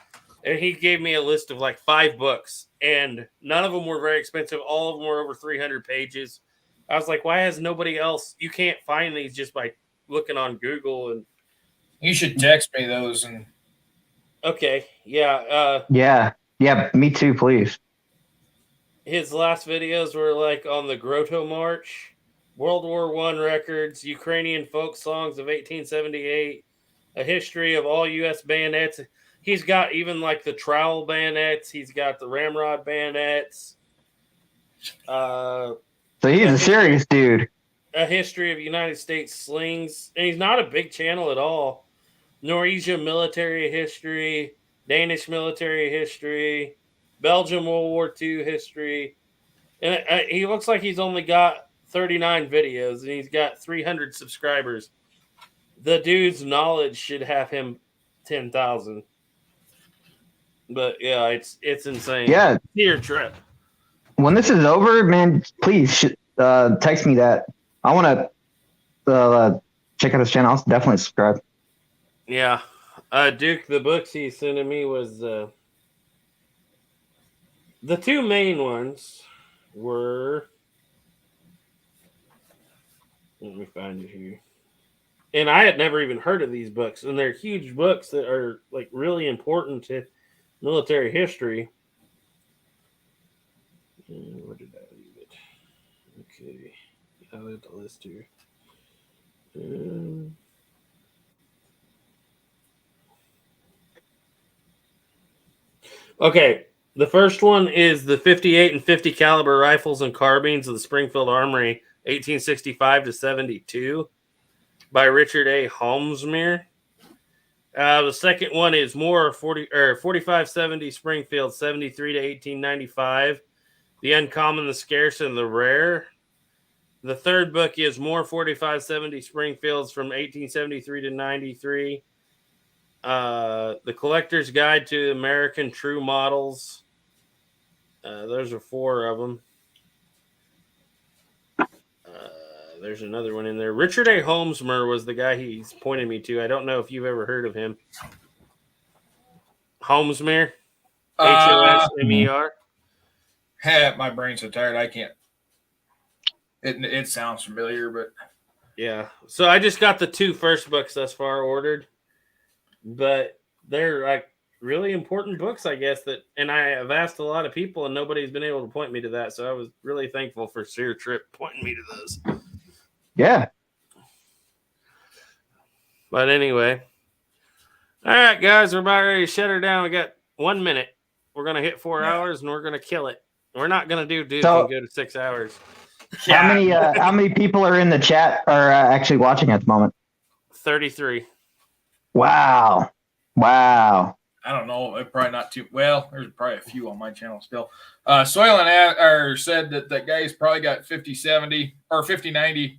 And he gave me a list of like 5 books, and none of them were very expensive. All of them were over 300 pages. I was like, why has nobody else? You can't find these just by looking on Google. And you should text me those. And okay, yeah. Yeah, me too, please. His last videos were like on the Grotto March, World War I records, Ukrainian folk songs of 1878, a history of all U.S. bayonets. He's got even like the trowel bayonets. He's got the ramrod bayonets. So he's a serious dude. A history of United States slings. And he's not a big channel at all. Norwegian military history, Danish military history, Belgium World War II history. And he looks like he's only got 39 videos, and he's got 300 subscribers. The dude's knowledge should have him 10,000. But yeah, it's insane. Yeah. Sear Trip. When this is over, man, please text me that. I want to check out his channel. I'll definitely subscribe. Yeah. Duke, the books he sent me was the 2 main ones were... Let me find it here. And I had never even heard of these books, and they're huge books that are like really important to military history. Where did I leave it? Okay, I left the list here. Okay, the first one is the 58 and 50 caliber rifles and carbines of the Springfield Armory, 1865 to 72, by Richard A. Holmesmere. The second one is more 4570 Springfield, 73 to 1895, the uncommon, the scarce, and the rare. The third book is more 4570 Springfields from 1873 to 93. The Collector's Guide to American True Models. Those are 4 of them. There's another one in there. Richard A. Holmesmer was the guy he's pointed me to. I don't know if you've ever heard of him. Holmesmer? Holsmer? My brain's so tired I can't. It sounds familiar, but yeah. So I just got the 2 first books thus far ordered, but they're like really important books, I guess. And I have asked a lot of people, and nobody's been able to point me to that. So I was really thankful for Sear Trip pointing me to those. Yeah. But anyway, All right, guys, we're about ready to shut her down. We got 1 minute. We're going to hit 4 hours, and we're going to kill it. We're not going to do Duke and go to 6 hours. How many people are in the chat are actually watching at the moment? 33. Wow. I don't know. Probably not too well. There's probably a few on my channel still. Soylent said that that guy's probably got 50-70 or 50-90.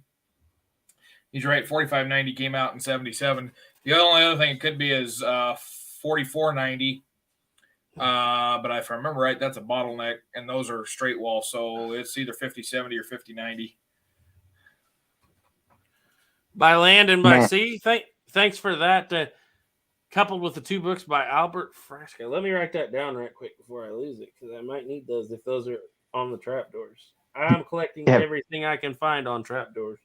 He's right. 45-90 came out in 77. The only other thing it could be is 44-90. But if I remember right, that's a bottleneck, and those are straight wall. So it's either 50-70 or 50-90. By land and by sea. Thanks for that. Coupled with the 2 books by Albert Frasca. Let me write that down right quick before I lose it, because I might need those if those are on the trapdoors. I'm collecting everything I can find on trapdoors.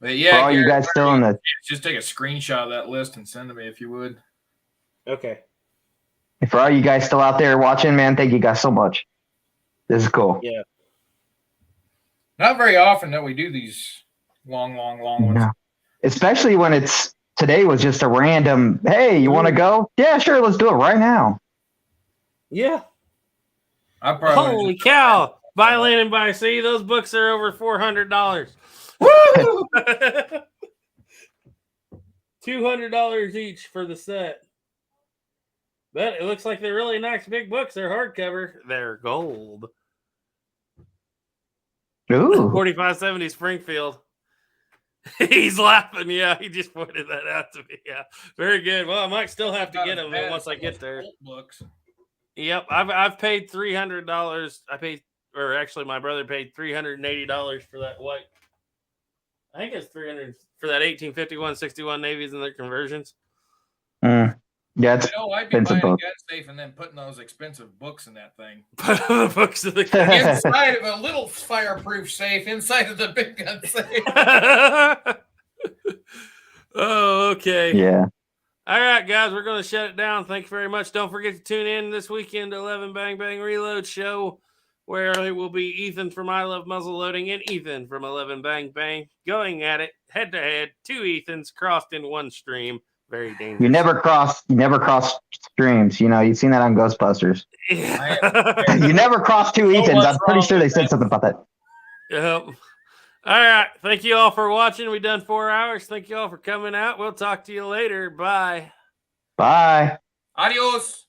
But yeah, Gary, you guys still in the? Just take a screenshot of that list and send to me if you would. Okay. For all you guys still out there watching, man, thank you guys so much. This is cool. Yeah. Not very often that we do these long ones. No. Especially when today was just a random, hey, you want to go? Yeah, sure, let's do it right now. Yeah. Holy cow. By land and by sea, those books are over $400. Woo! $200 each for the set. But it looks like they're really nice big books. They're hardcover. They're gold. Ooh. 4570 Springfield. He's laughing. Yeah, he just pointed that out to me. Yeah, very good. Well, I might still have to get them once I get there. Books. Yep, I've paid $300. Actually, my brother paid $380 for that white. I think it's $300 for that 1851-61 Navies and their conversions. Yeah, it's I'd be buying a gun safe and then putting those expensive books in that thing. The books of the inside of a little fireproof safe, inside of the big gun safe. Oh, okay. Yeah. All right, guys, we're going to shut it down. Thank you very much. Don't forget to tune in this weekend to 11 Bang Bang Reload show, where it will be Ethan from I Love Muzzle Loading and Ethan from 11 Bang Bang going at it head to head. 2 Ethans crossed in one stream. Very dangerous. You never cross streams. You know, you've seen that on Ghostbusters. Yeah. You never cross 2 Ethans. I'm pretty sure they said something about that. Yep. All right. Thank you all for watching. We've done 4 hours. Thank you all for coming out. We'll talk to you later. Bye. Bye. Adios.